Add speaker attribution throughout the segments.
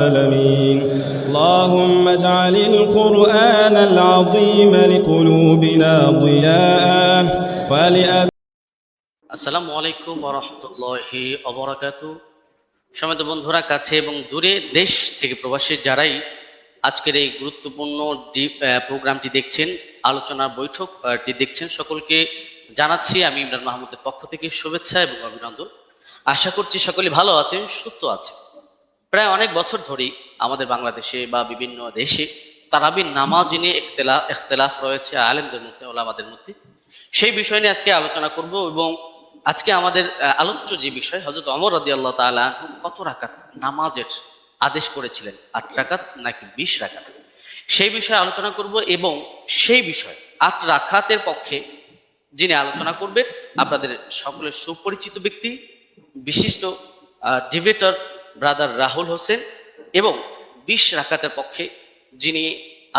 Speaker 1: العالمين اللهم اجعل القرآن العظيم لقلوبنا ضياء
Speaker 2: আসসালামু আলাইকুম ওয়া রাহমাতুল্লাহি ওয়া বারাকাতুহু। সম্মানিত বন্ধুরা, কাছে এবং দূরে, দেশ থেকে প্রবাসী যারাই আজকের এই গুরুত্বপূর্ণ প্রোগ্রামটি দেখছেন, আলোচনার বৈঠকটি দেখছেন, সকলকে জানাচ্ছি আমি ইমরান মাহমুদের পক্ষ থেকে শুভেচ্ছা এবং অভিনন্দন। আশা করছি সকলে ভালো আছেন, সুস্থ আছেন। প্রায় অনেক বছর ধরেই আমাদের বাংলাদেশে বা বিভিন্ন দেশে তারাবির নামাজ নিয়ে ইখতিলাফ রয়েছে আলেমদের মধ্যে, ওলামাদের মধ্যে। সেই বিষয় নিয়ে আজকে আলোচনা করব এবং আজকে আমাদের আলোচ্য যে বিষয়, হযরত ওমর রাদিয়াল্লাহু তাআলা কত রাকাত নামাজের আদেশ করেছিলেন, 8 রাকাত নাকি 20 রাকাত, সেই বিষয়ে আলোচনা করব। এবং সেই বিষয় 8 রাকাতের পক্ষে যিনি আলোচনা করবেন, আপনাদের সকলের সুপরিচিত ব্যক্তি, বিশিষ্ট ডিবেটর ব্রাদার রাহুল হোসেন। এবং 20 রাকাতের পক্ষে যিনি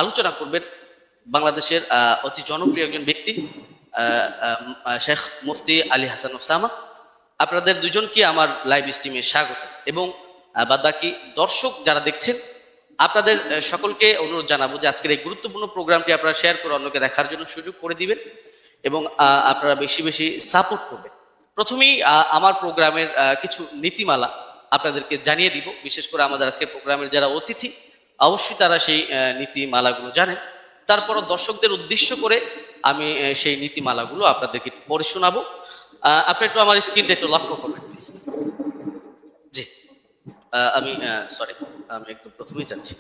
Speaker 2: আলোচনা করবেন, বাংলাদেশের অতি জনপ্রিয় একজন ব্যক্তি, শেখ মুফতি আলী হাসান ওসামা। আপনাদের দুজনকে আমার লাইভ স্ট্রিমে স্বাগত। এবং বাদবাকি দর্শক যারা দেখছেন, আপনাদের সকলকে অনুরোধ জানাবো যে আজকের এই গুরুত্বপূর্ণ প্রোগ্রামটি আপনারা শেয়ার করে অন্যকে দেখার জন্য সুযোগ করে দিবেন এবং আপনারা বেশি বেশি সাপোর্ট করবেন। প্রথমেই আমার প্রোগ্রামের কিছু নীতিমালা আপনাদেরকে জানিয়ে দিব। বিশেষ করে আমাদের আজকের প্রোগ্রামের যারা অতিথি, অবশ্যই তারা সেই নীতিমালাগুলো জানেন। তারপরও দর্শকদের উদ্দেশ্য করে আমি সেই নীতিমালাগুলো আপনাদেরকে পড়ে শোনাবো। আপনি একটু আমার স্ক্রিনটা একটু লক্ষ্য করবেন প্লিজ। জি, আমি সরি, আমি একটু প্রথমেই যাচ্ছি।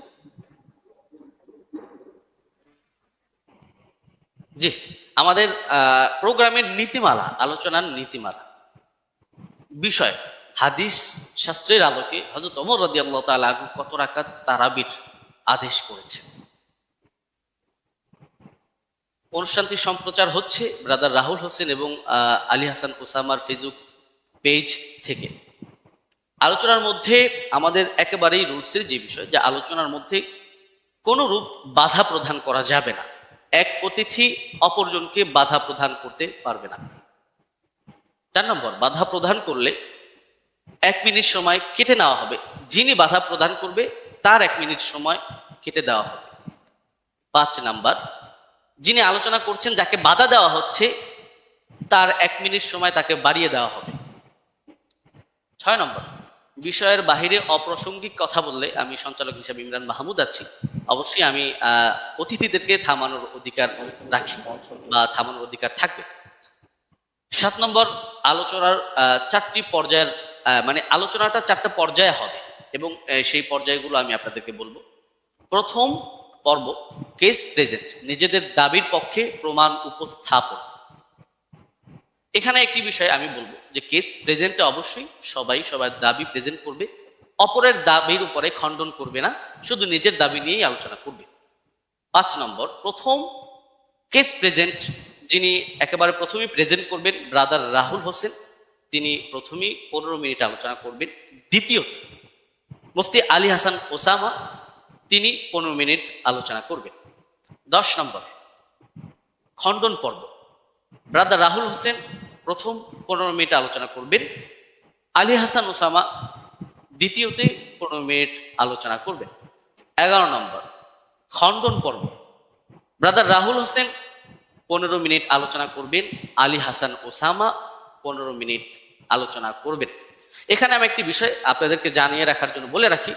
Speaker 2: জি, আমাদের প্রোগ্রামের নীতিমালা, আলোচনার নীতিমালা বিষয়, হাদিস শাস্ত্রের আলোকে হযরত ওমর রাদিয়াল্লাহু তাআলা কত রাকাত তারাবির আদেশ করেছেন। অনুষ্ঠানটি সম্প্রচার হচ্ছে ব্রাদার রাহুল হোসেন এবং আলী হাসান ওসামার ফেসবুক পেজ থেকে। আলোচনার মধ্যে আমাদের একেবারেই রুলসের যে বিষয়, যে আলোচনার মধ্যে কোনো রূপ বাধা প্রদান করা যাবে না। এক অতিথি অপরজনকে বাধা প্রদান করতে পারবে না। 4 নম্বর, বাধা প্রদান করলে 1 মিনিট সময় কেটে নেওয়া হবে। যিনি বাধা প্রদান করবে তার 1 মিনিট সময় কেটে দেওয়া হবে। 5 নাম্বার, যিনি আলোচনা করছেন, যাকে বাধা দেওয়া হচ্ছে, তার 1 মিনিট সময় তাকে বাড়িয়ে দেওয়া হবে। 6 নম্বর, বিষয়ের বাহিরে অপ্রাসঙ্গিক কথা বললে, আমি সঞ্চালক হিসেবে ইমরান মাহমুদ আছি, অবশ্যই আমি অতিথিদেরকে থামানোর অধিকার রাখি বা থামানোর অধিকার থাকবে। 7 নম্বর, আলোচনার 4টি পর্যায়ের মানে আলোচনাটা 4টা পর্যায়ে হবে এবং সেই পর্যায়গুলো আমি আপনাদেরকে বলবো। প্রথম পর্ব, কেস প্রেজেন্ট, নিজেদের দাবির পক্ষে প্রমাণ উপস্থাপন। এখানে একটি বিষয় আমি বলবো যে কেস প্রেজেন্টে অবশ্যই সবার দাবি প্রেজেন্ট করবে, অপরের দাবির উপরে খণ্ডন করবে না, শুধু নিজের দাবি নিয়েই আলোচনা করবে। 5 নম্বর, প্রথম কেস প্রেজেন্ট, যিনি একেবারে প্রথমেই প্রেজেন্ট করবেন, ব্রাদার রাহুল হোসেন, তিনি প্রথমেই 15 মিনিট আলোচনা করবেন। দ্বিতীয়ত, মুফতি আলী হাসান ওসামা, তিনি 15 মিনিট আলোচনা করবেন। 10 নম্বর, খণ্ডন পর্ব, ব্রাদার রাহুল হোসেন প্রথম 15 মিনিট আলোচনা করবেন, আলী হাসান ওসামা দ্বিতীয়তে 15 মিনিট আলোচনা করবেন। 11 নম্বর, খণ্ডন পর্ব, ব্রাদার রাহুল হোসেন 15 মিনিট আলোচনা করবেন, আলী হাসান ওসামা 15 মিনিট আলোচনা করবেন। এখানে আমি একটি বিষয় আপনাদেরকে জানিয়ে রাখার জন্য বলে রাখি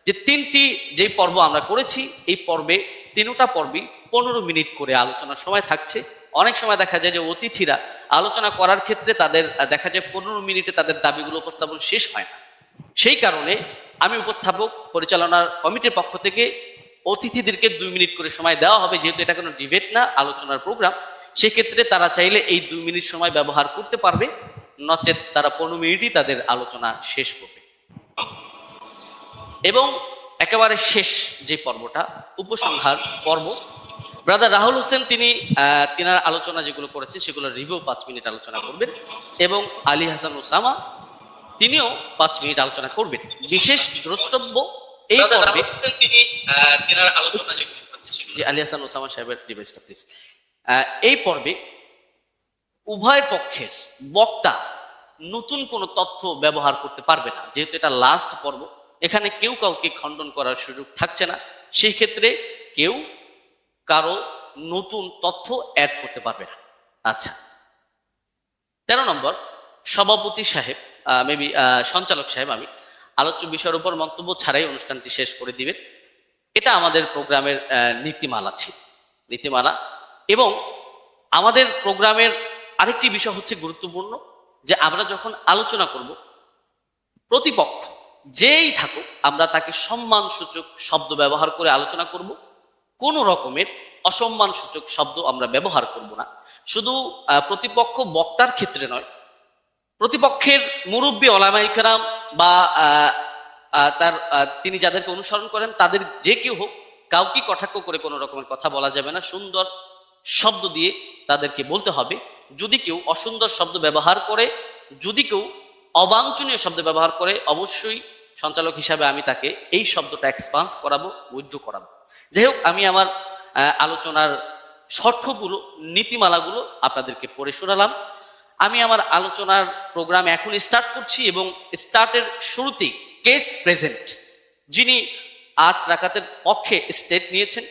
Speaker 2: যে 3টি যে পর্ব আমরা করেছি, এই পর্বে 3টা পর্বই 15 মিনিট করে আলোচনার সময় থাকছে। অনেক সময় দেখা যায় যে অতিথিরা আলোচনা করার ক্ষেত্রে তাদের দেখা যায় 15 মিনিটে তাদের দাবিগুলো উপস্থাপন শেষ হয় না। সেই কারণে আমি উপস্থাপক পরিচালনার কমিটির পক্ষ থেকে অতিথিদেরকে 2 মিনিট করে সময় দেওয়া হবে। যেহেতু এটা কোনো ডিবেট না, আলোচনার প্রোগ্রাম, সেক্ষেত্রে তারা চাইলে এই 2 মিনিট সময় ব্যবহার করতে পারবে, নচেত তারা 15 মিনিটই তাদের আলোচনা শেষ করবে। এবং একেবারে শেষ যে পর্বটা, উপসংহার পর্ব, ব্রাদার রাহুল হোসেন তিনি তিনার আলোচনা যেগুলো করেছেন সেগুলো রিভিউ 5 মিনিট আলোচনা করবেন এবং আলী হাসান ওসামা তিনিও 5 মিনিট আলোচনা করবেন। বিশেষ দ্রষ্টব্য এই পর্বে তিনি তিনার আলোচনা যেগুলো করেছেন, জি আলী হাসান ওসামা সাহেবের ডিভাইসটা প্লিজ। এই পর্বে উভয় পক্ষের বক্তা নতুন কোনো তথ্য ব্যবহার করতে পারবে না, যেহেতু এটা লাস্ট পর্ব। এখানে কেউ কাউকে খণ্ডন করার সুযোগ থাকছে না। সেই ক্ষেত্রে কেউ কারো নতুন তথ্য অ্যাড করতে পারবে না। আচ্ছা, 13 নম্বর, সভাপতি সাহেব মেবি সঞ্চালক সাহেব আমি আলোচ্য বিষয়ের উপর মন্তব্য ছাড়াই অনুষ্ঠানটি শেষ করে দিবেন। এটা আমাদের প্রোগ্রামের নীতিমালা ছিল, নীতিমালা। এবং আমাদের প্রোগ্রামের আরেকটি বিষয় হচ্ছে গুরুত্বপূর্ণ, যে আমরা যখন আলোচনা করব, প্রতিপক্ষ যেই থাকুক আমরা তাকে সম্মানসূচক শব্দ ব্যবহার করে আলোচনা করব। কোনো রকমের অসম্মানসূচক শব্দ আমরা ব্যবহার করব না। শুধু প্রতিপক্ষ বক্তার ক্ষেত্রে নয়, প্রতিপক্ষের মুরব্বী ওলামায়ে কেরাম বা তার তিনি যাদেরকে অনুসরণ করেন তাদের যে কেউ হোক, কাউকে কটাক্ষ করে কোনো রকমের কথা বলা যাবে না। সুন্দর শব্দ দিয়ে তাদেরকে বলতে হবে। যদি কেউ অসুন্দর শব্দ ব্যবহার করে, যদি কেউ অবাঞ্ছনীয় শব্দ ব্যবহার করে, অবশ্যই সঞ্চালক হিসাবে আমি তাকে এই শব্দটা এক্সপান্স করাবো, উইথড্র করাবো। যাই হোক, আমি আমার আলোচনার শর্তগুলো, নীতিমালাগুলো আপনাদেরকে পড়ে শোনালাম। আমি আমার আলোচনার প্রোগ্রাম এখন স্টার্ট করছি এবং স্টার্টের শুরুতেই কেস প্রেজেন্ট যিনি 8 রাকাতের পক্ষে স্টেট নিয়েছেন,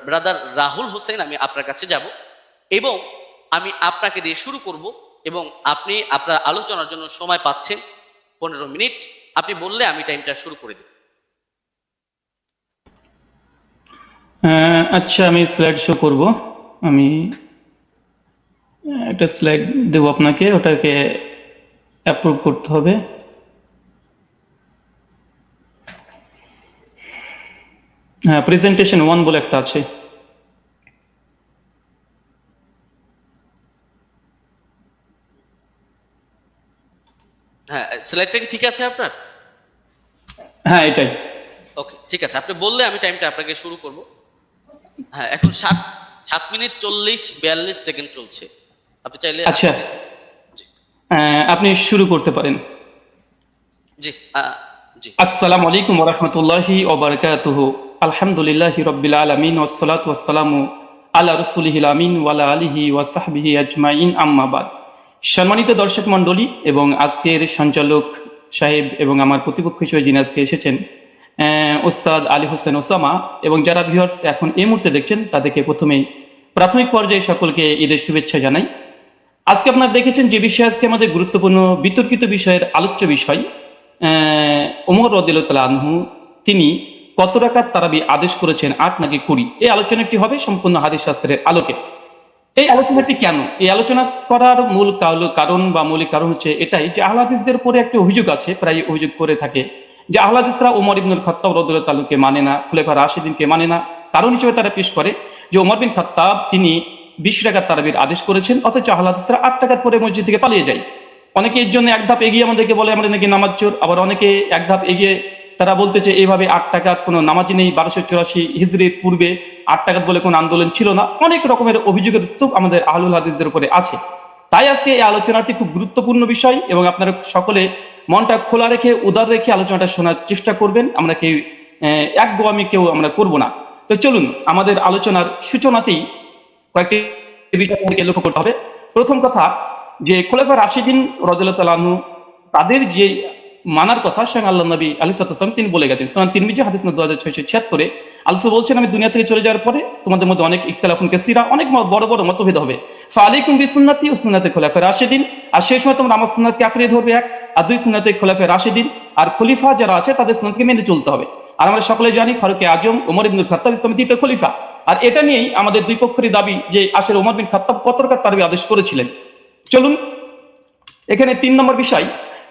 Speaker 2: ব্রাদার রাহুল হোসেন, আমি আপনার কাছে যাব এবং আমি আপনাকে দিয়ে শুরু করব এবং আপনি আপনার আলোচনার জন্য সময় পাচ্ছেন 15 মিনিট। আপনি বললে আমি টাইমটা শুরু করে দিই।
Speaker 3: আচ্ছা, আমি স্লাইড শো করব। আমি একটা স্লাইড দেব আপনাকে, ওটাকে অ্যাপ্রুভ করতে হবে। হ্যাঁ, প্রেজেন্টেশন 1 বলে একটা আছে।
Speaker 2: হ্যাঁ, স্লাইডটা কি ঠিক আছে আপনার?
Speaker 3: হ্যাঁ, এটাই।
Speaker 2: ওকে, ঠিক আছে। আপনি বললে আমি টাইমটা আপনাকে শুরু করব। হ্যাঁ, এখন 7 মিনিট 40-42 সেকেন্ড চলছে। আপনি চাইলে
Speaker 3: আচ্ছা, আপনি শুরু করতে পারেন।
Speaker 2: জি জি।
Speaker 3: আসসালামু আলাইকুম ওয়া রাহমাতুল্লাহি ওয়া বারাকাতুহু। আলহামদুলিল্লাহি রাব্বিল আলামিন ওয়াস সালাতু ওয়াস সালামু আলা রাসূলিহিল আমিন ওয়া আলা আলিহি ওয়া সাহবিহি আজমাইন, আম্মা বাদ। সম্মানিত দর্শক মণ্ডলী এবং আজকের সঞ্চালক সাহেব এবং আমার প্রতিপক্ষ হিসেবে যিনি আজকে এসেছেন, ওস্তাদ আলী হোসেন ওসামা, এবং যারা ভিউয়ার্স এখন এই মুহূর্তে দেখছেন তাদেরকে প্রথমেই প্রাথমিক পর্যায়ে সকলকে ঈদের শুভেচ্ছা জানাই। আজকে আপনারা দেখেছেন যে বিষয় আজকে আমাদের গুরুত্বপূর্ণ বিতর্কিত বিষয়ের আলোচ্য বিষয়, ওমর রাদিয়াল্লাহু তাআলা আনহু তিনি কত রাকাত তারাবি আদেশ করেছেন, 8 নাকি 20। এই আলোচনাটি হবে সম্পূর্ণ হাদিস শাস্ত্রের আলোকে। এই আলোচনাটি কেন? এই আলোচনা করার মূল কারণ বা মৌলিক কারণ হচ্ছে এটাই যে আহলে হাদিসদের উপরে একটা অভিযোগ আছে, প্রায় অভিযোগ করে থাকে যে আহলে হাদিসরা ওমর ইবনুল খাত্তাব রাদিয়াল্লাহু তাআলাকে মানে না, খুলাফা রাশিদিনকে মানে না। কারণ হিসেবে তারা পেশ করে যে ওমর বিন খাত্তাব তিনি 20 রাকাত তারাবির আদেশ করেছেন, অথচ আহলে হাদিসরা 8 রাকাত পরে মসজিদ থেকে পালিয়ে যায়। অনেকে এর জন্য এক ধাপ এগিয়ে আমাদেরকে বলে আমরা নাকি নামাজ চোর, আবার অনেকে এক ধাপ এগিয়ে তারা বলতেছে এইভাবে 8 রাকাত কোনো নামাজি নেই, 1284 হিজরির পূর্বে 8 রাকাত বলে কোনো আন্দোলন ছিল না। অনেক রকমের অভিযোগের স্তূপ আমাদের আহলুল হাদিসদের উপরে আছে। তাই আজকে এই আলোচনাটি খুব গুরুত্বপূর্ণ বিষয় এবং আপনারা সকলে মনটা খোলা রেখে, উদার রেখে আলোচনাটা শোনার চেষ্টা করবেন। আমরা কেউ একগোয়ামি কেউ আমরা করব না। তো চলুন আমাদের আলোচনার সূচনাতেই কয়েকটি বিষয় আমাদেরকে লক্ষ্য করতে হবে। প্রথম কথা, যে খোলাফা রাশিদিন রাদিয়াল্লাহু তাআলা আনহু তাদের যে মানার কথা স্বয়ং আল্লাহ নবী আলাইহিস সালাম তিনি বলে গেছেন। সুনান তিরমিজি হাদিস নম্বর 2676 আল্লাহ বলছেন, আমি দুনিয়া থেকে চলে যাওয়ার পরে তোমাদের মধ্যে অনেক ইখতিলাফুন কাসীরা, অনেক বড় বড় মতভেদ হবে। ফাআলাইকুম বিসুন্নতি ওয়া সুন্নাতি খুলাফা রাশিদিন, আর সেই সময় তোমরা আমার সুন্নাতকে আঁকড়ে ধরবে, এক। আর 2 সুন্নাতে খুলাফা রাশিদিন, আর খলিফা যারা আছে তাদের সুন্নাতকে মেনে চলতে হবে। আর আমরা সকলে জানি ফারুকে আজম ওমর ইবনুল খাত্তাব ইসলামের দ্বিতীয় খলিফা। আর এটা নিয়েই আমাদের দুই পক্ষেরই দাবি যে আসলে ওমর বিন খাত্তাব কত রাকাত তারাবি আদেশ করেছিলেন। চলুন এখানে 3 নম্বর বিষয়,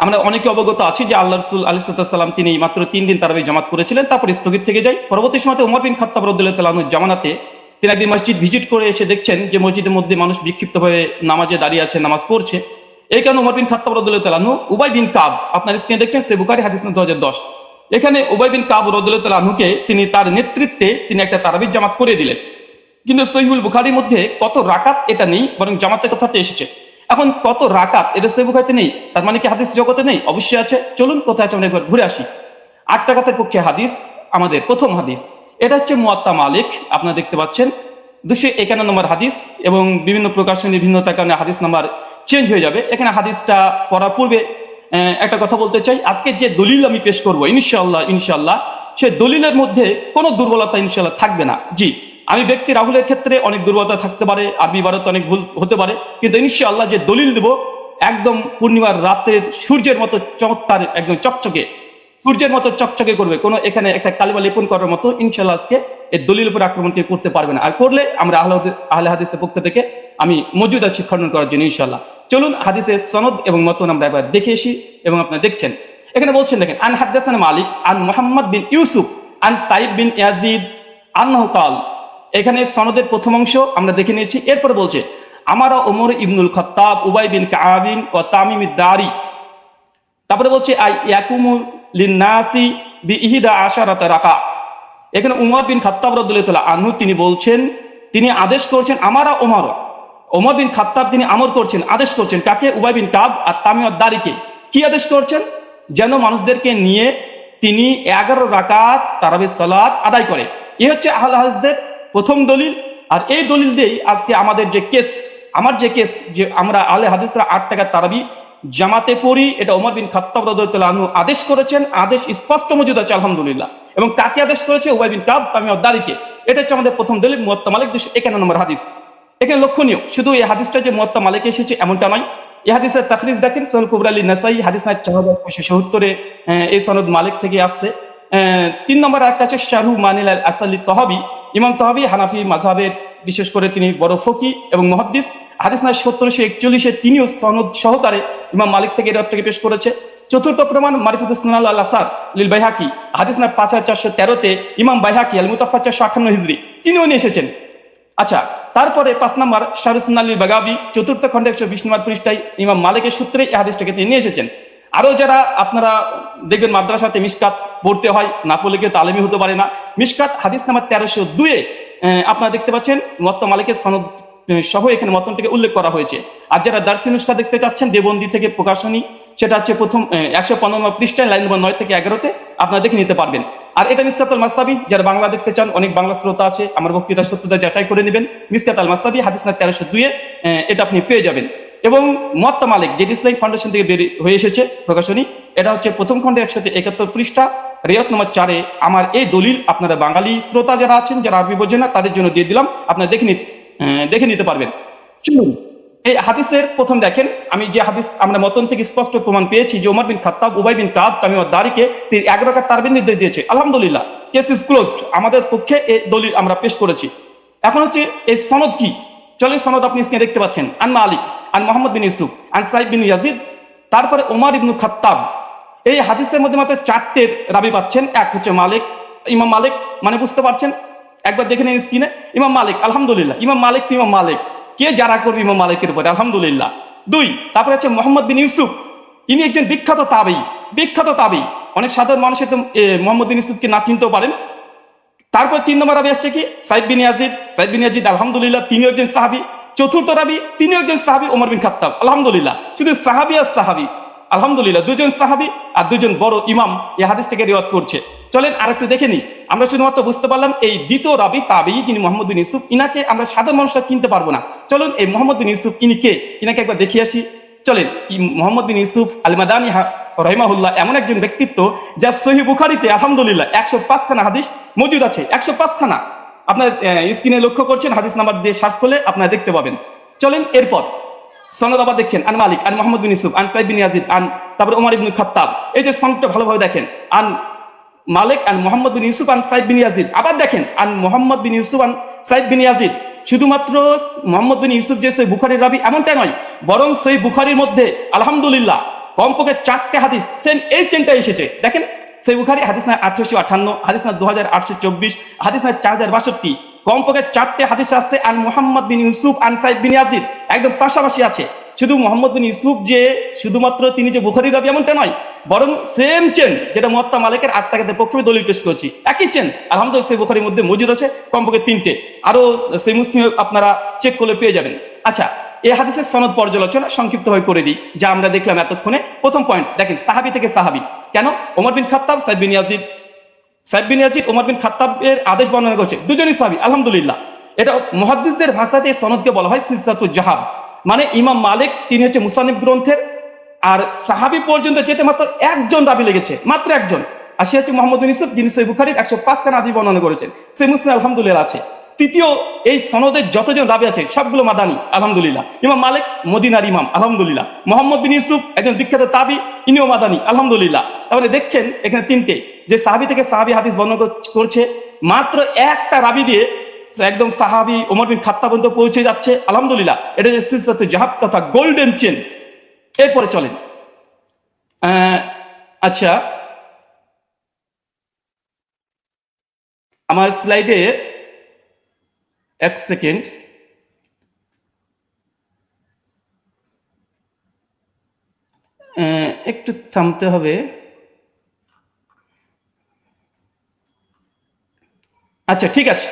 Speaker 3: আমরা অনেকে অবগত আছি যে আল্লাহ রাসূল আলাইহিস সালাম তিনি মাত্র 3 দিন তারাবি জামাত করেছিলেন, তারপর স্থগিত থেকে যায়। পরবর্তী সময়তে ওমর বিন খাত্তাব রাদিয়াল্লাহু তাআলা আনহুর জামানাতে তিনি একদিন মসজিদ ভিজিট করে এসে দেখছেন যে মসজিদের মধ্যে মানুষ বিক্ষিপ্তভাবে নামাজে দাঁড়িয়ে আছে, নামাজ পড়ছে। এই কারণে ওমর বিন খাত্তাব রাদিয়াল্লাহু তাআলা আনহু উবাই বিন কাব, আপনার স্ক্রিনে দেখছেন সহিহ বুখারী হাদিস নম্বর 2010, এখানে উবাই বিন কাব রাদিয়াল্লাহু তাআলা আনহুকে তিনি তার নেতৃত্বে তিনি একটা তারাবি জামাত করে দিলেন। কিন্তু সহিহুল বুখারীর মধ্যে কত রাকাত এটা নেই, বরং জামাতের কথাটা এসেছে। এখন কত রাকাত এটা সহিহ বুখারীতে নেই, তার মানে কি হাদিস জগতে নেই? অবশ্যই আছে। চলুন কোথায় আছে আমরা একবার ঘুরে আসি। 8 রাকাতের পক্ষে হাদিস, আমাদের প্রথম হাদিস, এটা হচ্ছে মুয়াত্তা মালিক, আপনারা দেখতে পাচ্ছেন 251 নম্বর হাদিস, এবং বিভিন্ন প্রকাশনের বিভিন্নতার কারণে হাদিস নাম্বার চেঞ্জ হয়ে যাবে। এখানে হাদিসটা পড়ার পূর্বে একটা কথা বলতে চাই, আজকে যে দলিল আমি পেশ করবো ইনশাআল্লাহ সে দলিলের মধ্যে কোনো দুর্বলতা ইনশাআল্লাহ থাকবে না। জি, আমি ব্যক্তি রাহুলের ক্ষেত্রে অনেক দুর্বলতা থাকতে পারে, আরবি ইবারত অনেক ভুল হতে পারে, কিন্তু ইনশাআল্লাহ যে দলিল দেব একদম পূর্ণিমার রাতের সূর্যের মতো চমৎকার, একদম চকচকে, সূর্যের মতো চকচকে করবে, কোনো এখানে একটা কালিমা লেপন করার মতো ইনশাআল্লাহ আজকে এই দলিল উপর আক্রমণ কেউ করতে পারবে না। আর করলে আমরা আহলে হাদিসের পক্ষ থেকে আমি মজুদ আছি খণ্ডন করার জন্য ইনশাআল্লাহ। চলুন হাদিসের সনদ এবং মতন আমরা একবার দেখে আসি। এবং আপনারা দেখছেন এখানে বলছেন, দেখেন, আন হাদাসানা মালিক আন মুহাম্মদ বিন ইউসুফ আন সাইদ বিন ইয়াজিদ আন্নাহু কাল। এখানে সনদের প্রথম অংশ আমরা দেখে নিয়েছি। এরপরে বলছে আমারা ওমর ইবনুল খাত্তাব উবাই বিন কাবিন ও তামিম দারি। তারপরে বলছে আই ইয়াকুমু লিন্নাসি বিইহদা আশারাতা রাকা। এখানে উমর বিন খাত্তাব রাদিয়াল্লাহু তাআলা আনহু তিনি বলছেন, তিনি আদেশ করছেন, আমারা ওমর বিন খাত্তাব তিনি আমর করছেন, আদেশ করছেন কাকে? উবাই বিন কাব আর তামিম দারিকে। কি আদেশ করছেন? যেন মানুষদেরকে নিয়ে তিনি 11 রাকাত তারাবির সালাত আদায় করে। এই হচ্ছে আহলে হাদিসদের প্রথম দলিল। আর এই দলিল দিয়েই আজকে আমাদের যে কেস, যে আমরা আহলে হাদিসরা 8 টাকা তারাবি জামাতে পড়ি, এটা ওমর বিন খাত্তাব রাদিয়াল্লাহু আনহু আদেশ করেছেন। আদেশ স্পষ্ট মজুদ আছে আলহামদুলিল্লাহ। এবং কাকে আদেশ করেছে? উবাই বিন কাব তামিম দারিকে। এটা হচ্ছে আমাদের প্রথম দলিল, মুয়াত্তা মালিক 251 নম্বর হাদিস। এখানে লক্ষণীয় শুধু এই হাদিসটা যে মুয়াত্তা মালিকে এসেছে এমনটা নয়। এই হাদিসের তাখরিজ দেখেন, সহিহ কুবরা লিন-নাসাই হাদিস নাম্বার 4677 এই সনদ মালিক থেকে আসছে। 3 নম্বর আরেকটা আছে শারহু মানিল আল আসালি তহাবি। ইমাম তহাবি হানাফি মাযহাবের বিশেষ করে তিনি বড় ফকি এবং মুহাদ্দিস। হাদিস নাম্বার 1741 তিনিও সনদ সহকারে ইমাম মালিক থেকে এই রাতটাকে পেশ করেছে। চতুর্থ প্রমাণ মারিফাতুস সুনান আল আসার লিল বাইহাকি, হাদিস নাম্বার 5413 ইমাম বাইহাকি আল মুতাফা 458 হিজরি তিনিও নিয়ে এসেছেন। আচ্ছা, তারপরে 5 নম্বর শারহুস সুনান লিল বাগাবি, চতুর্থ খণ্ডে 120 নম্বর পৃষ্ঠায় ইমাম মালিকের সূত্রে এই হাদিসটাকে তিনি নিয়ে এসেছেন। আরো যারা আপনারা দেখবেন মাদ্রাসাতে মিশকাত পড়তে হয়, না পড়লে কেউ তালিমি হতে পারে না। মিশকাত হাদিস নাম্বার 1302 আপনারা দেখতে পাচ্ছেন মুয়াত্তা মালিকের সনদ সহ এখানে মতনটিকে উল্লেখ করা হয়েছে। আর যারা দারসি নুসখা দেখতে চাচ্ছেন, দেবন্দি থেকে প্রকাশনী, সেটা হচ্ছে প্রথম 115 নম্বর পৃষ্ঠায় লাইন নম্বর 9 থেকে 11 আপনারা দেখে নিতে পারবেন। আর এটা মিসকাত আল মাসনাবি, যারা বাংলা দেখতে চান, অনেক বাংলা শ্রোতা আছে, আমার বক্তৃতার সত্যতা যাচাই করে নেবেন। মিসকাত আল মাসনাবি হাদিস নাম্বার 1302 এটা আপনি পেয়ে যাবেন। এবং মুয়াত্তা মালিক যেটি ইসলামিক ফাউন্ডেশন থেকে বের হয়ে এসেছে প্রকাশনী, এটা হচ্ছে প্রথম খণ্ডে 171 পৃষ্ঠা রিয়াত নম্বর 4 আমার এই দলিল আপনারা বাঙালি শ্রোতা যারা আছেন, যারা আরবি বোঝেন না, তাদের জন্য দিয়ে দিলাম, আপনারা দেখে নিতে পারবেন। চলুন এই হাদিসের প্রথম দেখেন, আমি যে হাদিস আমরা মতন থেকে স্পষ্ট প্রমাণ পেয়েছি যে ওমর বিন খাত্তাব উবাই বিন কাব তামিম দারিকে তিনি 11 রাকাত তারাবির নির্দেশ দিয়েছে। আলহামদুলিল্লাহ, কেস ইজ ক্লোজড। আমাদের পক্ষে এই দলিল আমরা পেশ করেছি। এখন হচ্ছে এই সনদ কি? চলেন সনদ আপনি স্ক্রিনে দেখতে পাচ্ছেন। আন মালিক আন মুহাম্মদ বিন ইউসুফ আন সাইদ বিন ইয়াজিদ, তারপরে ওমর ইবনে খাত্তাব। এই হাদিসের মধ্যে মাত্র 4টে রাবি পাচ্ছেন। এক হচ্ছে মালিক, ইমাম মালিক, মানে বুঝতে পারছেন, একবার দেখে নিন স্ক্রিনে। ইমাম মালিক, আলহামদুলিল্লাহ, ইমাম মালিক কে যারা করবে ইমাম মালিকের উপরে, আলহামদুলিল্লাহ। 2 তারপরে হচ্ছে মুহাম্মদ বিন ইউসুফ, ইনি একজন বিখ্যাত তাবেঈ। অনেক সাধারণ মানুষের তো মুহাম্মদ বিন ইউসুফকে না চিনতেও পারেন। তারপর 3 নম্বর রাবি আসছে কি? সাইদ বিন ইয়াজিদ, আলহামদুলিল্লাহ, তিনি একজন সাহাবী। চতুর্থ রাবি, তিনি একজন সাহাবী, ওমর বিন খাত্তাব, আলহামদুলিল্লাহ। শুধু সাহাবী আর সাহাবী, আলহামদুলিল্লাহ, 2 জন সাহাবী আর 2 জন বড় ইমাম এই হাদিসটাকে রিওয়ায়াত করছে। চলেন আরেকটু দেখে নিই। আমরা শুধুমাত্র বুঝতে পারলাম এই দ্বিতীয় রাবি তাবেঈ যিনি মুহাম্মদ বিন ইউসুফ, ইনাকে আমরা সাধারণ মানুষরা চিনতে পারবো না। চলুন এই মুহাম্মদ বিন ইউসুফ ইনি কে, ইনাকে একবার দেখিয়ে আসি। চলেন, মুহাম্মদ বিন ইউসুফ আল মাদানী রাহিমাহুল্লাহ এমন একজন ব্যক্তিত্ব যা সহিহ বুখারীতে আলহামদুলিল্লাহ 105 খানা হাদিস মজুদ আছে। 105 খানা আপনার স্ক্রিনে লক্ষ্য করছেন, হাদিস নাম্বার দিয়ে সার্চ করলে আপনারা দেখতে পাবেন। চলেন এরপর সনদ আবার দেখছেন। আন মালিক আন মুহাম্মদ বিন ইউসুফ আন সাইদ বিন ইয়াজিদ আন, তারপরে ওমর ইবনে খাত্তাব। এই যে সনদটা ভালোভাবে দেখেন, আন মালিক আন মুহাম্মদ বিন ইউসুফ আন সাইদ বিন ইয়াজিদ। আবার দেখেন আন মুহাম্মদ বিন ইউসুফ আন সাইদ বিন ইয়াজিদ। শুধুমাত্র মুহাম্মদ বিন ইউসুফ যে সহিহ বুখারীর রাবি এমনটা নয়, বরং সহিহ বুখারীর মধ্যে আলহামদুলিল্লাহ কমপক্ষে 4টে হাদিস সেম এই চেনটা এসেছে। দেখেন সহিহ বুখারী হাদিস না 1858, হাদিস না 2824, হাদিস না 4062, কমপক্ষে 4টে হাদিস আছে আন মুহাম্মদ বিন ইউসুফ আন সাইদ বিন ইয়াজিদ, একদম পাশাপাশি আছে। শুধু মুহাম্মদ বিন ইউসুফ যে শুধুমাত্র তিনি যে বুখারীর রাবি এমনটা নয়, বরং সেম চেন যেটা মুয়াত্তা মালিকের 8 টাকাতে পক্ষে দলিল পেশ করেছি, একই চেন আলহামদুলিল্লাহ সহিহ বুখারীর মধ্যে মজুদ আছে কমপক্ষে 3টে। আরো সহিহ মুসলিম আপনারা চেক করলে পেয়ে যাবেন। আচ্ছা, এই হাদিসের সনদ পর্যালোচনা সংক্ষিপ্ত হয়ে করে দিই, যা আমরা দেখলাম এতক্ষণে। প্রথম পয়েন্ট দেখেন, সাহাবী থেকে সাহাবী কেন? ওমর বিন খাত্তাব, সাইদ বিন ইয়াজিদ ওমর বিন খাত্তাবের আদেশ বর্ণনা করছে, দুজনই সাহাবী, আলহামদুলিল্লাহ। এটা মুহাদ্দিসদের ভাষাতে এই সনদকে বলা হয় সিলসিলাতুল জাহাব। মানে ইমাম মালিক তিনি হচ্ছে মুসান্নিফ গ্রন্থের আর সাহাবী পর্যন্ত যেতে মাত্র একজন রাবি লেগেছে, মাত্র একজন, আর সে হচ্ছে মোহাম্মদ বিন ইউসুফ, যিনি সহিহ বুখারীর 105 খানা হাদিস বর্ণনা করেছেন। সহিহ মুসলিম আলহামদুলিল্লাহ আছে। তৃতীয়, এই সনদের যতজন রাবি আছে সবগুলো মাদানী আলহামদুলিল্লাহ। ইমাম মালিক মদিনার ইমাম আলহামদুলিল্লাহ। মোহাম্মদ বিন ইউসুফ একজন বিখ্যাত তাবি, ইনিও মাদানী আলহামদুলিল্লাহ। তাহলে দেখছেন এখানে তিনটে, যে সাহাবী থেকে সাহাবী হাদিস বর্ণনা করছে, মাত্র একটা রাবি দিয়ে একদম সাহাবী ওমর বিন খাত্তাব পর্যন্ত পৌঁছে যাচ্ছে আলহামদুলিল্লাহ। এটা যে সিলসিলাতুল জাহাব তথা গোল্ডেন চেন। এরপরে চলেন, আচ্ছা আমার স্লাইডে এক সেকেন্ড, একটু থামতে হবে। আচ্ছা ঠিক আছে,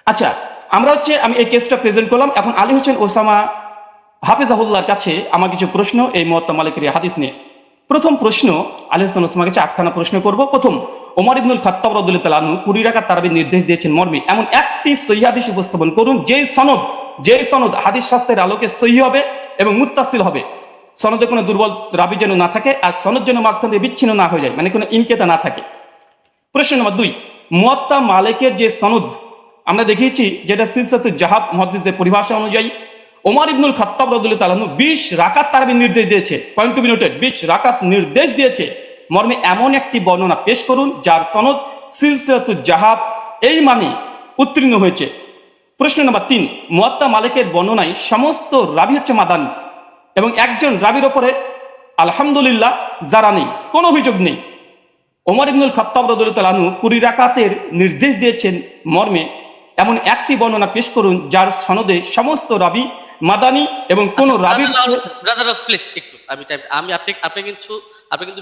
Speaker 3: আচ্ছা আমরা হচ্ছে আমি এই কেসটা প্রেজেন্ট করলাম। এখন আলী হোসেন ওসামা হাফিজাহুল্লাহর কাছে আমার কিছু প্রশ্ন এই মুওয়াত্তা মালিকের এই হাদিস নিয়ে। প্রথম প্রশ্ন, আলী হোসেন ওসামার কাছে 8খানা প্রশ্ন করব। প্রথম, ওমর ইবনুল খাত্তাব রাদিয়াল্লাহু তাআলা আনহু 20 রাকাত তারাবির নির্দেশ দিয়েছেন মর্মে এমন একটি সহিহ হাদিস উপস্থাপন করুন যেই সনদ হাদিস শাস্ত্রের আলোকে সহিহ হবে এবং মুত্তাসিল হবে, সনদে কোনো দুর্বল রাবি যেন না থাকে, আর সনদ যেন মাঝখান থেকে বিচ্ছিন্ন না হয়ে যায়, মানে কোনো ইনকেতা না থাকে। প্রশ্ন নম্বর 2, মুওয়াত্তা মালিকের যে সনদ আমরা দেখিয়েছি, যেটা সিলসিলাতুল জাহাব মুহাদ্দিসদের পরিভাষা অনুযায়ী ওমর ইবনুল খাত্তাব রাদিয়াল্লাহু তাআলা আনহু 20 রাকাত তারাবির নির্দেশ দিয়েছে, পয়েন্ট টু বি নোটেড, 20 রাকাত নির্দেশ দিয়েছে মর্মে এমন একটি বর্ণনা পেশ করুন যার সনদ সিলসিলাতুল জাহাব এই মানে উত্তীর্ণ হয়েছে। প্রশ্ন নম্বর 3, মুওয়াত্তা মালিকের বর্ণনায় সমস্ত রাবি হচ্ছে মাদানী এবং একজন রাবির ওপরে আলহামদুলিল্লাহ যারা নেই, কোনো অভিযোগ নেই। ওমর ইবনুল খাত্তাব রাদিয়াল্লাহু তাআলা আনহু 20 রাকাতের নির্দেশ দিয়েছেন মর্মে এমন একটি বর্ণনা পেশ করুন যার সনদে সমস্ত রাবি মাদানী এবং কোন রাবি।
Speaker 2: ব্রাদার প্লিজ একটু আমি আপনি কিন্তু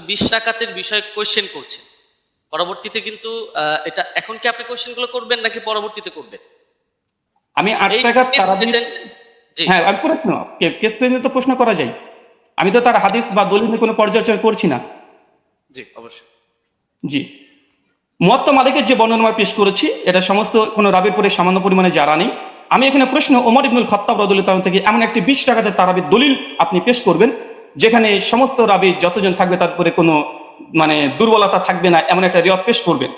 Speaker 2: 20 রাকাতের বিষয়ে কোশ্চেন করছেন, পরবর্তীতে কিন্তু এটা এখন কি আপনি কোশ্চেনগুলো করবেন নাকি পরবর্তীতে করবেন?
Speaker 3: আমি 8 রাকাত তারাবি, হ্যাঁ আমি প্রশ্ন কেস পর্যন্ত প্রশ্ন করা যায়, আমি তো তার হাদিস বা দলিলের কোনো পর্যালোচনা করছি না।
Speaker 2: জি অবশ্যই।
Speaker 3: জি, মুওয়াত্তা মালিকের যে বর্ণনা পেশ করেছি এটা সমস্ত কোনো রাবির পরে সামান্য পরিমাণে যারা নেই। আমি এখানে প্রশ্ন, ওমর ইবনুল খাত্তাব রাদিয়াল্লাহু তাআলা থেকে এমন একটি 20 রাকাতের তারাবির দলিল আপনি পেশ করবেন যেখানে সমস্ত রাবি যতজন থাকবে তার পরে কোনো মানে দুর্বলতা থাকবে না, এমন একটা রিওয়ায়াত পেশ করবেন।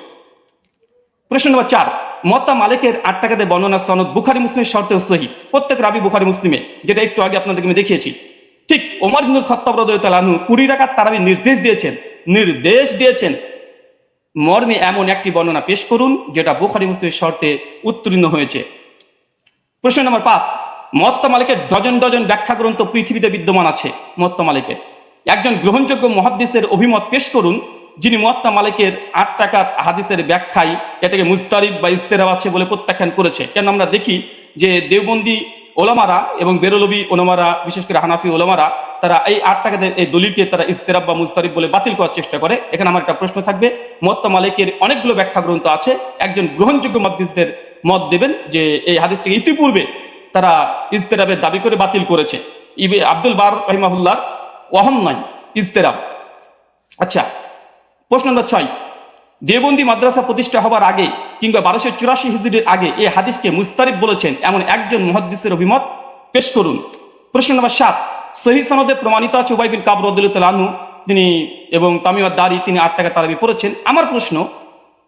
Speaker 3: প্রশ্ন নম্বর 4, মুওয়াত্তা মালিকের 8 রাকাতের বর্ণনা সনদ বুখারী মুসলিমের শর্তেও সহিহ, প্রত্যেক রাবি বুখারী মুসলিমে, যেটা একটু আগে আপনাদেরকে আমি দেখিয়েছি। ঠিক ওমর ইবনুল খাত্তাব রাদিয়াল্লাহু তাআলা আনহু 20 রাকাত তারাবির নির্দেশ দিয়েছেন মর্মে এমন একটি বর্ণনা পেশ করুন যেটা বুখারী মুসলিমের শর্তে উত্তীর্ণ হয়েছে। প্রশ্ন নম্বর 5, মুওয়াত্তা মালিকের ডজন ডজন ব্যাখ্যা গ্রন্থ পৃথিবীতে বিদ্যমান আছে। মুওয়াত্তা মালিকের একজন গ্রহণযোগ্য মুহাদ্দিসের অভিমত পেশ করুন যিনি মুওয়াত্তা মালিকের 8 রাকাত হাদিসের ব্যাখ্যায় এটাকে মুজতারিব বা ইস্তেরাব আছে বলে প্রত্যাখ্যান করেছে। কেন আমরা দেখি যে দেওবন্দি ওলামারা এবং বেরলভী ওলামারা, বিশেষ করে হানাফি ওলামারা, তারা এই 8 রাকাতের এই দলিলকে তারা ইস্তেরাব বা মুজতারিব বলে বাতিল করার চেষ্টা করে। এখানে আমার একটা প্রশ্ন থাকবে, মুওয়াত্তা মালিকের অনেকগুলো ব্যাখ্যা গ্রন্থ আছে, একজন গ্রহণযোগ্য মুহাদ্দিসদের মত দেবেন যে এই হাদিসকে ইতিপূর্বে তারা ইস্তেরাবের দাবি করে বাতিল করেছে। আব্দুল বার রাহিমাহুল্লাহর ওয়াহম নয় ইস্তেরাব। আচ্ছা, প্রশ্ন নম্বর 6, দেওবন্দি মাদ্রাসা প্রতিষ্ঠা হবার আগে কিংবা 1284 হিজরির আগে এই হাদিসকে মুস্তারিব বলেছেন এমন একজন মুহাদ্দিসের অভিমত পেশ করুন। প্রশ্ন নম্বর 7, সহিহ সনদে প্রমাণিত আছে উবাই বিন কাব রাদিয়াল্লাহু তাআলা আনহু তিনি এবং তামিম আদ-দারি তিনি 8 রাকাত তারাবি পড়েছেন। আমার প্রশ্ন,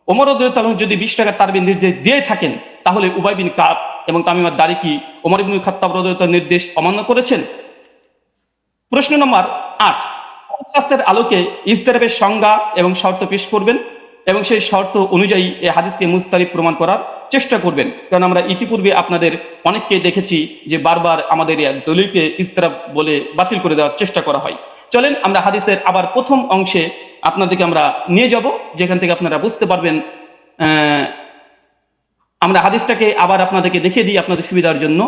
Speaker 3: ওমর রাদিয়াল্লাহু তাআলা যদি 20 রাকাত তারাবির নির্দেশ দিয়ে থাকেন তাহলে উবাই বিন কাব এবং তামিম আদ-দারি কি ওমর ইবনুল খাত্তাব রাদিয়াল্লাহু তাআলার নির্দেশ অমান্য করেছেন? প্রশ্ন নম্বর 8, শাস্ত্রের আলোকে ইস্তেরাবের সংজ্ঞা এবং শর্ত পেশ করবেন এবং সেই শর্ত অনুযায়ী এই হাদিসকে মুস্তারিব প্রমাণ করার চেষ্টা করবেন। কারণ আমরা ইতিপূর্বে আপনাদের অনেককে দেখেছি যে বারবার আমাদের দলিলকে ইস্তেরাব বলে বাতিল করে দেওয়ার চেষ্টা করা হয়। চলেন আমরা হাদিসের আবার প্রথম অংশে আপনাদেরকে আমরা নিয়ে যাব, যেখান থেকে আপনারা বুঝতে পারবেন। আমরা হাদিসটাকে আবার আপনাদেরকে দেখিয়ে দিই আপনাদের সুবিধার জন্য।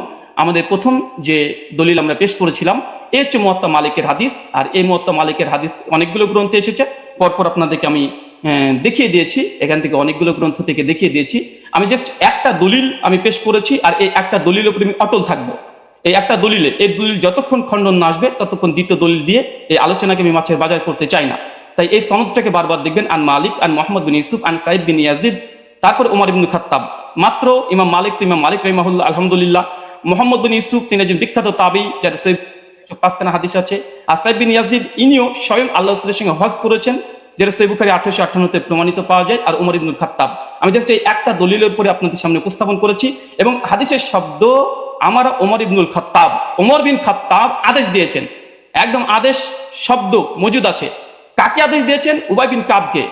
Speaker 3: আমাদের প্রথম যে দলিল আমরা পেশ করেছিলাম এ হচ্ছে মুওয়াত্তা মালিকের হাদিস, আর এই মুওয়াত্তা মালিকের হাদিস অনেকগুলো গ্রন্থে এসেছে, পরপর আপনাদেরকে আমি দেখিয়ে দিয়েছি, এখান থেকে অনেকগুলো গ্রন্থ থেকে দেখিয়ে দিয়েছি। আমি জাস্ট একটা দলিল আমি পেশ করেছি, আর এই একটা দলিলের উপরে আমি অটল থাকবো। এই একটা দলিলে, এই দলিল যতক্ষণ খণ্ডন না আসবে ততক্ষণ দ্বিতীয় দলিল দিয়ে এই আলোচনাকে আমি মাছের বাজার করতে চাই না। তাই এই সনদটাকে বারবার দেখবেন, আন মালিক আন মুহাম্মদ বিন ইউসুফ আন সাইদ বিন ইয়াজিদ, তারপর ওমর ইবনুল খাত্তাব। মাত্র ইমাম মালিক রাহিমাহুল্লাহ আলহামদুলিল্লাহ, মুহাম্মদ বিন ইউসুফ তিনি একজন বিখ্যাত তাবী, যার 5খানা হাদিস আছে। আর সাইদ বিন ইয়াজিদ ইনিও স্বয়ং আল্লাহ রাসূলের সঙ্গে হজ করেছেন, যেটা সহিহ বুখারী 1858-তে প্রমাণিত পাওয়া যায়। আর উমর ইবনুল খাত্তাব, আমি জাস্ট এই একটা দলিলের উপরে আপনাদের সামনে উপস্থাপন করেছি। এবং হাদিসের শব্দ আমার উমর ইবনুল খাত্তাব, উমর বিন খাত্তাব আদেশ দিয়েছেন, একদম আদেশ শব্দ মজুদ আছে। কাকে আদেশ দিয়েছেন? উবাই বিন কাবকে।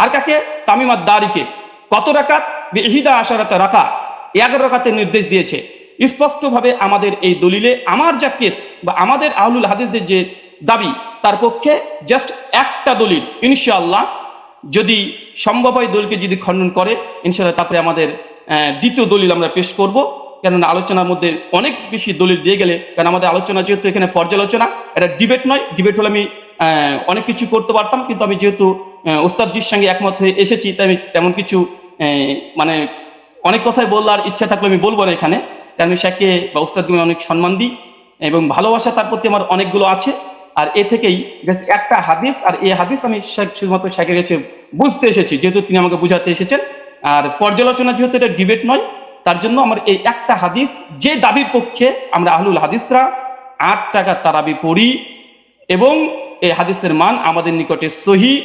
Speaker 3: আর কাকে? তামিম আদ-দারিকে। কত রাকাত? বিহিদা আশারাতা রাকাত, 11 রাকাতের নির্দেশ দিয়েছে। স্পষ্টভাবে আমাদের এই দলিলে আমার যা কেস বা আমাদের আহলুল হাদিসদের যে দাবি, তার পক্ষে জাস্ট একটা দলিল, ইনশাআল্লাহ যদি সম্ভব হয় দলিলকে যদি খণ্ডন করে, ইনশাআল্লাহ তারপরে আমাদের দ্বিতীয় দলিল আমরা পেশ করব। কেননা আলোচনার মধ্যে অনেক বেশি দলিল দিয়ে গেলে, কারণ আমাদের আলোচনা যেহেতু এখানে পর্যালোচনা, এটা ডিবেট নয়। ডিবেট হলে আমি অনেক কিছু করতে পারতাম, কিন্তু আমি যেহেতু ওস্তাদজির সঙ্গে একমত হয়ে এসেছি, তাই আমি তেমন কিছু মানে অনেক কথাই বলার ইচ্ছা থাকলে আমি বলবো না এখানে, কারণ আমি শেখকে বা ওস্তাদকে অনেক সম্মান দিই এবং ভালোবাসা তার প্রতি আমার অনেকগুলো আছে। আর এ থেকেই একটা হাদিস, আর এই হাদিস আমি শুধুমাত্র শেখের কাছে বুঝতে এসেছি, যেহেতু তিনি আমাকে বুঝাতে এসেছেন। আর পর্যালোচনা যেহেতু এটা ডিবেট নয়, তার জন্য আমার এই একটা হাদিস, যে দাবির পক্ষে আমরা আহলুল হাদিসরা 8 টাকা তারাবি পড়ি এবং এই হাদিসের মান আমাদের নিকটে সহিহ,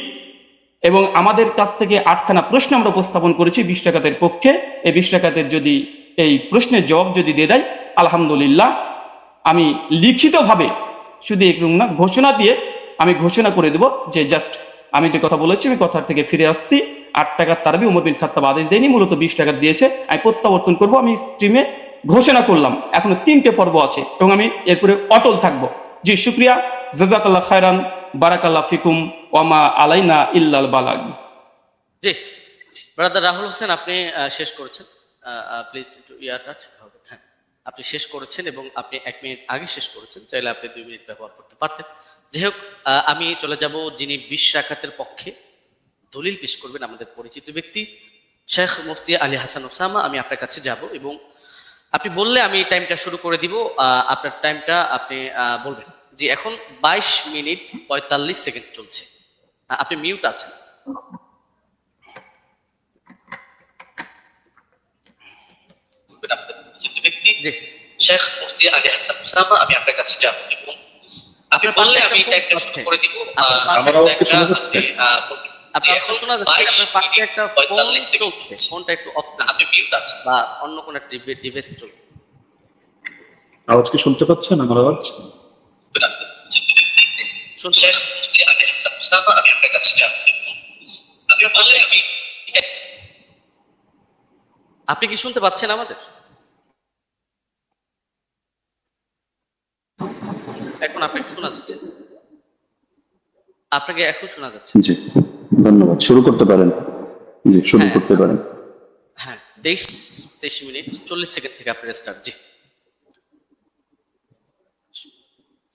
Speaker 3: এবং আমাদের কাছ থেকে 8খানা প্রশ্ন আমরা উপস্থাপন করেছি 20 টাকাতের পক্ষে। এই 20 টাকাতের যদি এই প্রশ্নের জবাব যদি দিয়ে দেয়, আলহামদুলিল্লাহ আমি লিখিতভাবে শুধু একদম না, ঘোষণা দিয়ে আমি ঘোষণা করে দেব যে জাস্ট আমি যে কথা বলেছি আমি কথা থেকে ফিরে আসছি। 8 টাকার তারাবি উমর বিন খাত্তাব আদেশ দেয়নি, মূলত 20 টাকা দিয়েছে। আমি প্রত্যাবর্তন করব, আমি স্ট্রিমে ঘোষণা করলাম। এখনো 3টে পর্ব আছে এবং আমি এরপরে অটল থাকবো। জি, শুক্রিয়া, জাযাকাল্লাহ খায়রান, বারাকাল্লাহ ফিকুম, ওয়ামা আলাইনা ইল্লাল বালাগ।
Speaker 2: জি, ব্রাদার রাহুল হোসেন, আপনি শেষ করেছেন। প্লিজ একটু ইয়াটা ঠিক হবে। হ্যাঁ, আপনি শেষ করেছেন এবং আপনি 1 মিনিট আগে শেষ করেছেন, চাইলে আপনি 2 মিনিট ব্যবহার করতে পারতেন। যাই হোক, আমি চলে যাব যিনি 20 রাকাতের পক্ষে দলিল পেশ করবেন, আমাদের পরিচিত ব্যক্তি শেখ মুফতি আলী হাসান ওসামা। আমি আপনার কাছে যাব এবং আপনি বললে আমি টাইমটা শুরু করে দিব। আপনার টাইমটা আপনি বলবেন। জি, এখন 22 মিনিট 45 সেকেন্ড চলছে। আপনি মিউট আছেন। জি, শেখ মুফতি আলী হাসান ওসামা, আমি আপনার কাছে যাব এবং আপনি বললে আমি টাইমটা শুরু করে দিব।
Speaker 4: আমার আওয়াজকে শোনা যাচ্ছে?
Speaker 2: আপনি এখন শোনা যাচ্ছে, আপনার পাশে একটা ফোন চলছে, ফোনটা একটু অফ করুন, আপনি মিউট আছেন বা অন্য কোনো ডিভাইস চলছে।
Speaker 4: আওয়াজ কি শুনতে পাচ্ছেন? আমার আওয়াজ
Speaker 2: শুনতে আপনি কি শুনতে পাচ্ছেন আমাদের? এখন আপনাকে শোনা যাচ্ছে, আপনাকে এখন শোনা যাচ্ছে।
Speaker 4: জি, ধন্যবাদ। শুরু করতে পারেন। জি, শুরু করতে পারেন।
Speaker 2: হ্যাঁ, 23 মিনিট 40 সেকেন্ড থেকে আপনার স্টার্ট। জি,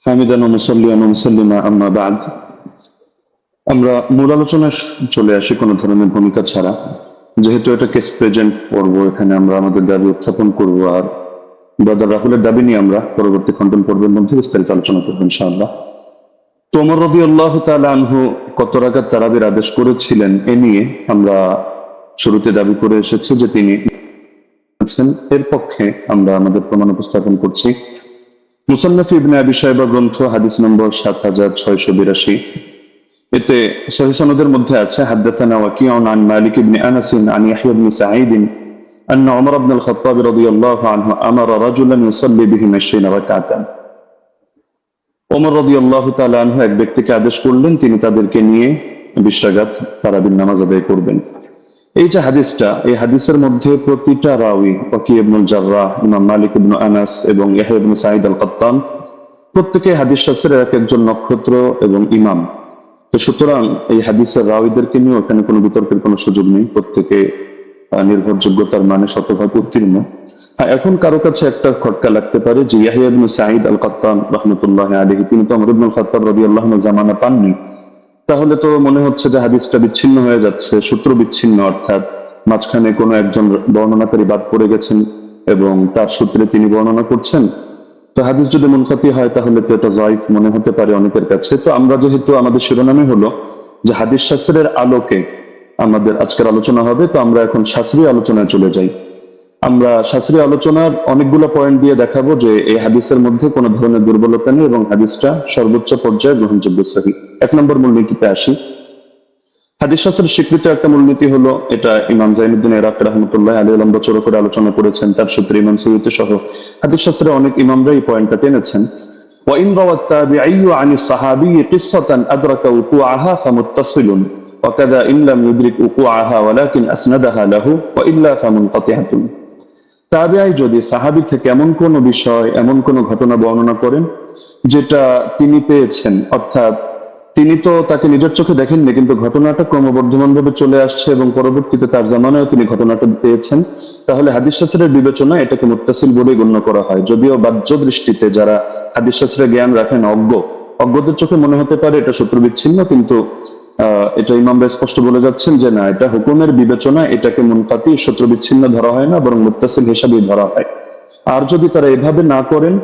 Speaker 4: হামিদান ওয়া মুসাল্লিয়ান ওয়া মুসাল্লিমা আম্মা বা'দ। আমরা মূল আলোচনায় চলে আসি কোনো ধরনের ভূমিকা ছাড়া। যেহেতু এটা কেস প্রেজেন্ট পর্ব, এখানে আমরা আমাদের দাবি উত্থাপন করব, আর ব্রাদার রাহুলের দাবি নিয়ে আমরা পরবর্তী খণ্ডন পর্বের মধ্যে বিস্তারিত আলোচনা করবো ইনশাআল্লাহ। তো ওমর রাদিয়াল্লাহু তাআলা আনহু কত রাকাত তারাবির আদেশ করেছিলেন, এ নিয়ে আমরা শুরুতে দাবি করে এসেছি যে তিনি এর পক্ষে আমরা আমাদের প্রমাণ উপস্থাপন করছি। মুসান্নাফ ইবনে আবি শাইবা গ্রন্থ, হাদিস নম্বর 7682। এতে সহিহ সনদের মধ্যে আছে হাদাসানা ওয়াকিউন আন মালিক ইবনে আনাস আন ইয়াহইয়া ইবনে সাঈদ أن عمر بن الخطاب رضي الله عنه أمر رجلا يصلي بهم 20 ركعة। ওমর রাদিয়াল্লাহু তাআলা আনহু এক ব্যক্তিকে আদেশ করলেন তিনি তাদেরকে নিয়ে 20 রাকাত তারাবির নামাজ আদায় করবেন। এই যে হাদিসটা, এই হাদিসের মধ্যে প্রতিটা রাওয়ী, ওয়াকি ইবনুল জাররাহ, ইমাম মালিক ইবনে আনাস এবং ইয়াহইয়া ইবনে সাঈদ আল-কাত্তান, প্রত্যেকে হাদিস শাস্ত্রের এক একজন নক্ষত্র এবং ইমাম। তো সুতরাং এই হাদিসের রাওয়ীদেরকে নিয়ে ওখানে কোনো বিতর্কের কোনো সুযোগ নেই, প্রত্যেকে নির্ভরযোগ্যতার মানে শতভাগ উত্তীর্ণ। এখন কারো কাছে একটা খটকা লাগতে পারে যে ইয়াহইয়া ইবনে সাঈদ আল-কাত্তান রাহমাতুল্লাহি আলাইহি তিনি তো ওমর ইবনে খাত্তাব রাদিয়াল্লাহু আনহু জামানা পাননি, তাহলে তো মনে হচ্ছে যে হাদিসটা বিচ্ছিন্ন হয়ে যাচ্ছে, সূত্র বিচ্ছিন্ন, অর্থাৎ মাঝখানে কোনো একজন বর্ণনাকারী বাদ পড়ে গেছেন এবং তার সূত্রে তিনি বর্ণনা করছেন। তো হাদিস যদি মুনকাতি হয় তাহলে তো এটা যায়িফ মনে হতে পারে অনেকের কাছে। তো আমরা যেহেতু আমাদের শিরোনামে হলো যে হাদিস শাস্ত্রের আলোকে আমাদের আজকের আলোচনা হবে, তো আমরা এখন শাস্ত্রীয় আলোচনায় চলে যাই। আমরা শাস্ত্রীয় আলোচনার অনেকগুলো পয়েন্ট দিয়ে দেখাবো যে এই হাদিসের মধ্যে কোনো ধরনের দুর্বলতা নেই এবং হাদিসটা সর্বোচ্চ পর্যায়ে গ্রহণযোগ্য সহি। 1 নম্বর মূলনীতিতে আসি। হাদিস শাস্ত্রের স্বীকৃত একটা মূলনীতি হলো, এটা ইমাম জাইনুদ্দিন ইরাকি রাহমাতুল্লাহ আলাইহি লম্বা চওড়া করে আলোচনা করেছেন, তার সূত্রে ইমাম সুয়ুতী সহ হাদিস শাস্ত্রের অনেক ইমামরা এই পয়েন্টটা টেনেছেন। وإن روى التابعي عن الصحابي قصة أدرك وقوعها فمتصل وكذا إن لم يدرك وقوعها ولكن أسندها له وإلا فمنقطعة। তাবিঈ যদি সাহাবী থেকে এমন কোন বিষয়, এমন কোন ঘটনা বর্ণনা করেন যেটা তিনি পেয়েছেন, অর্থাৎ তিনি তো তাকে নিজের চোখে দেখেননি, কিন্তু ঘটনাটা ক্রমবর্ধমান ভাবে চলে আসছে এবং পরবর্তীতে তার জামানায় তিনি ঘটনাটা পেয়েছেন, তাহলে হাদিস শাস্ত্রের বিবেচনায় এটাকে মুত্তাসিল বলে গণ্য করা হয়। যদিও বাহ্য দৃষ্টিতে যারা হাদিস শাস্ত্রের জ্ঞান রাখেন, অজ্ঞদের চোখে মনে হতে পারে এটা শত্রু বিচ্ছিন্ন, কিন্তু এটা ইমামরা স্পষ্ট বলে যাচ্ছেন যে না, এটা হুকুমের বিবেচনায় এটাকে মুনকাতি, শত্রু বিচ্ছিন্ন ধরা হয় না, বরং মুত্তাসিল হিসাবেই ধরা হয়। আর যদি তারা এভাবে না করেন,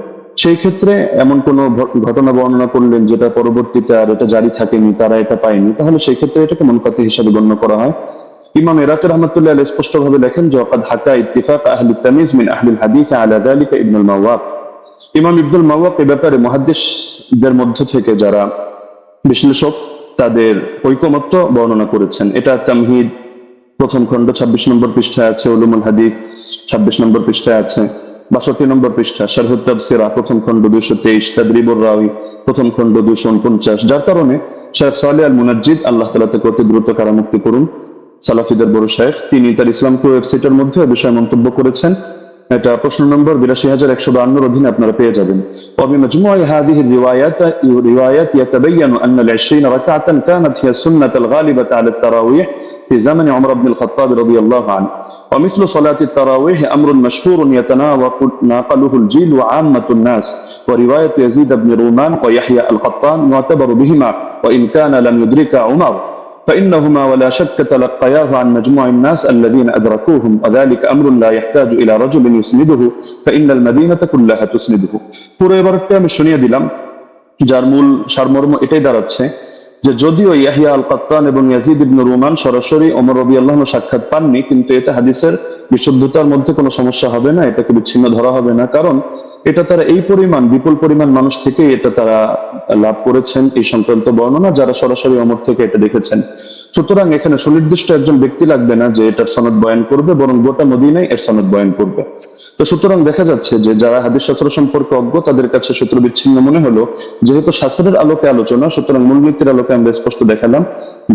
Speaker 4: সেই ক্ষেত্রে এমন কোন ঘটনা বর্ণনা করলেন যেটা পরবর্তীতে আর এটা জারি থাকেনি, তারা এটা পায়নি, তাহলে সেই ক্ষেত্রে এটাকে মুনকাতি হিসাবে গণ্য করা হয়। ইমাম ইরাকি রাহমাতুল্লাহ আলাইহি স্পষ্ট ভাবে লেখেন যে ওয়াকাদ হাকা ইত্তিফাক আহলি তামিজ মিন আহলিল হাদিস আলা যালিকা ইবনুল মাওয়াক। ইমাম ইবনুল মাওয়াক এই ব্যাপারে মুহাদ্দিসদের মধ্য থেকে যারা বিশ্লেষক, তাদের ঐকমত্য বর্ণনা করেছেন। এটা তামহিদ প্রথম খণ্ড 26 নম্বর পৃষ্ঠায় আছে, উলুমুল হাদিস 26 নম্বর পৃষ্ঠায় আছে, 62 নম্বর পৃষ্ঠা, শারহুত তাফসিরা প্রথম খণ্ড 223, তাদরিবুর রাওয়ী প্রথম খণ্ড 249। যার কারণে শেখ সালেহ আল মুনাজ্জিদ, আল্লাহ তাআলা তাকে অতি দ্রুত কারামুক্তি করুন, সালাফিদের বড় শেখ, তিনি তার ইসলামকে ওয়েবসাইটের মধ্যে এই বিষয়ে মন্তব্য করেছেন। এটা প্রশ্ন নম্বর 82152 অধীনে আপনারা পেয়ে যাবেন। وبمجموع هذه الروايات يتبين أن ال20 ركعة كانت هي السنة الغالبة على التراويح في زمن عمر بن الخطاب رضي الله عنه، ومثل صلاة التراويح أمر مشهور يتناقله الجيل وعامة الناس، ورواية يزيد بن رومان ويحيى القطان يعتبر بهما وإن كان لم يدرك عمر، فإنهما ولا شك تلقياه عن مجموع الناس الذين أدركوهم، وذلك أمر لا يحتاج إلى رجل يسنده فإن المدينة كلها تسنده। পুরো এবারটা আমি শুনিয়ে দিলাম, যার মূল সারমর্ম এটাই দাঁড়াচ্ছে যে যদিও ইয়াহিয়া আল কাত্তান এবং ইয়াজিদ ইবনে রুমান সরাসরি ওমর রাদিয়াল্লাহু আনহু সাক্ষাৎ পাননি, কিন্তু এটা হাদিসের বিশুদ্ধতার মধ্যে কোনো সমস্যা হবে না, এটাকে বিচ্ছিন্ন ধরা হবে না, কারণ এটা তারা এই পরিমাণ, বিপুল পরিমাণ মানুষ থেকে এটা তারা লাভ করেছেন এই সংক্রান্ত বর্ণনা, যারা সরাসরি ওমর থেকে এটা দেখেছেন। সুতরাং এখানে সুনির্দিষ্ট একজন ব্যক্তি লাগবে না যে এটার সনদ বয়ান করবে, বরং গোটা মদিনায় এর সনদ বয়ান করবে। তো সুতরাং দেখা যাচ্ছে যে যারা হাদিস শাস্ত্র সম্পর্কে অজ্ঞ, তাদের কাছে শত্রু বিচ্ছিন্ন মনে হলো। যেহেতু শাস্ত্রের আলোকে আলোচনা, সুতরাং মূলনীতির আলোকে আমরা স্পষ্ট দেখালাম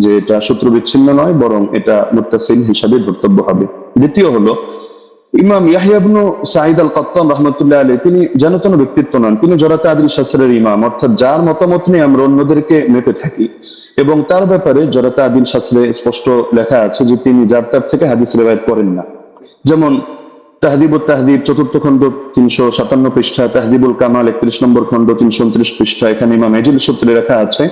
Speaker 4: যে এটা শত্রু বিচ্ছিন্ন নয়, বরং এটা মুত্তাসিল হিসাবে ধর্তব্য হবে। দ্বিতীয় হলো, ইমাম ইয়াহইয়া ইবনে সাঈদ আল কাত্তান রাহমাতুল্লাহ আলাইহি, তিনি যেন তেন ব্যক্তিত্ব নন, তিনি জরাতে আদিল শাস্ত্রের ইমাম, অর্থাৎ যার মতামত নিয়ে আমরা অন্যদেরকে মেপে থাকি, এবং তার ব্যাপারে জরাতে আদিল শাস্ত্রে স্পষ্ট লেখা আছে যে তিনি যার তার থেকে হাদিস রিওয়ায়াত করেন না। যেমন তাহদিবুত তাহদিব 4th খণ্ড 357 পৃষ্ঠা, তাহদিবুল কামাল 31 নম্বর খণ্ড 329 পৃষ্ঠা, এখানে ইমাম এজিল সূত্রে লেখা আছে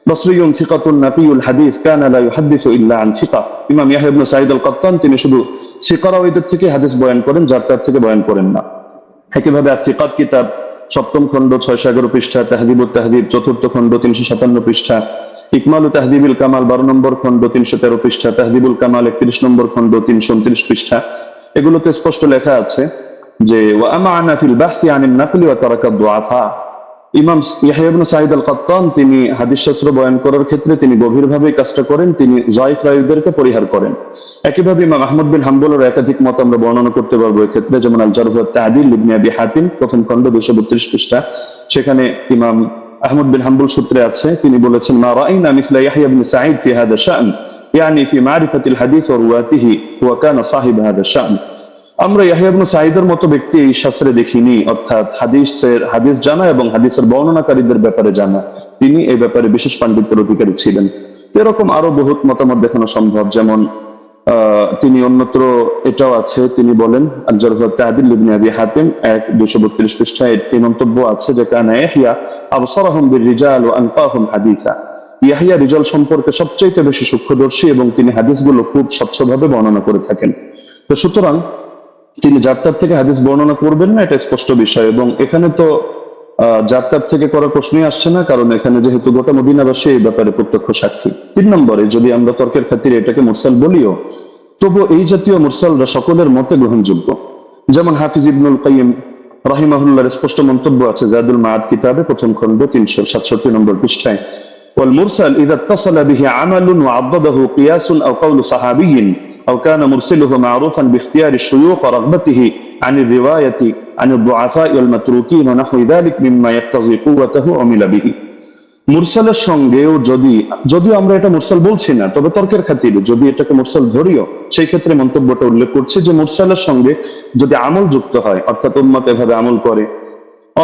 Speaker 4: বসরিয়ুন সিকাতুন নাবিয়ুল হাদিস কানা লা ইউহাদ্দিসু ইল্লা আন সিকা। ইমাম ইয়াহইয়া ইবনে সাঈদ আল কাত্তান তিনি শুধু সিকারাওয়ীদের থেকে হাদিস বয়ান করেন, যার তার থেকে বয়ান করেন না। একইভাবে সিকাত কিতাব 7ম খণ্ড 611 পৃষ্ঠা, তাহদিবুত তাহদিব 4th খণ্ড 357 পৃষ্ঠা, ইকমালু তাহদিবিল কামাল 12 নম্বর খণ্ড 313 পৃষ্ঠা, তাহদিবুল কামাল 31 নম্বর খণ্ড 329 পৃষ্ঠা, এগুলোতে স্পষ্ট লেখা আছে যে ওয়া আমানা ফিল বাহসি আনিন নাকলি ওয়া তারাকা দুআফা। ইমাম ইয়াহইয়া ইবনে সাঈদ আল কাত্তান তিনি হাদিস শাস্ত্র বয়ান করার ক্ষেত্রে তিনি গভীরভাবে কাজটা করেন, তিনি যায়ফ রাওয়ীদেরকে পরিহার করেন। একইভাবে ইমাম আহমদ বিন হাম্বলের একাধিক মত আমরা বর্ণনা করতে পারবো এই ক্ষেত্রে, যেমন আল জারহ ওয়াত তা'দীল ইবনে আবি হাতিম 1ম খণ্ড 232 পৃষ্ঠা, সেখানে ইমাম আহমদ বিন হাম্বল সূত্রে আছে, তিনি বলেছেন মা রাআইনা মিসলা ইয়াহইয়া ইবনে সাঈদ ফি হাদা শা'n, ইয়ানি ফি মারিফাতিল হাদিস ওয়া রুওয়াতিহি ওয়া কানা সাহিব হাদা শা'n। আমরা ইয়াহইয়া ইবনে সাঈদের মতো ব্যক্তি এই শাস্ত্রে দেখিনি, অর্থাৎ হাদিস জানা এবং হাদিসের বর্ণনাকারীদের ব্যাপারে জানা, তিনি এই ব্যাপারে বিশেষ পাণ্ডিত্যের অধিকারী ছিলেন। এরকম আরো বহুত মতামত দেখানো সম্ভব, যেমন তিনি অন্যত্র এটাও আছে, তিনি বলেন আল জারহ ওয়াত তা'দীল ইবনে আবি হাতিম 232 পৃষ্ঠায় এই মন্তব্য আছে যে কানা ইয়াহইয়া আবসারাহুম বির-রিজাল ওয়া আনকাহুম হাদিসা। ইয়াহইয়া রিজাল সম্পর্কে সবচেয়ে বেশি সূক্ষ্মদর্শী এবং তিনি হাদিসগুলো খুব স্বচ্ছভাবে বর্ণনা করে থাকেন। তো সুতরাং তিনি যার তার থেকে হাদিস বর্ণনা করবেন না, এটা স্পষ্ট বিষয়। এবং এখানে তো যার তার থেকে করার প্রশ্নই আসছে না, কারণ এখানে যেহেতু গোটা মদিনাবাসী এই ব্যাপারে প্রত্যক্ষ সাক্ষী। 3 নম্বরে, যদি আমরা তর্কের খাতিরে এটাকে মুরসাল বলিও, তবু এই জাতীয় মুরসালরা সকলের মতে গ্রহণযোগ্য। যেমন হাফিজ ইবনুল কাইয়িম রাহিমাহুল্লাহর স্পষ্ট মন্তব্য আছে জাদুল মাআদ কিতাবে প্রথম খণ্ড 367 নম্বর পৃষ্ঠায়, والمرسل إذا اتصل به عمل وعضده قياس أو قول صحابي أو كان مرسله معروفا باختيار الشيوخ ورغبته عن الرواية عن الضعفاء والمتروكين ونحو ذلك مما يقتضي قوته عمل به। মুরসালের সঙ্গেও যদিও আমরা এটা মুরসাল বলছি না, তবে তর্কের খাতিরে যদি এটাকে মুরসাল ধরিও, সেই ক্ষেত্রে মন্তব্যটা উল্লেখ করছে যে মুরসালের সঙ্গে যদি আমল যুক্ত হয়, অর্থাৎ উম্মত এভাবে আমল করে,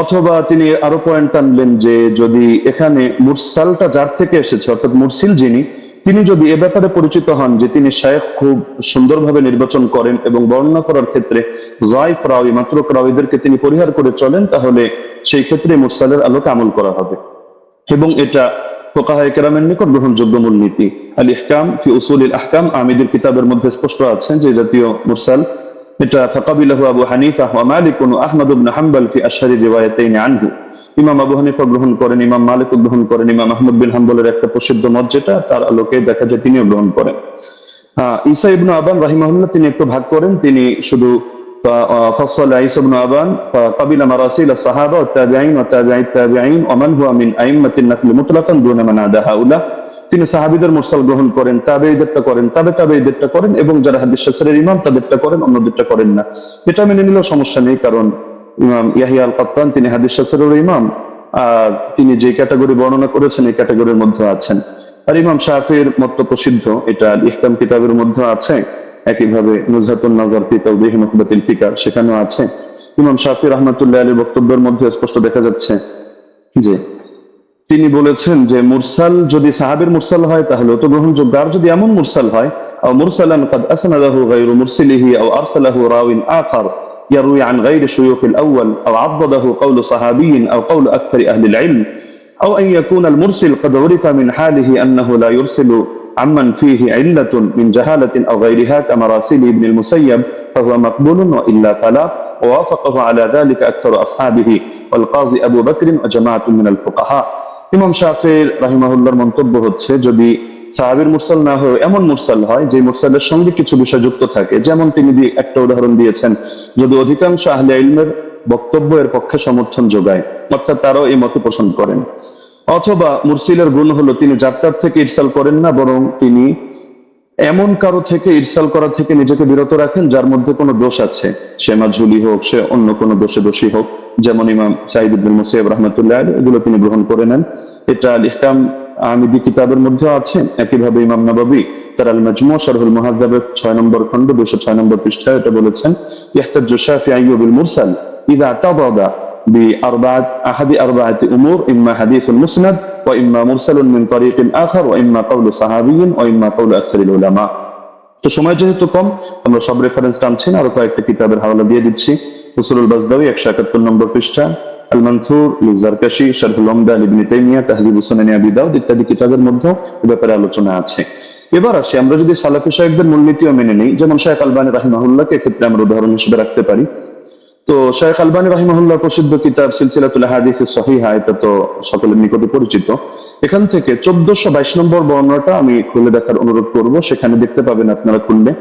Speaker 4: অথবা তিনি আরো পয়েন্ট আনলেন যে যদি এখানে মুরসালটা যার থেকে এসেছে, অর্থাৎ মুরসিল যিনি, তিনি যদি এ ব্যাপারে পরিচিত হন যে তিনি শায়েখ খুব সুন্দরভাবে নির্বাচন করেন এবং বর্ণনা করার ক্ষেত্রে যায়ফ রাওয়ী, মাতরুক রাওয়ীদেরকে তিনি পরিহার করে চলেন, তাহলে সেই ক্ষেত্রে মুরসালের আলোকে আমল করা হবে এবং এটা ফুকাহায়ে কেরামের নিকট গ্রহণযোগ্য মূলনীতি। আল ইহকাম ফি উসুলিল আহকাম আমিদের কিতাবের মধ্যে স্পষ্ট আছে যে জাতীয় মুরসাল এটা ফাকাবিলাহু আবু হানিফা ওয়া মালিক ওয়া আহমদ ইবনে হাম্বল ফি আশহারি রিওয়ায়াতাইন আনহু। ইমাম আবু হানিফা গ্রহণ করেন, ইমাম মালিক গ্রহণ করেন, ইমাম আহমদ বিন হাম্বলের একটা প্রসিদ্ধ মত যেটা তার আলোকে দেখা যায় তিনিও গ্রহণ করেন। ঈসা ইবনে আবান রাহিমাহুল্লাহ তিনি একটু ভাগ করেন, তিনি শুধু فصل عيسى بن أبان فقبل مراسيل الصحابة والتابعين وتابعي التابعين ومن هو من أئمة النقل مطلقا دون من عدا هؤلاء। তিনি সাহাবীদের মুরসাল গ্রহণ করেন, তাবেঈদেরটা করেন, তাবেঈদেরটা করেন এবং যারা হাদিস শাস্ত্রের ইমাম তাদেরটা করেন, অন্যদেরটা করেন না। এটা মেনে নিলেও সমস্যা নেই, কারণ ইমাম ইয়াহিয়া আল কাত্তান তিনি হাদিস শাস্ত্রের ইমাম, আর তিনি যে ক্যাটাগরি বর্ণনা করেছেন এই ক্যাটাগরির মধ্যে আছেন। আর ইমাম শাফিঈর মত প্রসিদ্ধ, এটা আল ইহকাম কিতাবের মধ্যে আছে, একইভাবে নুজহাতুন নাজার ফি তাওদীহ নুখবাতিল ফিকার সেখানেও আছে। ইমাম শাফিঈ রাহমাতুল্লাহ আলাইহির বক্তব্যের মধ্যে স্পষ্ট দেখা যাচ্ছে যে তিনি বলেছেন যে মুরসাল যদি সাহাবীর মুরসাল হয় তাহলে তো গ্রহণযোগ্য, আর যদি এমন মুরসাল হয় আও মুরসালান قد اسنده غير مرسله او ارسله راو اخر يروي عن غير شيوخ الاول او عضده قول صحابي او قول اكثر اهل العلم او ان يكون المرسل قد عرف من حاله انه لا يرسل عمن فيه علة من جهالة أو غيرها كمراسيل ابن المسيب فهو مقبول وإلا فلا، ووافقه على ذلك أكثر أصحابه والقاضي أبو بكر وجماعة من الفقهاء। ইমাম শাফিঈ রাহিমাহুল্লাহর মন্তব্য হচ্ছে যদি সাহাবীর মুরসাল না হয় এমন মুরসাল হয় যে মুরসালের সঙ্গে কিছু বিষয় যুক্ত থাকে, যেমন তিনি একটা উদাহরণ দিয়েছেন, যদি অধিকাংশ আহলে ইলমের বক্তব্য এর পক্ষে সমর্থন যোগায়, অর্থাৎ তারাও এই মত পোষণ করেন, অথবা মুরসিলের গুণ হলো তিনি যাত্রার থেকে ইরসাল করেন না, বরং তিনি এমন কারো থেকে ইরসাল করা থেকে নিজেকে বিরত রাখেন যার মধ্যে কোনো দোষ আছে, সে মাজহুলি হোক, সে অন্য কোনো দোষী হোক, যেমন ইমাম সাঈদ ইবনে মুসাইয়্যিব রাহমাতুল্লাহ আলাইহি, এগুলো তিনি গ্রহণ করে নেন। এটা আল ইহকাম আমিদি কিতাবের মধ্যে আছে। একইভাবে ইমাম নাবাবী তার আল মাজমু' শারহুল মুহাদ্দাবের 6 নম্বর খণ্ড 206 নম্বর পৃষ্ঠায় এটা বলেছেন, ইহতাজ্জু শাফিঈ বিল মুরসাল ইযা তাদাদা أحد أربعة أمور إما حديث مسند وإما مرسل من طريق آخر وإما قول صحابي وإما قول أكثر العلماء। তো সময় যেহেতু কম আমরা সব রেফারেন্স টানছি না, আরো কয়েকটা কিতাবের হাওয়ালা দিয়ে দিচ্ছি। উসুলুল বাজদাওয়ী 171 নম্বর পৃষ্ঠা, আল মানসুর লিজারকাশি, শারহুল উমদা ইবনে তাইমিয়া, তাহযীবুস সুনান আবি দাউদ ইত্যাদি কিতাবের মধ্যে এই ব্যাপারে আলোচনা আছে। এবার আসি আমরা যদি সালাফি শাইখদের মূলনীতিও মেনে নিই, যেমন শাইখ আলবানী রাহিমাহুল্লাহকে ক্ষেত্রে আমরা উদাহরণ হিসেবে রাখতে পারি। তো শাইখ আলবানী রাহিমাহুল্লাহ প্রসিদ্ধ কিতাব সিলসিলাতুল আহাদিস সহিহা, এটা তো সকলের নিকটে পরিচিত। এখান থেকে 1422 নম্বর বর্ণনাটা আমি খুলে দেখার অনুরোধ করব, সেখানে দেখতে পাবেন আপনারা খুললে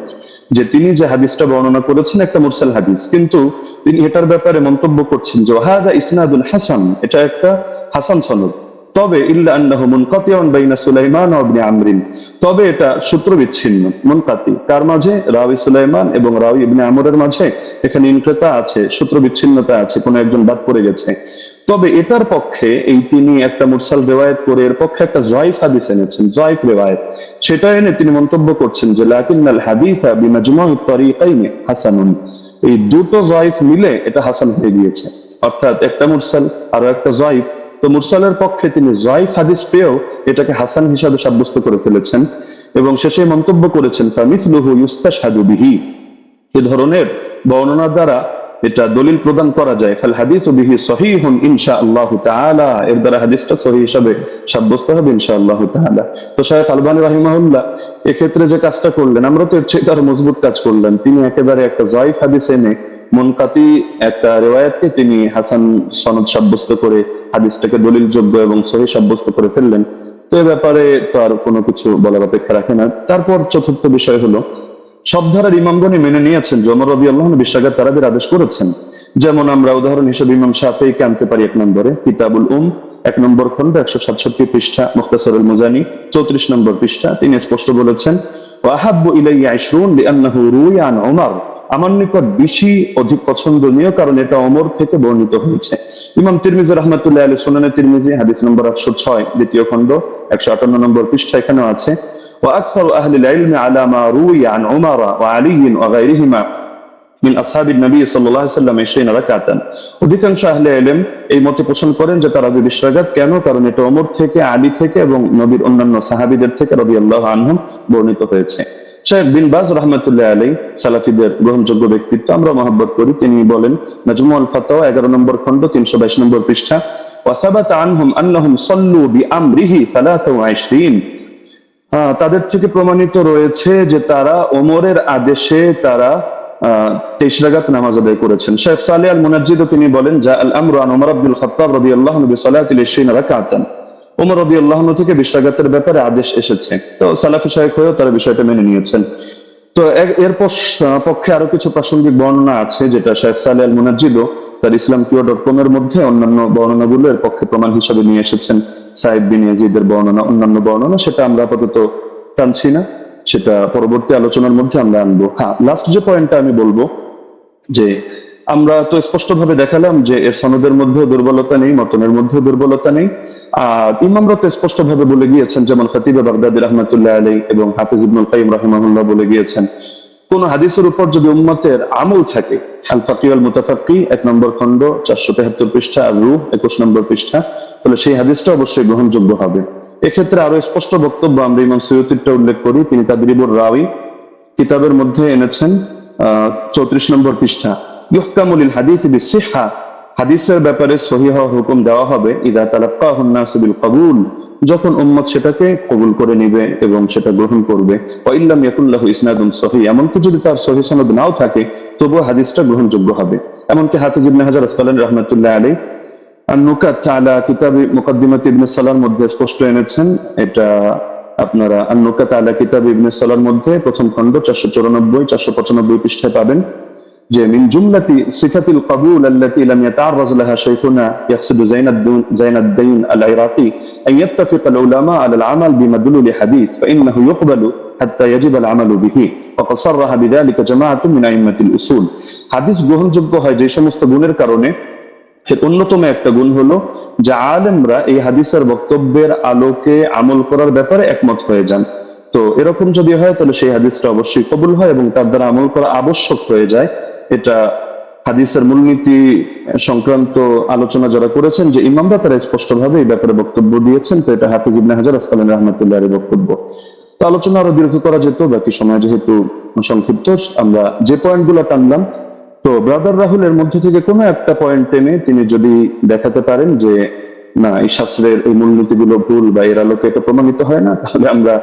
Speaker 4: যে তিনি যে হাদিসটা বর্ণনা করেছেন একটা মুরসাল হাদিস, কিন্তু তিনি এটার ব্যাপারে মন্তব্য করছেন যে হাদা ইসনাদুল হাসান, এটা একটা হাসান সনদ, তবে ইল্লা আন্নাহু মুনকাতিউন বাইনা সুলাইমান ওয়া ইবনে আমরিন, তবে এটা সূত্র বিচ্ছিন্ন, মুনকাতি কার মাঝে, রাওয়ী সুলাইমান এবং রাওয়ী ইবনে আমরের মাঝে এখানে ইনকিতা আছে, সূত্র বিচ্ছিন্নতা আছে, কোন একজন বাদ পড়ে গেছে। তবে এটার পক্ষে এই তিনি একটা মুরসাল রিওয়ায়াত করে এর পক্ষে একটা যায়ফ হাদিস এনেছেন, যায়ফ রিওয়ায়াত, সেটা এনে তিনি মন্তব্য করছেন যে লাকিনাল হাদিসা বিমাজমু'i তারিকাইনি হাসানুন, এই দুটো যায়ফ মিলে এটা হাসান হয়ে গিয়েছে, অর্থাৎ একটা মুরসাল আর একটা যায়ফ। তো মুরসালের পক্ষে তিনি যায়ফ হাদিস পেয়েও এটাকে হাসান হিসাবে সাব্যস্ত করে ফেলেছেন এবং শেষে মন্তব্য করেছেন ফামিসলুহু ইউস্তাশহাদু বিহি, এই ধরনের বর্ণনা দ্বারা এটা দলিল প্রদান করা যায়, ফাল হাদিসু বিহি সহিহুন ইনশাআল্লাহু তাআলা, এর দ্বারা হাদিসটা সহিহ হিসাবে সাব্যস্ত হবে ইনশাআল্লাহু তাআলা। তো শাইখ আলবানী রাহিমাহুল্লাহ এক্ষেত্রে যে কাজটা করলেন, আমরা তো এর চেয়ে আরো মজবুত কাজ করলেন, তিনি একেবারে একটা যায়ফ হাদিস এনে মুনকাতি একটা রিওয়ায়াতকে তিনি হাসান সনদ সাব্যস্ত করে হাদিসটাকে দলিলযোগ্য এবং সহিহ সাব্যস্ত করে ফেললেন। তো এই ব্যাপারে তো আর কোনো কিছু বলার অপেক্ষা রাখে না। তারপর চতুর্থ বিষয় হলো সব ধারার ইমামগণই মেনে নিয়েছেন যে ওমর রাদিয়াল্লাহু আনহু 20 রাকাত তারাবির আদেশ করেছেন। যেমন আমরা উদাহরণ হিসেবে ইমাম শাফিঈকে আনতে পারি 1 নম্বরে, কিতাবুল 1 নম্বর খন্ড 167 পৃষ্ঠা, মুখতাসারুল মুজানি 34 নম্বর পৃষ্ঠা। তিনি স্পষ্ট বলেছেন, ওয়া আহাব্বু ইলাইয়া 20 লিআন্নাহু রুইয়া আন ওমর, আমার নিকট বেশি অধিক পছন্দনীয় কারণ এটা ওমর থেকে বর্ণিত হয়েছে। ইমাম তিরমিজি রাহমাতুল্লাহি আলাইহি সুনানে তিরমিজি হাদিস নম্বর 806 দ্বিতীয় খন্ড 158 নম্বর পৃষ্ঠা এখানেও আছে, ওয়া আকসারু আহলিল ইলমি আলা মা রুইয়া আন ওমর ওয়া আলী ওয়া গায়রিহিমা মিন আসহাবিন নবী সাল্লাল্লাহু আলাইহি ওয়াসাল্লাম 20 রাকাতান। অধিকাংশ আহলে ইলম এই মতে পোষণ করেন যে তারাবি 20 রাকাত। কেন? কারণ এটা ওমর থেকে, আলী থেকে এবং নবীর অন্যান্য সাহাবীদের থেকে রাদিয়াল্লাহু আনহুম বর্ণিত হয়েছে। শেখ বিন বাজ রাহমাতুল্লাহি আলাইহি সালাফিদের গ্রহণযোগ্য ব্যক্তিত্ব, আমরা মহব্বত করি। তিনি বলেন মাজমুউল ফাতাওয়া 11 নম্বর খন্ড 322 নম্বর পৃষ্ঠা, ওয়া সাবাতা আনহুম আন্নাহুম সাল্লু বিআমরিহি 23। তাদের থেকে প্রমাণিত রয়েছে যে তারা ওমরের আদেশে তারা 23 রাকাত নামাজ আদায় করেছেন। শেখ সালেহ আল মুনাজ্জিদ তিনি বলেন, জা আল আমরু আন ওমর ইবনুল খাত্তাব রাদিয়াল্লাহু আনহু বিসালাতিল 20 রাকাতান, ওমর রাদিয়াল্লাহু আনহু থেকে 20 রাকাতের ব্যাপারে আদেশ এসেছে। তো সালাফি শায়খ হয়েও তারা বিষয়টা মেনে নিয়েছেন। তো এর পক্ষে আরো কিছু প্রাসঙ্গিক বর্ণনা আছে, যেটা শেখ সালেহ আল মুনাজ্জিদ তার islamqia.com এর মধ্যে অন্যান্য বর্ণনাগুলো এর পক্ষে প্রমাণ হিসেবে নিয়ে এসেছেন। সাইদ বিন ইয়াজিদের বর্ণনা, অন্যান্য বর্ণনা, সেটা আমরা আপাতত টানছি না, সেটা পরবর্তী আলোচনার মধ্যে আমরা আনবো। হ্যাঁ, লাস্ট যে পয়েন্টটা আমি বলবো যে আমরা তো স্পষ্টভাবে দেখালাম যে এর সনদের মধ্যেও দুর্বলতা নেই, মতনের মধ্যেও দুর্বলতা নেই। আর ইমামরা তো স্পষ্টভাবে বলে গিয়েছেন, যেমন খতিব বাগদাদি রাহমাতুল্লাহ আলাইহি এবং হাফিজ ইবনুল কাইয়িম রাহিমাহুল্লাহ বলে গিয়েছেন, কোন হাদিসের উপর যদি উম্মতের আমল থাকে, আল ফাকিহ আল মুতাফাক্কি 1 নম্বর খন্ড 473 পৃষ্ঠা, আর রূহ 21 নম্বর পৃষ্ঠা, তাহলে সেই হাদিসটা অবশ্যই গ্রহণযোগ্য হবে। এক্ষেত্রে আরো স্পষ্ট বক্তব্য আমরা ইমাম সুয়ুতিরটা উল্লেখ করি। তিনি তাদরিবুর রাওয়ী কিতাবের মধ্যে এনেছেন 34 নম্বর পৃষ্ঠা, ইহকামু লিল হাদিস বিসিহহা, হাদিসের ব্যাপারে সহিহ হুকুম দেওয়া হবে ইদা তালাক্কাহুন নাস বিল কবুল, যখন উম্মত সেটাকে কবুল করে নেবে এবং সেটা গ্রহণ করবে। ওয়া ইল্লাম ইয়াকুন লাহু ইসনাদুন সহিহ, এমনকি যদি তার সহিহ সনদ নাও থাকে তবুও হাদিসটা গ্রহণযোগ্য হবে। এমনকি হাফিজ ইবনে হাজার আসকালানী রাহমাতুল্লাহ আলাইহি আন-নুকাত আলা কিতাব মুকদ্দিমাত ইবনে সালাহর মধ্যে স্পষ্ট এনেছেন। এটা আপনারা আন-নুকাত আলা কিতাব ইবনে সালাহর মধ্যে প্রথম খন্ড 494 495 পৃষ্ঠায় পাবেন যে মিন জুমলাতি সিফাতিল কবুল আল্লাতী লাম ইয়াতাআররাজ লাহা শাইখুনা ইয়াকসিদু জাইনাদ্দিন আল-ইরাকি আন ইয়াত্তাফিকা আল-উলামা আলা আল-আমাল বিমাদলুল হাদিস ফাইন্নাহু ইউকবালু হাত্তা ইয়াজিব আল-আমালু বিহি ওয়া ক্বাদ সাররাহা বিযালিকা জামাআতুন মিন আইম্মাতিল উসুল। হাদিস গ্রহণযোগ্য হয় যে সমস্ত গুণের কারণে। এর অন্যতম একটা গুণ হলো যে আলেমরা এই হাদিসের বক্তব্যের আলোকে আমল করার ব্যাপারে একমত হয়ে যান। তো এরকম যদি হয় তাহলে সেই হাদিসটা অবশ্যই কবুল হয় এবং তার দ্বারা আমল করা আবশ্যক হয়ে যায়। এটা হাদিসের মূলনীতি সংক্রান্ত আলোচনা যারা করেছেন যে ইমামরা, তারা স্পষ্টভাবে এই ব্যাপারে বক্তব্য দিয়েছেন। তো এটা হাফিজ ইবনে হাজার আসকালানী রাহমাতুল্লাহির বক্তব্য। তো আলোচনা আরো দীর্ঘ করা যেত, বাকি সময় যেহেতু সংক্ষিপ্ত, আমরা যে পয়েন্টগুলো টানলাম, তো ব্রাদার রাহুলের মধ্যে থেকে কোনো একটা পয়েন্ট টেনে তিনি যদি দেখাতে পারেন যে না এই শাস্ত্রের এই মূলনীতিগুলো ভুল বা এর আলোকে এটা প্রমাণিত হয় না, তাহলে আমরা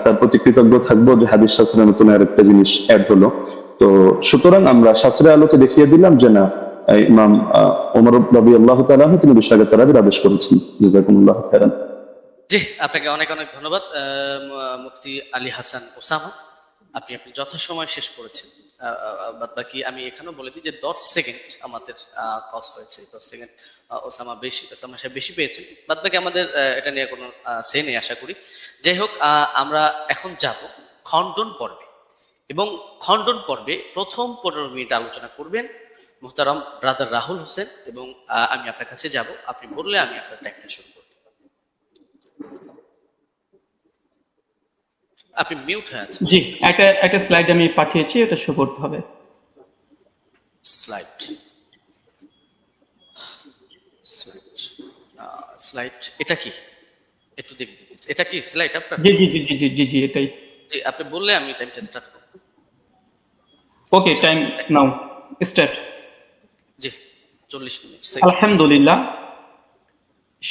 Speaker 4: তার প্রতি কৃতজ্ঞ থাকবো যে হাদিস শাস্ত্রের নতুন আরেকটা জিনিস অ্যাড হলো। তো সুতরাং আমরা শাস্ত্রের আলোকে দেখিয়ে দিলাম যে না, ইমাম ওমর রাদিয়াল্লাহু তাআলা আনহু তিনি 20 রাকাত তারাবির আদেশ করেছেন। জাযাকুমুল্লাহু খাইরান।
Speaker 2: জি, আপনাকে অনেক অনেক ধন্যবাদ মুফতি আলী হাসান ওসামা, আপনি যথাসময় শেষ করেছেন। বাদ বাকি আমি এখানেও বলে দিই যে 10 সেকেন্ড আমাদের কস হয়েছে, 10 সেকেন্ড ওসামা সাহেব বেশি পেয়েছেন। বাদ বাকি আমাদের এটা নিয়ে কোনো সে নেই আশা করি। যাই হোক, আমরা এখন যাব খণ্ডন পর্বে, এবং খণ্ডন পর্বে প্রথম 15 মিনিট আলোচনা করবেন মুহতারাম ব্রাদার রাহুল হোসেন, এবং আমি আপনার কাছে যাব, আপনি বললে আমি আপনার টাইমটা শুরু করব। আপনি মিউট হয়ে আছেন।
Speaker 3: জি, একটা স্লাইড আমি পাঠিয়েছি, এটা শো করতে হবে।
Speaker 2: স্লাইড এটা কি একটু দেখবেন, এটা কি স্লাইড আপনার?
Speaker 3: জি জি জি জি জি জি জি এটাই।
Speaker 2: জি, আপনি বললে আমি টাইমটা স্টার্ট করব।
Speaker 3: ওকে, টাইম নাও স্টার্ট।
Speaker 2: জি, 40 মিনিট।
Speaker 3: আলহামদুলিল্লাহ,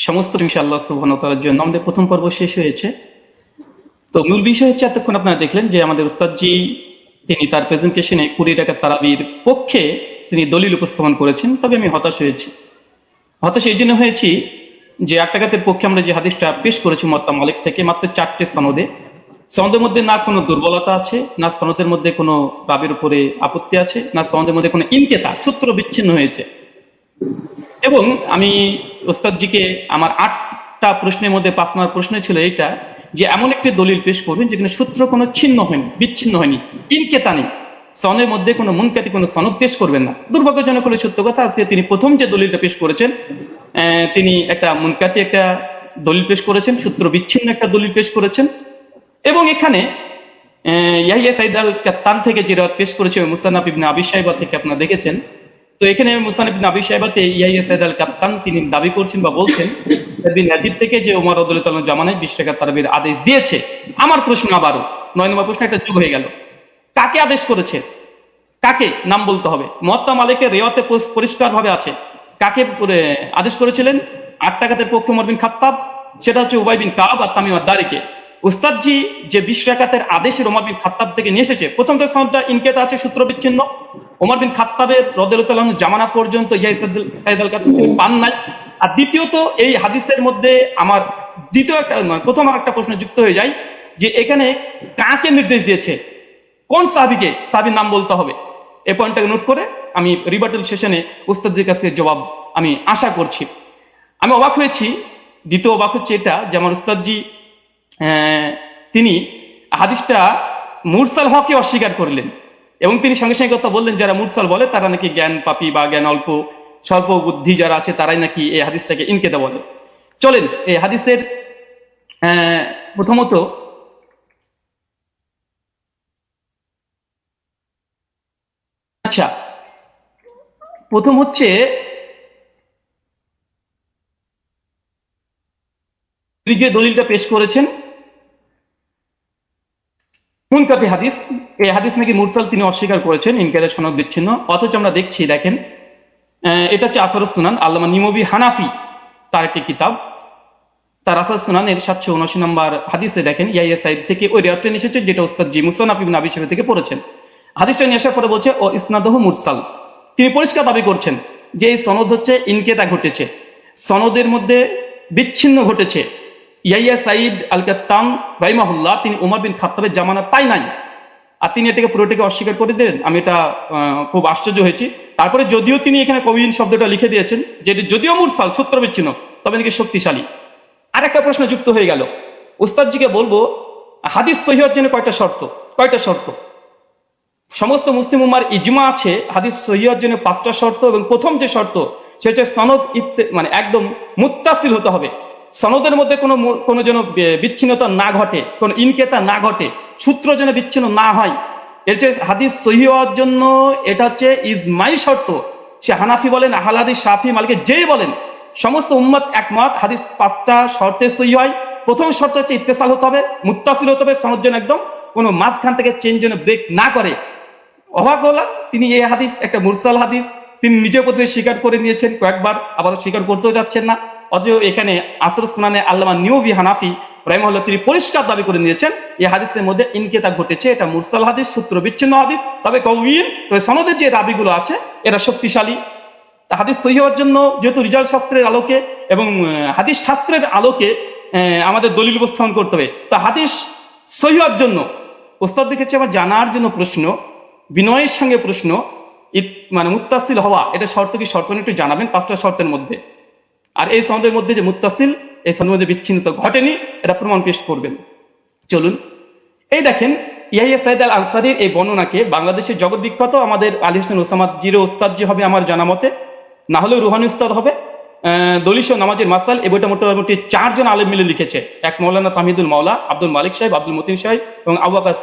Speaker 3: সমস্ত ইনশাআল্লাহ সুবহানাহু ওয়া তাআলার জন্য আমাদের প্রথম পর্ব শেষ হয়েছে। তো মূল বিষয় হচ্ছে, এতক্ষণ আপনারা দেখলেন যে আমাদের উস্তাদজি তিনি তার প্রেজেন্টেশনে 20 রাকাত তারাবির পক্ষে তিনি দলিল উপস্থাপন করেছেন। তবে আমি হতাশ হয়েছি। হতাশ এই জন্য হয়েছি যে 8 রাকাতের পক্ষে আমরা যে হাদিসটা পেশ করেছি মুয়াত্তা মালিক থেকে মাত্র 4টে সনদে, সনদের মধ্যে না কোনো দুর্বলতা আছে, না সনদের মধ্যে কোনো রাবের উপরে আপত্তি আছে, না সনদের মধ্যে কোনো ইনকেতা সূত্র বিচ্ছিন্ন হয়েছে। এবং আমি ওস্তাদজিকে আমার 8টা প্রশ্নের মধ্যে 5 নম্বর প্রশ্ন ছিল এইটা, যে এমন একটি দলিল পেশ করবেন যেখানে সূত্র কোনো ছিন্ন হয়নি, বিচ্ছিন্ন হয়নি, ইনকেতা নেই, সনের মধ্যে কোনো মুনকাতি কোনো সনদ পেশ করবেন না। দুর্ভাগ্যজনক হলে সত্য কথা, আজকে তিনি প্রথম যে দলিলটা পেশ করেছেন, তিনি একটা মুনকাতি একটা দলিল পেশ করেছেন, সূত্র বিচ্ছিন্ন একটা দলিল পেশ করেছেন। এবং এখানে ইয়াহিয়া সাইদ আল কাত্তান থেকে যে রাত পেশ করেছে মুসান্নাফ ইবনে আবি শাইবা থেকে আপনারা দেখেছেন। তো এখানে মুসান্নাফ ইবনে আবি শাইবাতে ইয়াহিয়া সাইদ আল কাত্তান তিনি দাবি করছেন বা বলছেন ইবনে ইয়াজিদ থেকে যে ওমর রাদিয়াল্লাহু তাআলা জামানায় 20 টাকা তারাবির আদেশ দিয়েছে। আমার প্রশ্ন আবারও 9 নম্বর প্রশ্ন একটা যোগ হয়ে গেল, কাকে আদেশ করেছে, কাকে নাম বলতে হবে। মুয়াত্তা মালিকের রিওয়ায়াতে পরিষ্কারভাবে আছে কাকে আদেশ করেছিলেন। 8 টাকাতের পক্ষে ওমর বিন খাত্তাব, সেটা হচ্ছে উবাই বিন কাব আর তামিম আদ-দারিকে। উস্তাদজি যে 20 রাকাতের আদেশের ওমর বিন খাত্তাব থেকে নিয়ে এসেছে, প্রথমটা সনদটা ইনকেতা আছে, সূত্র বিচ্ছিন্ন। ওমর বিন খাত্তাবের রাদিয়াল্লাহু তাআলা জামানা পর্যন্ত ইয়াহিয়া সাইদ আল কাত্তান পান নাই। আর দ্বিতীয়ত এই হাদিসের মধ্যে আমার দ্বিতীয় একটা প্রথম আর একটা প্রশ্ন যুক্ত হয়ে যায় যে এখানে কাকে নির্দেশ দিয়েছে, কোন সাহাবীকে, সাহাবীর নাম বলতে হবে। এই পয়েন্টটাকে নোট করে আমি রিবাটাল সেশনে উস্তাদজির কাছে জবাব আমি আশা করছি। আমি অবাক হয়েছি, দ্বিতীয় অবাক হচ্ছে এটা যে আমার উস্তাদজি তিনি হাদিসটা মুরসাল হককে অস্বীকার করলেন এবং তিনি সঙ্গে সঙ্গে কথা বললেন যারা মুরসাল বলে তারা নাকি জ্ঞান পাপী বা জ্ঞান অল্প স্বল্প বুদ্ধি যারা আছে তারাই নাকি এই হাদিসটাকে ইনকেতা বলে। চলেন এই হাদিসের প্রথমত আচ্ছা প্রথম হচ্ছে যে দলিলটা পেশ করেছেন মুনকাতি হাদিস, এই হাদিস নাকি মুরসাল তিনি অস্বীকার করেছেন, ইনকারের সনদ বিচ্ছিন্ন। অথচ আমরা দেখছি, দেখেন এটা হচ্ছে আসরুস সুনান, আল্লামা নিমবি হানাফি তার একটি কিতাব, তার আসরুস সুনানের 779 নম্বর হাদিসে দেখেন ইয়াহিয়া সাইদ থেকে ওই রিওয়ায়াতটা নিয়ে এসেছে যেটা উস্তাদ জি মুসান্নাফ ইবনে আবি শাইবা থেকে পড়েছেন। হাদিসটা নিয়ে আসার পরে বলছে ও ইসনাদহু মুরসাল, তিনি পরিষ্কার দাবি করছেন যে এই সনদ হচ্ছে ইনকেতা ঘটেছে, সনদের মধ্যে বিচ্ছিন্ন ঘটেছে। ইয়াহিয়া সাইদ আল কাত্তান রাহিমাহুল্লাহ তিনি ওমর বিন খাত্তাবের জামানা পাই নাই, আর তিনি এটাকে পুরোটাকে অস্বীকার করে দিলেন। আমি এটা খুব আশ্চর্য হয়েছি। তারপরে যদিও তিনি এখানে কবিন শব্দটা লিখে দিয়েছেন যে যদিও মুরসাল সূত্র বিচ্ছিন্ন তবে নাকি শক্তিশালী। আর একটা প্রশ্ন যুক্ত হয়ে গেল, উস্তাদজিকে বলবো হাদিস সহিহ হওয়ার জন্য কয়টা শর্ত। সমস্ত মুসলিম উম্মার ইজমা আছে হাদিস সহিহ হওয়ার জন্য 5টা শর্ত, এবং প্রথম যে শর্ত সেটা হচ্ছে সনদ মানে একদম মুত্তাসিল হতে হবে, সনদের মধ্যে কোনো যেন বিচ্ছিন্নতা না ঘটে, কোনো ইনকেতা না ঘটে, সূত্র যেন বিচ্ছিন্ন না হয়। এর চেয়ে হাদিস সহিহ হওয়ার জন্য এটা হচ্ছে ইজমাই শর্ত। সে হানাফি বলেন, আহলে হাদিস, শাফি, মালিকি যেই বলেন, সমস্ত উম্মত একমত হাদিস 5টা শর্তে সহিহ হয়। প্রথম শর্ত হচ্ছে ইত্তেসাল হতে হবে, মুত্তাসিল হতে হবে, সনদ যেন একদম কোনো মাঝখান থেকে চেঞ্জ যেন ব্রেক না করে। অবাক হলাম, তিনি এই হাদিস একটা মুরসাল হাদিস তিনি নিজে প্রতি স্বীকার করে নিয়েছেন কয়েকবার, আবার স্বীকার করতেও যাচ্ছেন না। অথচ এখানে আসরুস সুনানে আল্লামা নিমবি হানাফি রাহিমাহুল্লাহ তিনি পরিষ্কার দাবি করে নিয়েছেন এই হাদিসের মধ্যে ইনকেতা ঘটেছে, এটা মুরসাল হাদিস, সূত্র বিচ্ছিন্ন হাদিস, তবে কওয়িন, তবে সনদের যে রাবিগুলো আছে এরা শক্তিশালী। হাদিস সহিহ হওয়ার জন্য যেহেতু রিজাল শাস্ত্রের আলোকে এবং হাদিস শাস্ত্রের আলোকে আমাদের দলিল উপস্থাপন করতে হবে, তা হাদিস সহিহ হওয়ার জন্য ওস্তাদ দেখেছি আমার জানার জন্য প্রশ্ন, বিনয়ের সঙ্গে প্রশ্ন, মানে মুত্তাসিল হওয়া এটা শর্ত কি, শর্ত একটু জানাবেন 5টা শর্তের মধ্যে। আর এই সনদের মধ্যে যে মুত্তাসিল, এই সনদের মধ্যে বিচ্ছিন্নতা ঘটেনি, এটা প্রমাণ পেশ করবেন। চলুন এই দেখেন ইয়াহিয়া সাইদ আল আনসারীর এই বর্ণনাকে বাংলাদেশের জগৎ বিখ্যাত আমাদের আলী হোসেন ওসামা জিরো ওস্তাদ যে হবে আমার জানা মতে, না হলেও রুহানি উস্তাদ হবে, দলিল ও নামাজের মাসাল, এই বইটা মোটামুটি 4 জন আলেম মিলে লিখেছে। এক মৌলানা তামিদুল মাওলা, আব্দুল মালিক সাহেব, আব্দুল মতিন সাহেব এবং আবু আকাস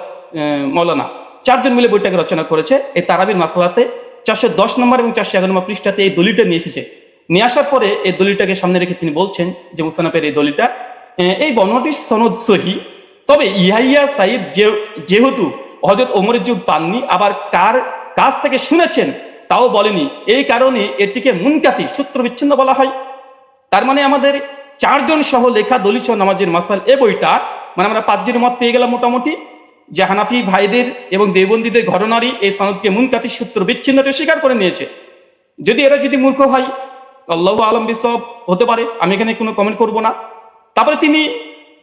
Speaker 3: মৌলানা, 4 জন মিলে বইটাকে রচনা করেছে। এই তারাবির মাসালাতে 410 নম্বর এবং 411 নম্বর পৃষ্ঠাতে এই দলিলটা নিয়ে এসেছে। নিয়ে আসার পরে এই দলিলটাকে সামনে রেখে তিনি বলছেন যে মুসান্নাফের এই দলিলটা, এই বর্ণনাটির সনদ সহি, তবে ইয়াহিয়া সাইদ যেহেতু হযরত ওমরের যুগ পাননি, আবার কার কাছ থেকে শুনেছেন তাও বলেনি, এই কারণে এটিকে মুনকাতি সূত্র বিচ্ছিন্ন বলা হয়। তার মানে আমাদের 4 জন সহ লেখা দলিল সহ নামাজের মাসাল এই বইটা, মানে আমরা 5 জনের মত পেয়ে গেলাম মোটামুটি, যে হানাফি ভাইদের এবং দেওবন্দীদের ঘটনারই এই সনদকে মুনকাতি সূত্র বিচ্ছিন্নটা স্বীকার করে নিয়েছে। যদি এরা যদি মূর্খ হয়, আল্লাহু আলাম বিসওয়াব, হতে পারে, আমি এখানে কোনো কমেন্ট করব না। তারপরে তিনি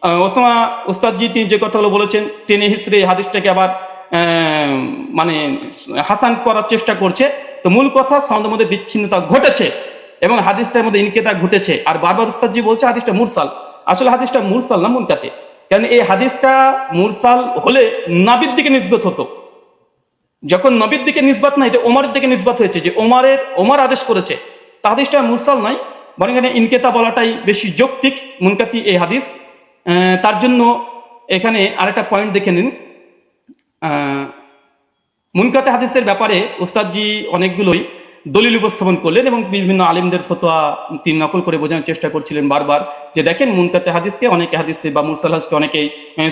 Speaker 3: ওসামা ওস্তাদজি তিনি যে কথাগুলো বলেছেন টেনে হিসড়ে এই হাদিসটাকে আবার মানে হাসান করার চেষ্টা করছে। তো মূল কথা সনদের মধ্যে বিচ্ছিন্নতা ঘটেছে এবং হাদিসটার মধ্যে ইনকিতা ঘটেছে। আর বারবার উস্তাদজি বলছে হাদিসটা মুরসাল, আসলে হাদিসটা মুরসাল না মুনকাতে। কারণ এই হাদিসটা মুরসাল হলে নবীর দিকে নিসবত হতো, যখন নবীর দিকে নিসবত না, এটা ওমরের দিকে নিসবত হয়েছে যে ওমর আদেশ করেছে, তা হাদিসটা মুরসাল নয়, বরং এখানে ইনকিতা বলাটাই বেশি যৌক্তিক। মুনকাতি এই হাদিস, তার জন্য এখানে আরেকটা পয়েন্ট দেখে নিন। মুনকাতে হাদিসের ব্যাপারে উস্তাদজি অনেকগুলোই দলিল উপস্থাপন করলেন এবং বিভিন্ন আলেমদের ফতোয়া তিনি নকল করে বোঝানোর চেষ্টা করছিলেন বারবার, যে দেখেন মুনকাতে হাদিসকে অনেকে হাদিসে বা মুরসাল হাদিসকে অনেকেই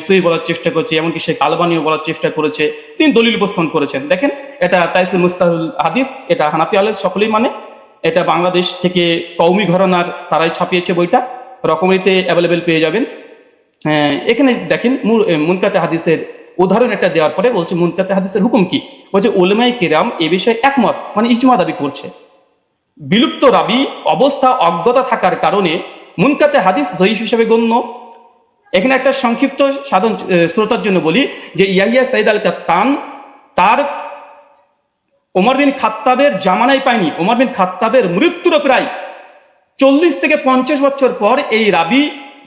Speaker 3: সহিহ বলার চেষ্টা করছে, এমনকি শেখ আলবানিও বলার চেষ্টা করেছে, তিনি দলিল উপস্থাপন করেছেন। দেখেন এটা তাইসির মুস্তাহুল হাদিস, এটা হানাফি আলেম সকলেই মানে, এটা বাংলাদেশ থেকে কওমি ঘরানার তারাই ছাপিয়েছে বইটা, রকমারিতে অ্যাভেলেবেল পেয়ে যাবেন। এখানে দেখেন মুনকাতে হাদিসের উদাহরণ একটা দেওয়ার পরে বলছে মুনকাতে হাদিসের হুকুম কি, বলছে উলামায়ে কেরাম এ বিষয়ে একমত, মানে ইজমা দাবি করছে। বিলুপ্ত রাবি অবস্থা অজ্ঞতা থাকার কারণে মুনকাতে হাদিস যঈফ হিসেবে গণ্য। এখানে একটা সংক্ষিপ্ত সাধারণ শ্রোতার জন্য বলি যে ইয়াহিয়া সাইদ আল কাত্তান তার ওমর বিন খাত্তাবের জামানায় পায়নি, ওমর বিন খাত্তাবের মৃত্যুর প্রায় 40 থেকে 50 বছর পর এই রাবি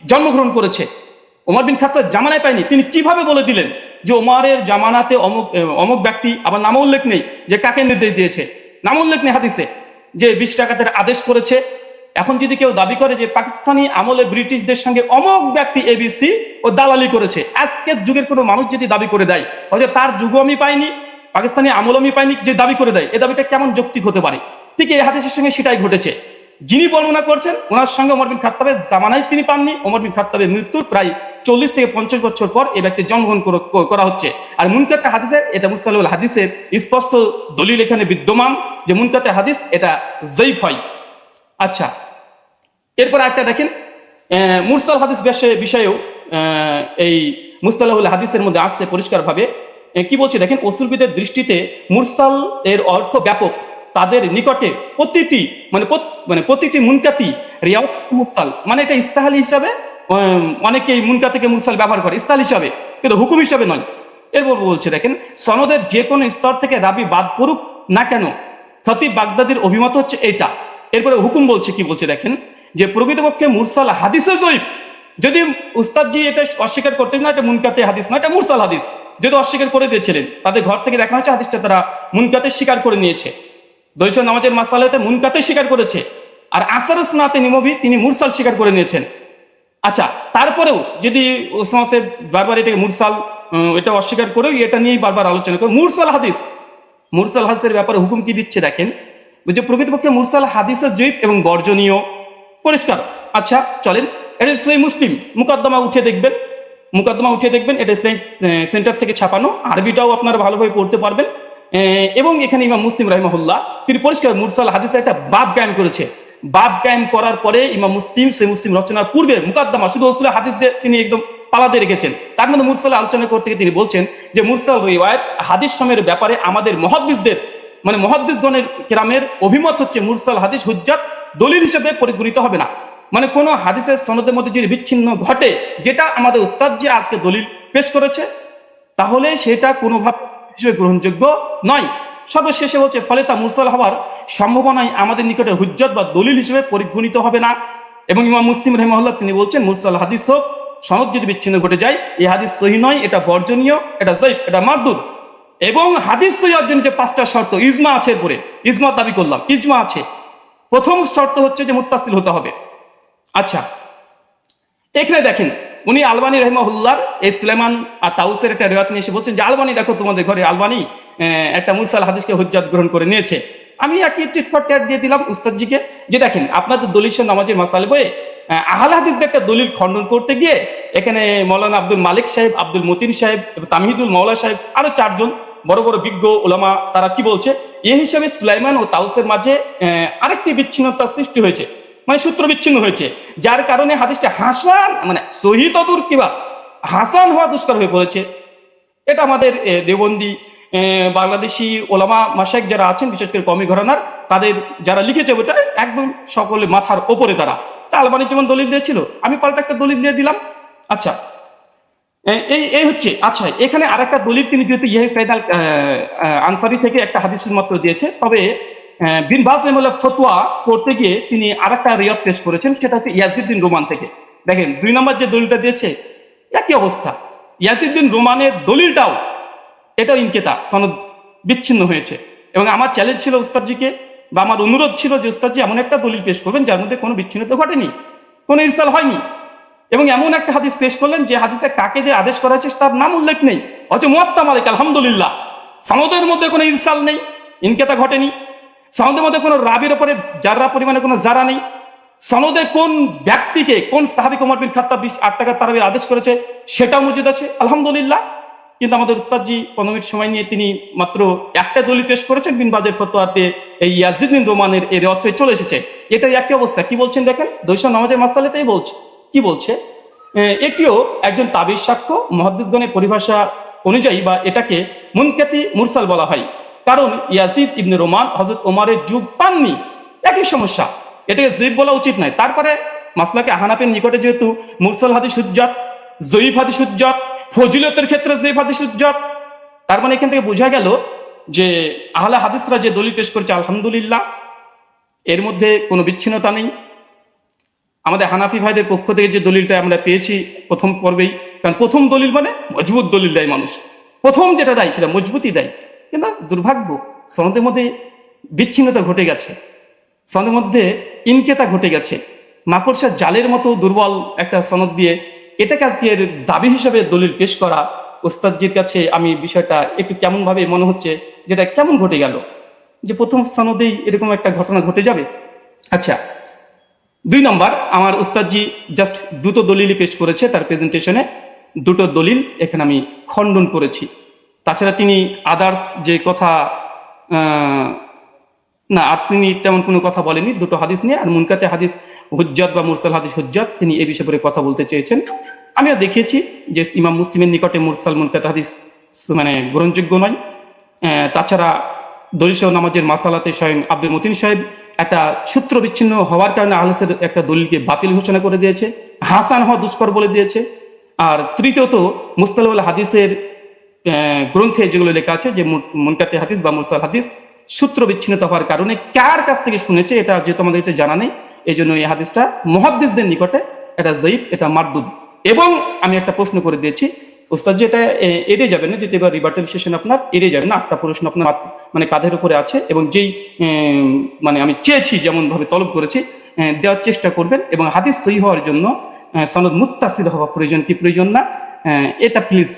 Speaker 3: জন্মগ্রহণ করেছে। ওমর বিন খাত্তাব জামানায় পায়নি, তিনি কিভাবে বলে দিলেন যে ওমরের জামানাতে অমুক ব্যক্তি, আবার নাম উল্লেখ নেই যে কাকে নির্দেশ দিয়েছে, নাম উল্লেখ নেই হাদিসে যে 20 ডাকাতের আদেশ করেছে। এখন যদি কেউ দাবি করে যে পাকিস্তানি আমলে ব্রিটিশদের সঙ্গে অমুক ব্যক্তি এবিসি ও দালালি করেছে, আজকের যুগের কোনো মানুষ যদি দাবি করে দেয় হয়তো তার যুগও আমি পাইনি, পাকিস্তানি আমল আমি পাইনি, যে দাবি করে দেয়, এই দাবিটা কেমন যৌক্তিক হতে পারে? ঠিক এই হাদিসের সঙ্গে সেটাই ঘটেছে। যিনি বর্ণনা করছেন ওনার সঙ্গে ওমর বিন খাত্তাবের জামানায় তিনি পাননি, ওমর বিন খাত্তাবের মৃত্যুর প্রায় 40 থেকে 50 বছর পর এই ব্যক্তি জন্মগ্রহণ করা হচ্ছে। আর মুনকাতে হাদিসের, এটা মুস্তালাহুল হাদিসের স্পষ্ট দলিল এখানে বিদ্যমান যে মুনকাতে হাদিস এটা যঈফ হয়। আচ্ছা, এরপর একটা দেখেন মুরসাল হাদিস বিষয়েও এই মুস্তালাহুল হাদিসের মধ্যে আসছে পরিষ্কারভাবে। কি বলছে দেখেন, উসুলবিদের দৃষ্টিতে মুরসাল এর অর্থ ব্যাপক, তাদের নিকটে প্রতিটি মুনকাতি রিয়াওয়াত মুরসাল, মানে এটা ইস্তাহালি হিসাবে অনেকেই মুনকাতিকে মুরসাল ব্যবহার করে ইস্তাহাল হিসাবে, কিন্তু হুকুম হিসাবে নয়। এরপর বলছে দেখেন, সনদের যে কোনো স্তর থেকে রাবি বাদ পড়ুক না কেন, খতিব বাগদাদির অভিমত হচ্ছে এইটা। এরপরে হুকুম বলছে, কি বলছে দেখেন, যে প্রকৃতপক্ষে মুরসাল হাদিসে যঈফ, যদি উস্তাদজি এটা অস্বীকার করতেন না এটা মুনকাতে হাদিস না, এটা মুরসাল হাদিস, যদি অস্বীকার করে দিয়েছিলেন, তাদের ঘর থেকে দেখা হচ্ছে হাদিসটা তারা মুনকাতে স্বীকার করে নিয়েছে। দৈশন নামাজের মাসালাতে মুনকাতে স্বীকার করেছে, আর আসর সুন্নাতে নববী তিনি মুরসাল স্বীকার করে নিয়েছেন। আচ্ছা, তারপরেও যদি ওসামা সাহেব বারবার এটাকে মুরসাল এটা অস্বীকার করেও এটা নিয়েই বারবার আলোচনা করে মুরসাল হাদিসের ব্যাপারে হুকুম কি দিচ্ছে দেখেন, যে প্রকৃতপক্ষে মুরসাল হাদিসের জয়ীফ এবং বর্জনীয়, পরিষ্কার। আচ্ছা চলেন, এটা সহিহ মুসলিম মুকদ্দমা উঠে দেখবেন, এটা সেন্টার থেকে ছাপানো, আরবিটাও আপনারা ভালোভাবে পড়তে পারবেন। এবং এখানে ইমাম মুসলিম রাহিমাহুল্লাহ তিনি পরিষ্কার মুরসাল হাদিসের একটা বাব কায়েম করেছে। বাব কায়েম করার পরে ইমাম মুসলিম সহিহ মুসলিম রচনার পূর্বে মুকদ্দমা শুধু উসুল হাদিস দিয়ে তিনি একদম পালাতে রেখেছেন। তার মধ্যে মুরসাল আলোচনা করতে গিয়ে তিনি বলছেন যে মুরসাল রিওয়ায়াত হাদিস সময়ের ব্যাপারে আমাদের মুহাদ্দিসগণের কেরামের অভিমত হচ্ছে মুরসাল হাদিস হুজ্জাত দলিল হিসেবে পরিগণিত হবে না। মানে কোন হাদিসের সনদের মধ্যে যদি বিচ্ছিন্ন ঘটে, যেটা আমাদের উস্তাদ যে আজকে দলিল পেশ করেছে, তাহলে সেটা কোনোভাবে হিসেবে গ্রহণযোগ্য নয়। সর্বশেষে বলছে ফলে তা মুরসাল হওয়ার সম্ভাবনায় আমাদের নিকটে হুজ্জত বা দলিল হিসেবে পরিগণিত হবে না। এবং ইমাম মুসলিম রাহিমাহুল্লাহ তিনি বলছেন মুরসাল হাদিস হোক, সনদ যদি বিচ্ছিন্ন ঘটে যায়, এই হাদিস সহিহ নয়, এটা বর্জনীয়, এটা যঈফ, এটা মারদুদ। এবং হাদিস সহিহ অর্জনের যে 5টা শর্ত, ইজমা আছে, এরপরে ইজমা দাবি করলাম, ইজমা আছে। প্রথম শর্ত হচ্ছে যে মুত্তাসিল হতে হবে। আচ্ছা, এখানে দেখেন উনি আলবানী রাহিমাহুল্লাহর এই সুলাইমান আর তাউসের একটা রিওয়ায়াত নিয়ে এসে বলছেন যে আলবানী দেখো তোমাদের ঘরে আলবানী একটা মুরসাল হাদিসকে হুজ্জাত গ্রহণ করে নিয়েছে। আমি একই টিট ফর ট্যাট দিয়ে দিলাম উস্তাদজিকে যে দেখেন আপনাদের দলিল নামাজের মাসাল বইয়ে আহলে হাদিসদের একটা দলিল খণ্ডন করতে গিয়ে এখানে মৌলানা আব্দুল মালিক সাহেব, আব্দুল মতিন সাহেব, তামহিদুল মৌলা সাহেব, আরো 4 জন বড় বড় বিজ্ঞ ওলামা, তারা কি বলছে, এই হিসাবে সুলাইমান ও তাউসের মাঝে আরেকটি বিচ্ছিন্নতার সৃষ্টি হয়েছে, মানে সূত্র বিচ্ছিন্ন হয়েছে, যার কারণে হাদিসটা হাসান, মানে সহিহ তদুর কিবা হাসান হওয়া দুষ্কর হয়ে পড়েছে। এটা আমাদের দেওবন্দি বাংলাদেশি ওলামা মাশায়েখ যারা আছেন, বিশেষ করে কওমি ঘরানার, তাদের যারা লিখেছে ওটা একদম সকলে মাথার ওপরে তারা। তা আলবানী যেমন দলিল দিয়েছিল, আমি পাল্টা একটা দলিল দিয়ে দিলাম। আচ্ছা, এই এই হচ্ছে। আচ্ছা, এখানে আরেকটা দলিল তিনি যেহেতু ইয়াহিয়া সাইদ আল আনসারী থেকে একটা হাদিস মাত্র দিয়েছে, তবে বিন বাজ রাহিমাহুল্লাহ ফতোয়া করতে গিয়ে তিনি আরেকটা রিওয়ায়াত পেশ করেছেন, সেটা হচ্ছে ইয়াজিদ বিন রোমান থেকে। দেখেন 2 নম্বর যে দলিলটা দিয়েছে একই অবস্থা, ইয়াজিদ বিন রোমানের দলিলটাও এটাও ইনকেতা, সনদ বিচ্ছিন্ন হয়েছে। এবং আমার চ্যালেঞ্জ ছিল উস্তাদজিকে, বা আমার অনুরোধ ছিল যে উস্তাদজি এমন একটা দলিল পেশ করবেন যার মধ্যে কোনো বিচ্ছিন্নতা ঘটেনি, কোনো ইরসাল হয়নি, এবং এমন একটা হাদিস পেশ করলেন যে হাদিসে কাকে যে আদেশ করা হয়েছে তার নাম উল্লেখ নেই, অথচ মুয়াত্তা মালিক আলহামদুলিল্লাহ সনদের মধ্যে কোনো ইরসাল নেই, ইনকেতা ঘটেনি, সনদের মধ্যে কোনো রাবির উপরে জাররা পরিমাণে কোনো জারা নেই, সনদে কোন ব্যক্তিকে কোন সাহাবী ওমর বিন খাত্তাব 8 টাকা তারাবির আদেশ করেছে সেটাও মজুদ আছে আলহামদুলিল্লাহ। কিন্তু আমাদের উস্তাদজি 15 মিনিট সময় নিয়ে তিনি মাত্র একটা দলিল পেশ করেছেন, বিন বাজের ফতোয়াতে এই ইয়াজিদ বিন রোমানের এর অর্থে চলে এসেছে। এটাই একই অবস্থা। কি বলছেন দেখেন, দৈশা নামাজের মাসালাতেই বলছে, কি বলছে, একটিও একজন তাবিজ সাক্ষ্য মুহাদ্দিসগণের পরিভাষা অনুযায়ী বা এটাকে মুনকাতি মুরসাল বলা হয়, কারণ ইয়াজিদ ইবনে রোমান হযরত ওমরের যুগ পাননি। একই সমস্যা, এটাকে যঈফ বলা উচিত নয়। তারপরে মাসলাকে হানাফির নিকটে যেহেতু মুরসাল হাদিস হুজ্জাত, যঈফ হাদিস হুজ্জাত, ফজিলতের ক্ষেত্রে যঈফ হাদিস হুজ্জাত, তার মানে এখান থেকে বোঝা গেল যে আহলে হাদিসরা যে দলিল পেশ করেছে আলহামদুলিল্লাহ এর মধ্যে কোনো বিচ্ছিন্নতা নেই। আমাদের হানাফি ভাইদের পক্ষ থেকে যে দলিলটা আমরা পেয়েছি প্রথম পর্বেই, কারণ প্রথম দলিল মানে মজবুত দলিল দেয় মানুষ, প্রথম যেটা দেয় সেটা মজবুতই দেয়, কিন্তু দুর্ভাগ্য সনদের মধ্যে বিচ্ছিন্নতা ঘটে গেছে, সনদের মধ্যে ইনকেতা ঘটে গেছে, মাকড়সার জালের মতো দুর্বল একটা সনদ দিয়ে এটাকে আজকে দাবি হিসাবে দলিল পেশ করা, ওস্তাদজির কাছে আমি বিষয়টা একটু কেমন ভাবে মনে হচ্ছে, যেটা কেমন ঘটে গেল, যে প্রথম সনদেই এরকম একটা ঘটনা ঘটে যাবে। আচ্ছা, 2 নম্বর, আমার উস্তাদজি জাস্ট 2টো দলিলই পেশ করেছে তার প্রেজেন্টেশনে, 2টো দলিল এখানে আমি খণ্ডন করেছি। তাছাড়া তিনি আদার্স যে কথা না, তিনি তেমন কোনো কথা বলেনি 2টো হাদিস নিয়ে। আর মুনকাতে হাদিস হুজ্জাত বা মুরসাল হাদিস হুজ্জাত, তিনি এই বিষয়ে করে কথা বলতে চেয়েছেন। আমিও দেখিয়েছি যে ইমাম মুসলিমের নিকটে মুরসাল মুনকাতে হাদিস মানে গ্রহণযোগ্য নয়। তাছাড়া দলিল নামাজের মাসালাতে স্বয়ং আব্দুল মতিন সাহেব একটা সূত্র বিচ্ছিন্ন হওয়ার কারণে আহলেসের একটা দলিলকে বাতিল ঘোষণা করে দিয়েছে, হাসান হওয়া দুষ্কর বলে দিয়েছে। আর তৃতীয়ত মুস্তালাহুল হাদিসের গ্রন্থে যেগুলো লেখা আছে যে মুনকাতে হাদিস বা মুরসাল হাদিস সূত্র বিচ্ছিন্নতা হওয়ার কারণে কার কাছ থেকে শুনেছে এটা যেহেতু আমাদের কাছে জানা নেই, এই জন্য এই হাদিসটা মুহাদ্দিসদের নিকটে এটা যঈফ, এটা মারদুদ। এবং আমি একটা প্রশ্ন করে দিয়েছি ওস্তাদ, যে এটা এড়িয়ে যাবেন না, যেটা এবার রিবার্টাল সেশন আপনার এড়িয়ে যাবেন না, 8টা প্রশ্ন আপনার মানে কাঁধের উপরে আছে, এবং যেই মানে আমি চেয়েছি যেমন ভাবে তলব করেছি দেওয়ার চেষ্টা করবেন, এবং হাদিস সহিহ হওয়ার জন্য সনদ মুত্তাসিল হওয়া প্রয়োজন কি প্রয়োজন না, এটা প্লিজ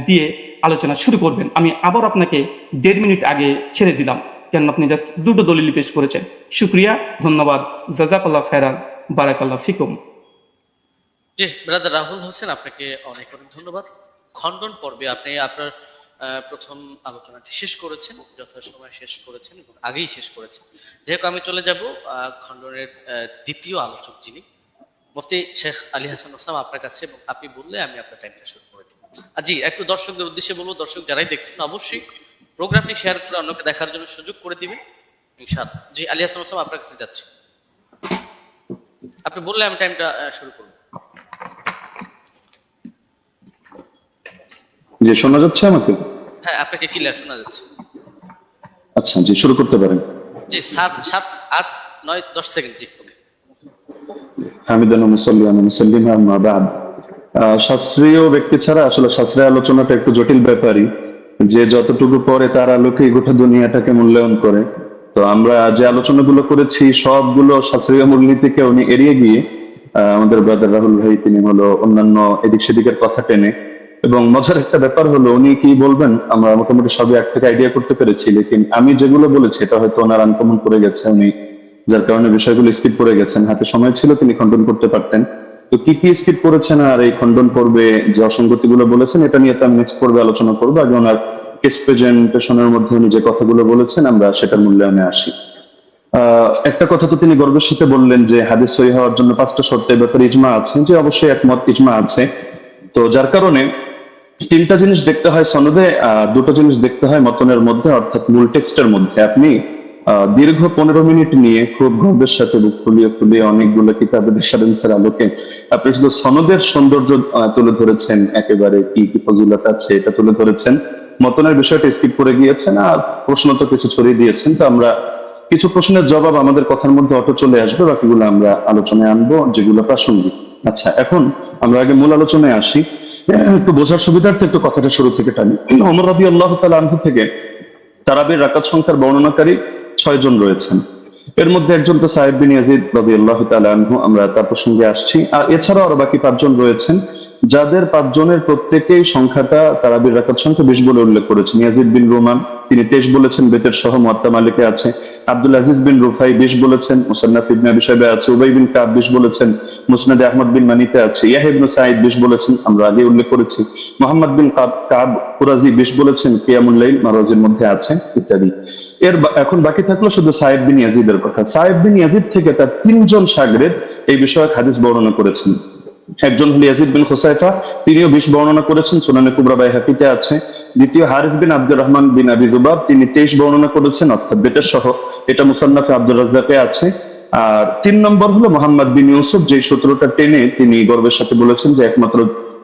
Speaker 3: দিয়ে আলোচনা শুরু করবেন। আমি আবার আপনাকে 1.5 মিনিট আগে ছেড়ে দিলাম, কেন আপনি জাস্ট 2টো দলিল পেশ করেছেন। শুক্রিয়া, ধন্যবাদ, জাযাকাল্লাহ খায়রান, বারাকাল্লাহ ফিকুম।
Speaker 2: জি ব্রাদার রাহুল হোসেন, আপনাকে অনেক অনেক ধন্যবাদ। খণ্ডন পর্বে আপনি আপনার প্রথম আলোচনাটি শেষ করেছেন, যথাসময়ে শেষ করেছেন এবং আগেই শেষ করেছেন। যেহেতু আমি চলে যাব খণ্ডনের দ্বিতীয় আলোচক যিনি মুফতি শেখ আলী হাসান ওসামা আপনার কাছে, এবং আপনি বললে আমি আপনার টাইমটা শুরু করে দেব। জি, একটু দর্শকদের উদ্দেশ্যে বলবো, দর্শক যারাই দেখছেন অবশ্যই প্রোগ্রামটি শেয়ার করে অন্যকে দেখার জন্য সুযোগ করে দিবেন ইনশাআল্লাহ। জি, আলী হাসান ওসামা আপনার কাছে যাচ্ছে, আপনি বললে আমি টাইমটা শুরু করব।
Speaker 4: জি, শোনা যাচ্ছে আমাকে?
Speaker 2: হ্যাঁ, আপনাকে ক্লিয়ার শোনা যাচ্ছে।
Speaker 4: আচ্ছা, জি, শুরু করতে পারেন।
Speaker 2: জি, 7, 8, 9, 10 সেকেন্ড। জি, ওকে।
Speaker 4: হামিদান ওয়া মুসাল্লিয়ান ওয়া মুসাল্লিমা আম্মা বা'দ। শাস্ত্রীয় ব্যক্তি ছাড়া আসলে শাস্ত্রীয় আলোচনাটা একটু জটিল ব্যাপারই, যে যতটুকু পরে তার আলোকে গোটা দুনিয়াটাকে মূল্যায়ন করে। তো আমরা যে আলোচনাগুলো করেছি সবগুলো শাস্ত্রীয় মূলনীতিকে উনি এড়িয়ে গিয়ে আমাদের ব্রাদার রাহুল ভাই তিনি হলো অন্যান্য এদিক সেদিকের কথা টেনে, এবং মজার একটা ব্যাপার হলো উনি কি বলবেন আমরা মোটামুটি সবই এক থেকে আইডিয়া করতে পেরেছি, লেকিন আমি যেগুলো বলেছি এটা হয়তো ওনার আনকমন করে গেছে, উনি যার কারণে বিষয়গুলো স্কিপ করে গেছেন। হাতে সময় ছিল, তিনি খণ্ডন করতে পারতেন। তো কি কি স্কিপ করেছেন আর এই খণ্ডন পর্বে যে অসঙ্গতিগুলো বলেছেন এটা নিয়ে তো আমি নেক্সট পর্বে আলোচনা করবো। আগে ওনার কেস প্রেজেন্টেশনের মধ্যে উনি যে কথাগুলো বলেছেন আমরা সেটার মূল্যায়নে আসি। একটা কথা তো তিনি গর্বের সাথে বললেন যে হাদিস সহিহ হওয়ার জন্য 5টা শর্তের ব্যাপারে ইজমা আছে, যে অবশ্যই একমত, ইজমা আছে। তো যার কারণে 3টা জিনিস দেখতে হয় সনদে, 2টো জিনিস দেখতে হয় মতনের মধ্যে, অর্থাৎ মূল টেক্সটের মধ্যে। আপনি দীর্ঘ 15 মিনিট নিয়ে খুব গর্বের সাথে বুক ফুলিয়ে ফুলিয়ে অনেকগুলো কিতাবের রেফারেন্সের আলোকে আপনি শুধু সনদের সৌন্দর্য তুলে ধরেছেন, একেবারে কি কি ফজিলত আছে এটা তুলে ধরেছেন, মতনের বিষয়টা স্কিপ করে গিয়েছেন আর প্রশ্ন তো কিছু ছড়িয়ে দিয়েছেন। তো আমরা কিছু প্রশ্নের জবাব আমাদের কথার মধ্যে অটো চলে আসবে, বাকিগুলো আমরা আলোচনায় আনবো যেগুলো প্রাসঙ্গিক। আচ্ছা, এখন আমরা আগে মূল আলোচনায় আসি। একটু বোঝার সুবিধার্থে একটু কথাটা শুরু থেকে টানি। ওমর রাদিয়াল্লাহু তাআলা আনহু থেকে তারাবির রাকাত সংখ্যার বর্ণনাকারী 6 জন রয়েছেন। এর মধ্যে একজন তো সাহেব বিন ইয়াজিদ রাদিয়াল্লাহু তাআলা আনহু, আমরা তার প্রসঙ্গে আসছি। আর এছাড়াও আরো বাকি 5 জন রয়েছেন, যাদের 5 জনের প্রত্যেকেই সংখ্যাটা তারাবির রাকাত সংখ্যা 20 বলে উল্লেখ করেছেন। ইয়াজিদ বিন রুমান তিনি 23 বলেছেন, বেতের সহ মুয়াত্তা মালিকে আছে। আব্দুল আজিজ বিন রুফাই 20 বলেছেন, মুসান্নাফ ইবনে আবি শাইবা আছে। উবাই বিন কাব 20 বলেছেন, মুসনাদে আহমদ বিন মানিতে আছে। ইয়াহইয়া ইবনে সাঈদ 20 বলেছেন, আমরা আগে উল্লেখ করেছি। মুহাম্মদ বিন কাব কুরাজি 20 বলেছেন, কিয়ামুল লাইল মারাজির মধ্যে আছে, ইত্যাদি। এখন বাকি থাকলো শুধু সাহেব বিন ইয়াজিদের কথা। সাহেব বিন ইয়াজিদ থেকে তার 3 জন শাগরেদ এই বিষয়ে হাদিস বর্ণনা করেছেন। একজন হল ইয়াজিদ বিন খুসাইফা, তিনিও 20 বর্ণনা করেছেন, সুনানে কুবরা বাইহাকিতে আছে। দ্বিতীয় হারিস বিন আব্দুর রহমান বিন আবি যুবাব, তিনি 23 বর্ণনা করেছেন, অর্থাৎ বেতের সহ, এটা মুসান্নাফে আব্দুর রাজ্জাকে আছে। আর 3 নম্বর হলো মোহাম্মদ বিন ইউসুফ, যে সূত্রটা টেনে তিনি গর্বের সাথে বলেছেন যে একমাত্র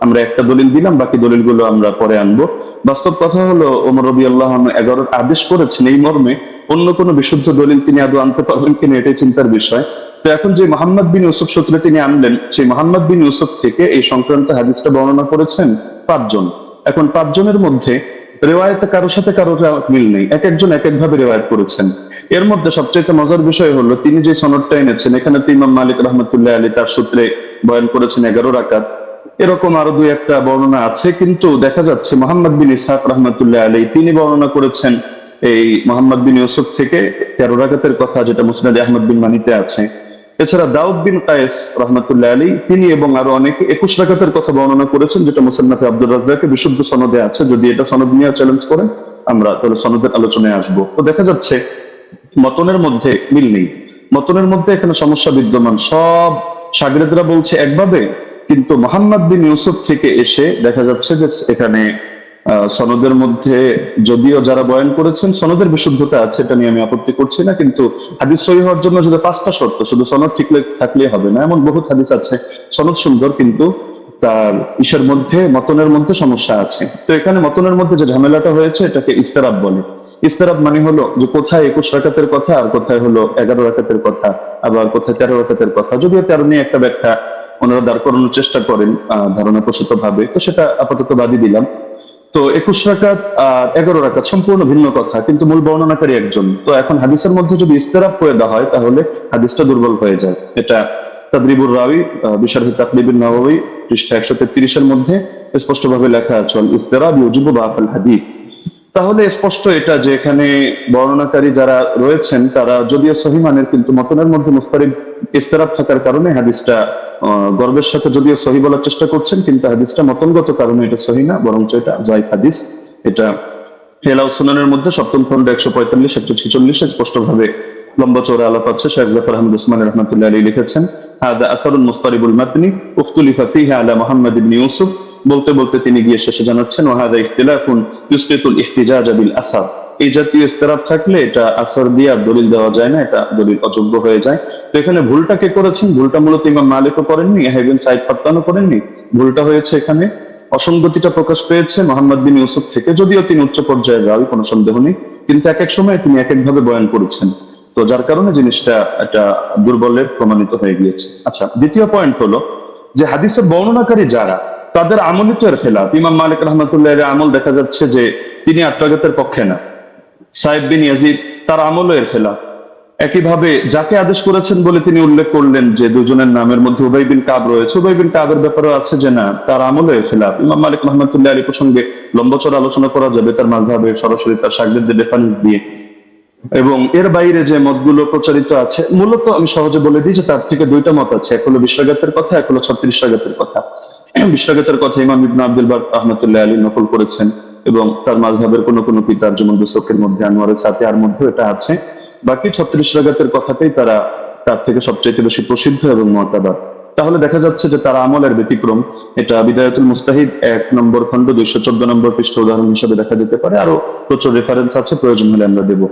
Speaker 4: আমরা একটা দলিল দিলাম, বাকি দলিলগুলো আমরা পরে আনবো। বাস্তব কথা হলো ওমর রাদিয়াল্লাহু আনহু 11 আদেশ করেছেন এই মর্মে, অন্য কোনো বিশুদ্ধ দলিল তিনি আদৌ আনতে পারবেন কিনা এটাই চিন্তার বিষয়। তো এখন যে মোহাম্মদ বিন ইউসুফ সূত্রে তিনি আনলেন, সেই মোহাম্মদ বিন ইউসুফ থেকে এই সংক্রান্ত হাদিসটা বর্ণনা করেছেন 5 জন। এখন 5 জনের মধ্যে রেওয়ায়েতে কারোর সাথে কারোর মিল নেই, এক একজন এক এক ভাবে রেওয়ায়েত করেছেন। এর মধ্যে সবচেয়ে মজার বিষয় হলো তিনি যে সনদটা এনেছেন, এখানে তো ইমাম মালিক রাহমাতুল্লাহ আলাইহি তার সূত্রে বয়ান করেছেন 11 রাকাত। এরকম আরো 2-1টা বর্ণনা আছে, কিন্তু দেখা যাচ্ছে মোহাম্মদ বিন ইসহাক রাহমাতুল্লাহ আলাইহি তিনি বর্ণনা করেছেন এই মোহাম্মদ বিন ইউসুফ থেকে 13 রাকাতের কথা, যেটা মুসনাদে আহমদ বিন মানিতে আছে। এছাড়া দাউদ বিন কায়েস রাহমাতুল্লাহ আলাইহি তিনি এবং আরো অনেকে 21 রাকাতের কথা বর্ণনা করেছেন, যেটা মুসান্নাফে আব্দুর রাজ্জাকে বিশুদ্ধ সনদে আছে। যদি এটা সনদ নিয়ে চ্যালেঞ্জ করেন আমরা তাহলে সনদের আলোচনায় আসবো। তো দেখা যাচ্ছে মতনের মধ্যে মিল নেই, মতনের মধ্যে এখানে সমস্যা বিদ্যমান। সব শাগরেদরা বলছে একভাবে, কিন্তু মোহাম্মদ বিন ইউসুফ থেকে এসে দেখা যাচ্ছে যে এখানে সনদের মধ্যে যদিও যারা বয়ান করেছেন সনদের বিশুদ্ধতা আছে, এটা নিয়ে আমি আপত্তি করছি না, কিন্তু হাদিস সহিহ হওয়ার জন্য যদি 5টা শর্ত, শুধু সনদ ঠিক থাকলেই হবে না। এমন বহুত হাদিস আছে সনদ সুন্দর, কিন্তু তার ইসের মধ্যে মতনের মধ্যে সমস্যা আছে। তো এখানে মতনের মধ্যে যে ঝামেলাটা হয়েছে এটাকে ইস্তেরাব বলে। ইস্তেরাব মানে হলো যে কোথায় 21 রাকাতের কথা আর কোথায় হলো 11 রাকাতের কথা, আবার কোথায় 13 রাকাতের কথা। যদিও 13 নিয়ে একটা ব্যাখ্যা ওনারা দাঁড় করানোর চেষ্টা করেন ধারণা প্রসূত ভাবে, তো সেটা আপাতত বাদই দিলাম। তো 21 রাকাত আর 11 রাকাত সম্পূর্ণ ভিন্ন কথা, কিন্তু মূল বর্ণনাকারী একজন। তো এখন হাদিসের মধ্যে যদি ইস্তেরাব করে দেওয়া হয় তাহলে হাদিসটা দুর্বল হয়ে যায়। এটা তাদরিবুর রাওয়ী বিশারহি তাকলিবুন নওয়াবী পৃষ্ঠা 133 এর মধ্যে স্পষ্টভাবে লেখা আছে, ইস্তেরাব ইউজিবু বাফাল হাদিস। তাহলে স্পষ্ট এটা যে এখানে বর্ণনাকারী যারা রয়েছেন তারা যদিও সহিহ মানের, কিন্তু মতনের মধ্যে মুস্তারিব ইস্তেরাব থাকার কারণে হাদিসটা গর্বের সাথে যদিও সহিহ বলার চেষ্টা করছেন, কিন্তু হাদিসটা মতনগত কারণে এটা সহিহ না, বরঞ্চ এটা যায়িফ হাদিস। এটা হেলাউ সুনানের মধ্যে 7ম খন্ড 145 146 স্পষ্ট ভাবে লম্বা চওড়া আলাপ আছে। শেখ জাফর আহমদ উসমানী রাহমাতুল্লাহ আলাইহি লিখেছেন, হাদা আসারুন মুস্তারিবুল মাতনি উখতুলিফা ফীহি আলা মুহাম্মদ ইবনে ইউসুফ। বলতে বলতে তিনি গিয়ে শেষে জানাচ্ছেন, ওয়াহাদা ইখতিলাফুন ইউসকিতুল ইহতিজাজ বিল আসার। এই জাতীয় ইস্তেরাব থাকলে এটা আসর দিয়ে দলিল দেওয়া যায় না, এটা দলিল অযোগ্য হয়ে যায়। তো এখানে ভুলটা কে করেছেন? ভুলটা মূলত ইমাম মালিকও করেননি, ইয়াহইয়া ইবনে সাঈদ ফাত্তানও করেননি। ভুলটা হয়েছে এখানে অসঙ্গতিটা প্রকাশ পেয়েছে মোহাম্মদ বিন ইউসুফ থেকে, যদিও তিনি উচ্চ পর্যায়ের রাবী, কোনো সন্দেহ নেই, কিন্তু এক এক সময় তিনি এক এক ভাবে বয়ান করেছেন। তো যার কারণে জিনিসটা একটা দুর্বলের প্রমাণিত হয়ে গিয়েছে। আচ্ছা, দ্বিতীয় পয়েন্ট হলো যে হাদিসের বর্ণনাকারী যারা, তাদের আমলই তো এর খেলাফ। ইমাম মালিক রাহমাতুল্লাহির আমল দেখা যাচ্ছে যে তিনি 8 রাকাতের পক্ষে না। সাহেব বিন ইয়াজিদ তার আমলও এর খেলাফ। একইভাবে যাকে আদেশ করেছেন বলে তিনি উল্লেখ করলেন যে 2 জনের নামের মধ্যে উবাই বিন কাব রয়েছে, উবাই বিন কাবের ব্যাপারেও আছে যে না, তার আমলও এর খেলাফ। ইমাম মালিক রাহমাতুল্লাহি আলাইহি প্রসঙ্গে লম্বা-চওড়া আলোচনা করা যাবে তার মাযহাবে সরাসরি তার শাগিরদের রেফারেন্স দিয়ে। এবং এর বাইরে যে মতগুলো প্রচারিত আছে, মূলত আমি সহজে বলে দিই যে তার থেকে 2টা মত আছে, এক হলো 20 রাকাতের কথা, এক হলো 36 রাকাতের কথা। 20 রাকাতের কথা ইমাম ইবনে আব্দুল বার রাহমাতুল্লাহি আলাইহি নকল করেছেন, এবং তার মাযহাবের কোন কোন কিতাব যেমন দুসুকের মধ্যে, আনোয়ারের সাথিয়ার মধ্যে এটা আছে। বাকি 36 রাকাতের কথাটাই তার থেকে সবচেয়ে বেশি প্রসিদ্ধ এবং মুতাবার। তাহলে দেখা যাচ্ছে যে তার আমলের ব্যতিক্রম। এটা বিদায়াতুল মুস্তাহিদ 1 নম্বর খন্ড 214 নম্বর পৃষ্ঠা উদাহরণ হিসেবে দেখা যেতে পারে। আরো প্রচুর রেফারেন্স আছে, প্রয়োজন হলে আমরা দেব।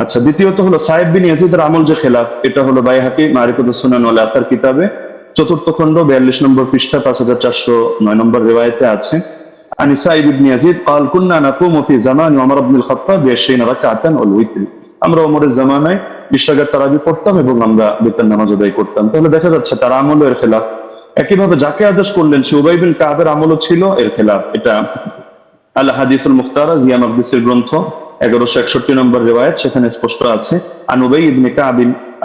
Speaker 4: আচ্ছা, দ্বিতীয়ত হলো সাইদ বিন ইয়াজিদের আমল যে খেলাফ, এটা হলো বাইহাকি মারিফাতুস সুনান ওয়াল আসার কিতাবে 4th খণ্ড 42 নম্বর পৃষ্ঠা 5409 নম্বর রিওয়ায়েতে আছে। عن سعيد بن يزيد قال كنا نقوم في زمان عمر بن الخطاب ب20 ركعة والوتر। আমরা ওমরের জামানায় 20 রাকাত তারাবি পড়তাম এবং আমরা বিতর নামাজ আদায় করতাম। তাহলে দেখা যাচ্ছে তার আমল এর খেলাফ। একইভাবে যাকে আদেশ করলেন সে উবাই বিন কাবের আমলও ছিল এর খেলাফ। এটা আল হাদিসুল মুখতারা জিয়া মাকদিসের গ্রন্থ 1161 নম্বর রিওয়ায়াত, সেখানে স্পষ্ট আছে আন উবাই ইবনে কাব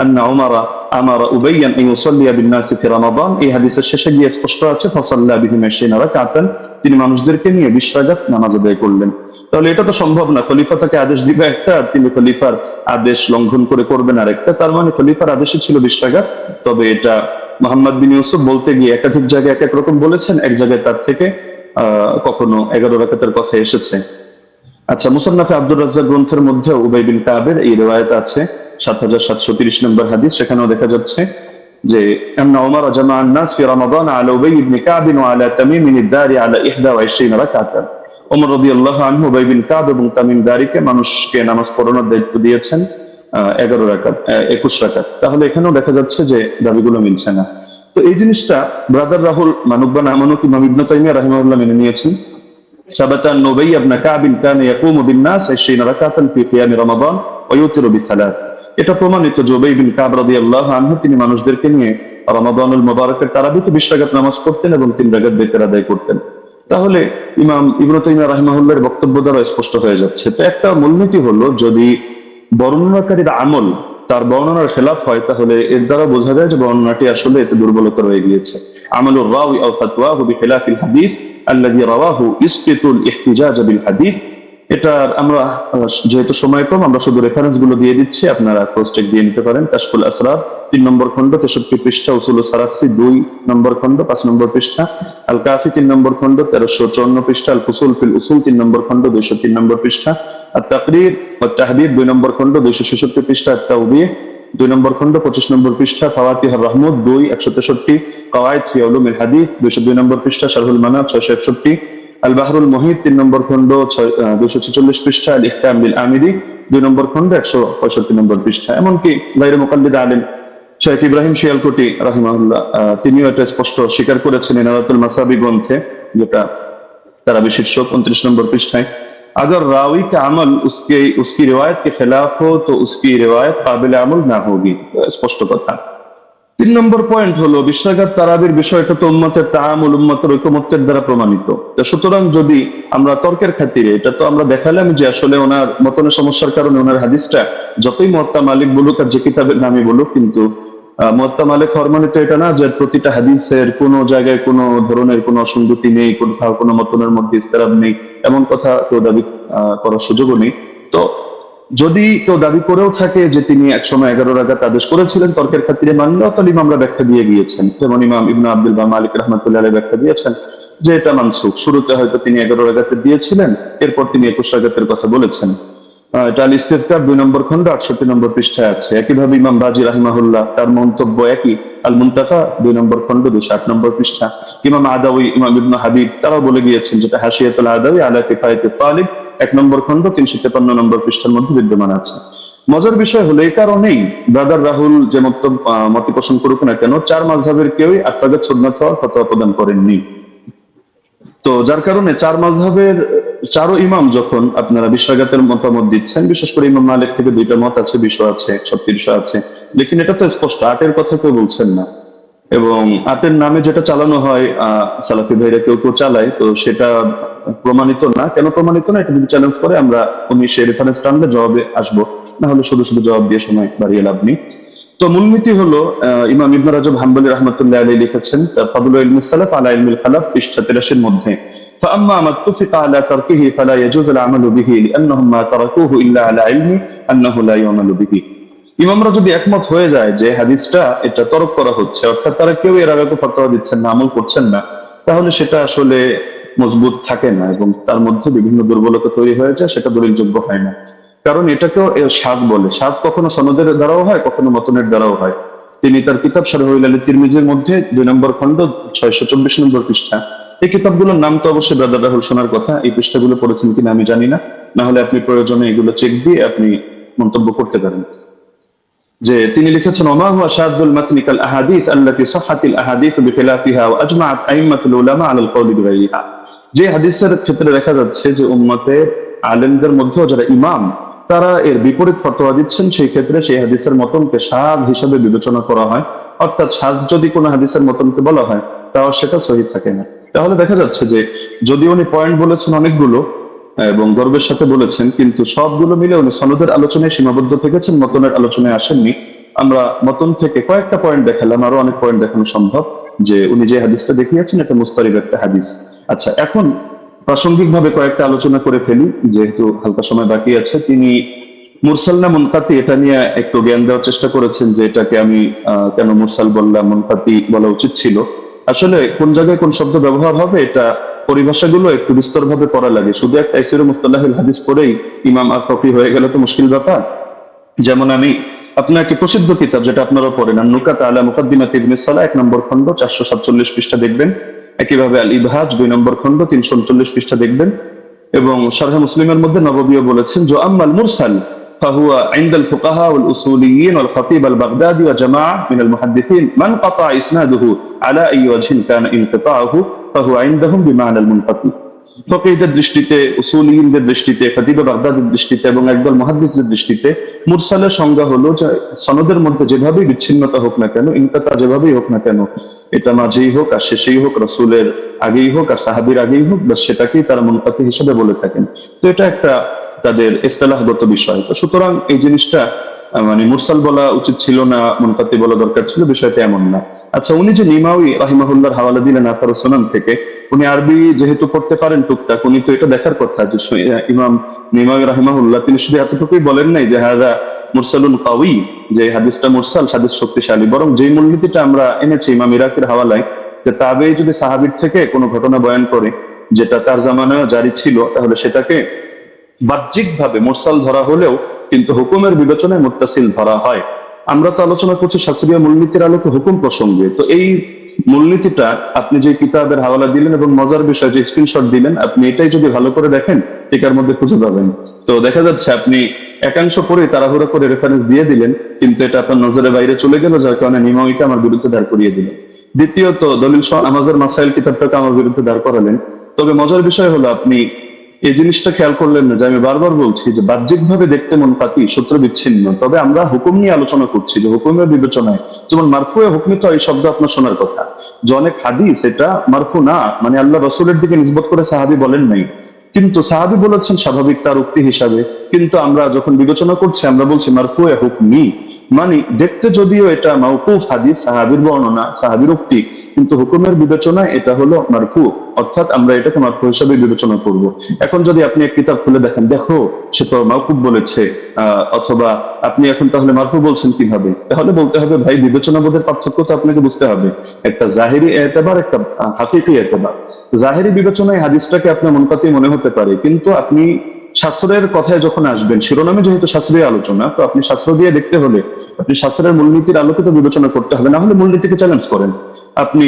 Speaker 4: আন্না উমার আমারা উবাইয়ান আন ইউসাল্লিয়া বিন নাস ফি রমাদান। এই হাদিসের শেষে গিয়ে স্পষ্ট আছে ফাসাল্লা বিহিম 20 রাকাতান, তিনি মানুষদেরকে নিয়ে 20 রাকাত নামাজ আদায় করলেন। তাহলে এটা তো সম্ভব না, খলিফা তাকে আদেশ দিবে একটা আর তিনি খলিফার আদেশ লঙ্ঘন করে করবেন আরেকটা। তার মানে খলিফার আদেশে ছিল 20 রাকাত। তবে এটা মুহাম্মদ বিন ইউসুফ বলতে গিয়ে একাধিক জায়গায় এক এক রকম বলেছেন, এক জায়গায় তার থেকে কখনো 11 রাকাতের কথা এসেছে। আচ্ছা, মুসান্নাফে আব্দুর রাজ্জাক গ্রন্থের মধ্যে উবাই বিন কাবের এই রিওয়ায়াত আছে 7730 নম্বর হাদিস। সেখানেও দেখা যাচ্ছে যে আন্না উমর জামা আন-নাস ফি রমাদান আলা উবাই ইবনে কাব ওয়া আলা তামিম আদ-দারি আলা 21 রাকাতান। ওমর রাদিয়াল্লাহু আনহু উবাই বিন কাব এবং তামিম দারিকে মানুষকে নামাজ পড়ানোর দায়িত্ব দিয়েছেন 11 রাকাত 21 রাকাত। তাহলে এখানেও দেখা যাচ্ছে যে দাবিগুলো মিলছে না। তো এই জিনিসটা ব্রাদার রাহুল মানুক বা না মানুক ইমাম ইবনে তাইমিয়া রাহিমাহুল্লাহ মেনে নিয়েছেন। ثبت أن أبي بن كعب كان يقوم بالناس 20 ركعة في قيام رمضان ويوتر بثلاث। এটা প্রমাণিত যে উবাই বিন কাব রাদিয়াল্লাহু আনহু তিনি মানুষদেরকে নিয়ে রমাদানুল মুবারকের তারাবিতে 20 রাকাত নামাজ পড়তেন এবং 3 রাকাত বিতর আদায় করতেন। তাহলে ইমাম ইবনে তাইমিয়া রাহিমাহুল্লাহর বক্তব্য দ্বারা স্পষ্ট হয়ে যাচ্ছে। তো একটা মূলনীতি হলো, যদি বর্ণনাকারীর আমল তার বর্ণনার খেলাফ হয় তাহলে এর দ্বারা বোঝা যায় যে বর্ণনাটি আসলে এতে দুর্বলতা রয়ে গিয়েছে। আমালুর রাওয়ি আও ফাতওয়াহু বিখিলাফিল হাদিস আল্লাযী রাওয়াহু ইসকিতুল ইহতিজাজ বিল হাদিস। এটা আমরা যেহেতু সময় কম, আমরা শুধু রেফারেন্স গুলো দিয়ে দিচ্ছি, আপনারা ক্রস চেক দিয়ে নিতে পারেন। কাশফুল আসরার 3 নম্বর খণ্ড 63 পৃষ্ঠা, উসুলুস সারাফসি 2 নম্বর খণ্ড 5 নম্বর পৃষ্ঠা, আল কাফি 3 নম্বর খণ্ড 1354 পৃষ্ঠা, আল ফুসুল ফিল উসুল 3 নম্বর খণ্ড 203 নম্বর পৃষ্ঠা, আত তাকরীর ওয়া তাহদীদ 2 নম্বর খণ্ড 266 পৃষ্ঠা, আত তাওবীহ 2 নম্বর খণ্ড 25 নম্বর পৃষ্ঠা, ফাওয়াতিহুর রাহমুদ 2 163, কাওয়াইদ ফি উলুমিল হাদিস 202 নম্বর পৃষ্ঠা, শারহুল মানাব 661, আল বাহরুল মুহিত 3 নম্বর খণ্ড 246 পৃষ্ঠা, আল ইহকাম বিল আমিরি 2 নম্বর খণ্ড 165 নম্বর পৃষ্ঠা। এমনকি গায়রে মুকাল্লিদ আলেম শেখ ইব্রাহিম শিয়ালকুটি রাহিমাহুল্লাহ তিনিও এটা স্পষ্ট স্বীকার করেছেন ইনারাতুল মাসাবি গ্রন্থে, যেটা তারাবি শীর্ষক 29 নম্বর পৃষ্ঠায়। अगर रावी का अमल उसकी रिवायत के खिलाफ हो तो उसकी रिवायत काबिल अमल ना होगी। स्पष्ट কথা। 3 নম্বর পয়েন্ট হলো 20 রাকাত তারাবির বিষয়টা তো উম্মতের তাআমুল, উম্মতের ঐকমত্যের দ্বারা প্রমাণিত। সুতরাং যদি আমরা তর্কের খাতিরে, এটা তো আমরা দেখালাম যে আসলে ওনার মতনের সমস্যার কারণে ওনার হাদিসটা যতই মুয়াত্তা মালিক বলুক আর যে কিতাবের নামে বলুক, কিন্তু মুয়াত্তা মালিক হওয়ার মানে তো এটা না যে প্রতিটা হাদিসের কোনো জায়গায় কোনো ধরনের কোনো অসঙ্গতি নেই, কোথাও কোনো মতনের মধ্যে ইস্তেরাব নেই, এমন কথা কেউ দাবি করার সুযোগও নেই। তো যদি কেউ দাবি করেও থাকে যে তিনি একসময় 11 রাকাত আদেশ করেছিলেন তর্কের খাতিরে মানলেও, তাহলে আমরা ব্যাখ্যা দিয়ে গিয়েছেন। যেমন ইমাম ইবনে আব্দুল বা মালিক রাহমাতুল্লাহ আলাইহি ব্যাখ্যা দিয়েছেন যে এটা মানসুখ। শুরুতে হয়তো তিনি 11 রাকাতে দিয়েছিলেন, এরপর তিনি 21 রাকাতের কথা বলেছেন। এটা আল ইস্তিযকার 2 নম্বর খণ্ড 68 নম্বর পৃষ্ঠায় আছে। একইভাবে ইমাম বাজি রাহিমাহুল্লাহ তার মন্তব্য একই, আল মুনতাকা 2 নম্বর খণ্ড 208 নম্বর পৃষ্ঠা। ইমাম আদাউই, ইমাম ইবনে হাবিব তারাও বলে গিয়েছেন, যেটা হাশিয়াতুল আদাউই আলা কিফায়াতুত তালিব 1 নম্বর খণ্ড 353 নম্বর পৃষ্ঠার মধ্যে বিদ্যমান আছে। মজার বিষয় হলো এই কারণেই ব্রাদার রাহুল যে মত পোষণ করুক না কেন, 4 মাযহাবের কেউই 8 রাকাত সুন্নাত হওয়ার ফতোয়া প্রদান করেননি। তো যার কারণে 4 মাযহাবের 4 ইমাম যখন আপনারা 20 রাকাতের মতামত দিচ্ছেন, বিশেষ করে ইমাম মালিক থেকে 2টা মত আছে, 20 আছে, 36 আছে, লেকিন এটা তো স্পষ্ট 8-এর কথা কেউ বলছেন না। এবং 8-এর নামে যেটা চালানো হয় সালাফি ভাইরা কেউ চালায়, তো সেটা প্রমাণিত না। কেন প্রমাণিত না এটা যদি চ্যালেঞ্জ করে আমরা উনি সেই রেফারেন্স টানলে জবাবে আসবো, না হলে শুধু শুধু জবাব দিয়ে সময় বাড়িয়ে লাভ নেই। তো মূলনীতি হলো ইমাম ইবনে রাজব হাম্বলি রাহমাতুল্লাহ আলাইহি লিখেছেন ফাদলুল ইলমি সালাফ আলা ইলমিল খালাফ পৃষ্ঠা 83 এর মধ্যে, فأما ما اتفق على تركه فلا يجوز العمل به لأنهم ما تركوه إلا على علم أنه لا يعمل به। ইমামরা যদি একমত হয়ে যায় যে হাদিসটা এটা তরক করা হচ্ছে, অর্থাৎ তারা কেউ এর আগে ফতোয়া দিচ্ছেন না, আমল করছেন না, তাহলে সেটা আসলে মজবুত থাকে না এবং তার মধ্যে বিভিন্ন দুর্বলতা তৈরি হয়ে যায়, সেটা দলিলযোগ্য হয় না। কারণ এটাকেও শাদ বলে। শাদ কখনো সনদের দ্বারাও হয়, কখনো মতনের দ্বারাও হয়। তিনি তার কিতাব শারহুল আলী তিরমিজির মধ্যে 2 নম্বর খণ্ড 624 নম্বর পৃষ্ঠা, এই কিতাবগুলোর নাম তো অবশ্যই ব্রাদার রাহুল শোনার কথা, এই পৃষ্ঠাগুলো পড়েছেন কিনা আমি জানি না, না হলে আপনি প্রয়োজনে এগুলো চেক দিয়ে আপনি মন্তব্য করতে পারেন। যে তিনি লিখেছেন ওমা হুয়া শাযুল মাতনি কাল আহাদিস আল্লাতী সাহহাতিল আহাদিস বিখিলাফিহা ওয়া আজমাআত আইম্মাতুল উলামা আলাল কওলি বিগাইরিহা। যে হাদিসের ক্ষেত্রে দেখা যাচ্ছে যে উম্মতের আলেমদের মধ্যেও যারা ইমাম তারা এর বিপরীত ফতোয়া দিচ্ছেন, সেই ক্ষেত্রে সেই হাদিসের মতনকে শায হিসাবে বিবেচনা করা হয়। অর্থাৎ শায যদি কোনো হাদিসের মতনকে বলা হয় তাও সেটা সহিহ থাকে না। তাহলে দেখা যাচ্ছে যে যদি উনি পয়েন্ট বলেছেন অনেকগুলো এবং গর্বের সাথে বলেছেন, কিন্তু সবগুলো মিলে উনি সনদের আলোচনায় সীমাবদ্ধ থেকেছেন, মতনের আলোচনায় আসেননি। আমরা মতন থেকে কয়েকটা পয়েন্ট দেখালাম, আরো অনেক পয়েন্ট দেখানো সম্ভব, যে উনি যে হাদিসটা দেখিয়েছেন এটা মুস্তারিব একটা হাদিস। আচ্ছা, এখন প্রাসঙ্গিকভাবে কয়েকটা আলোচনা করে ফেলি যেহেতু হালকা সময় বাকি আছে। তিনি মুরসাল না মুনকাতি এটা নিয়ে একটু জ্ঞান দেওয়ার চেষ্টা করেছেন, যে এটাকে আমি কেন মুরসাল বললাম, মুনকাতি বলা উচিত ছিল। আসলে কোন জায়গায় কোন শব্দ ব্যবহার হবে এটা পরিভাষাগুলো একটু বিস্তরভাবে পড়া লাগে। শুধু একটা তাফসীরে মুস্তালাহুল হাদিস পড়েই ইমাম আর ফকিহ হয়ে গেল তো মুশকিল ব্যাপার। যেমন আমি আপনাকে প্রসিদ্ধ কিতাব যেটা আপনারা পড়েন নুকাত আলা মুকাদ্দিমাত ইবনে সালাহ 1 নম্বর খণ্ড 447 পৃষ্ঠা দেখবেন। একইভাবে আল ইবহাজ 2 নম্বর খণ্ড 339 পৃষ্ঠা দেখবেন। এবং শারহ মুসলিমের মধ্যে নববীও বলেছেন যে আম্মাল মুরসাল فهو عند الفقهاء والأصوليين والخطيب البغدادي وجماعة من المحدثين من قطع إسناده على أي وجه كان انقطاعه فهو عندهم بمعنى المنقطع। ফকিহদের দৃষ্টিতে, উসুলিয়িনদের দৃষ্টিতে, খতিবে বাগদাদের দৃষ্টিতে এবং একদল মুহাদ্দিসদের দৃষ্টিতে মুরসালের সংজ্ঞা হলো যে সনদের মধ্যে যেভাবেই বিচ্ছিন্নতা হোক না কেন, ইনকাতা যেভাবেই হোক না কেন, এটা মাঝেই হোক আর শেষেই হোক, রাসূলের আগেই হোক আর সাহাবীর আগেই হোক, বাস সেটাকেই তারা মুনকাতি হিসেবে বলে থাকেন। তো এটা একটা তাদের ইসতিলাহগত বিষয়। তো সুতরাং এই জিনিসটা মানে মুরসাল বলা উচিত ছিল না, মুনকাতি বলা দরকার ছিল, বিষয়টা এমন না। আচ্ছা, উনি যে নিমাউই রাহিমাহুল্লাহর হাওয়ালা দিলেন আথারুস সুনান থেকে, উনি আরবি যেহেতু পড়তে পারেন টুকটাক, উনি তো এটা দেখার কথা যে ইমাম নিমাউই রাহিমাহুল্লাহ তিনি শুধু এতটুকুই বলেন নাই যে হাযা মুরসালুন কাওয়ি, যে হাদিসটা মুরসাল, হাদিস শক্তিশালী, বরং যেই মূলনীতিটা আমরা এনেছি ইমাম ইরাকের হাওয়ালায়, যে তাবেঈ যদি সাহাবীর থেকে কোনো ঘটনা বয়ান করে যেটা তার জামানায় জারি ছিল, তাহলে সেটাকে বাহ্যিকভাবে মুরসাল ধরা হলেও কিন্তু হুকুমের বিবেচনায় মুত্তাসিল ধরা হয়। আমরা তো আলোচনা করছি শাস্ত্রীয় মূলনীতির আলোকে হুকুম প্রসঙ্গে। তো এই মূলনীতিটা আপনি যে কিতাবের হাওয়ালা দিলেন এবং মজার বিষয় যে স্ক্রিনশট দিলেন, আপনি এটাই যদি ভালো করে দেখেন টিকার মধ্যে খুঁজে পাবেন। তো দেখা যাচ্ছে আপনি একাংশ পরে তাড়াহুড়ো করে রেফারেন্স দিয়ে দিলেন, কিন্তু এটা আপনার নজরের বাইরে চলে গেল, যার কারণে নিমাউইকে আমার বিরুদ্ধে দাঁড় করিয়ে দিলেন। দ্বিতীয়ত দলিল সহ আমাদের মাসাইল কিতাবটাকে আমার বিরুদ্ধে দাঁড় করালেন। তবে মজার বিষয় হলো আপনি এই জিনিসটা খেয়াল করলেন না যে আমি বারবার বলছি যে বাহ্যিকভাবে দেখতে মুনকাতি, সূত্র বিচ্ছিন্ন, তবে আমরা হুকুম নিয়ে আলোচনা করছি যে হুকুমের বিবেচনায় যেমন মারফুয়ে হুকমি, তো এই শব্দ আপনার শোনার কথা যে অনেক হাদিস এটা মারফু না, মানে আল্লাহ রাসূলের দিকে নিসবত করে সাহাবী বলেন নাই, কিন্তু সাহাবী বলেছেন স্বাভাবিক তার উক্তি হিসাবে। কিন্তু আমরা যখন বিবেচনা করছি আমরা বলছি মারফুয়ে হুকমি, মানে দেখতে যদিও এটা মাওকুফ হাদিস, সাহাবীর বর্ণনা, সাহাবীর উক্তি, কিন্তু হুকুমের বিবেচনায় এটা হলো মারফু, অর্থাৎ আমরা এটাকে মারফু হিসাবে বিবেচনা করব। এখন যদি আপনি এক কিতাব খুলে দেখেন, দেখো সে তো মাওকুফ বলেছে, অথবা আপনি এখন তাহলে মারফু বলছেন কিভাবে, তাহলে বলতে হবে ভাই বিবেচনাবোধের পার্থক্য তো আপনাকে বুঝতে হবে। একটা জাহিরি এতেবার, একটা হাকিকি এতেবার। জাহিরি বিবেচনায় হাদিসটাকে আপনার মুনকাতি মনে হতে পারে, কিন্তু আপনি শাস্ত্রের কথায় যখন আসবেন, শিরোনামে যেহেতু শাস্ত্রীয় আলোচনা, তো আপনি শাস্ত্র দিয়ে দেখতে হলে আপনি শাস্ত্রের মূলনীতির আলোকিত বিবেচনা করতে হবে, না হলে মূলনীতিকে চ্যালেঞ্জ করেন। আপনি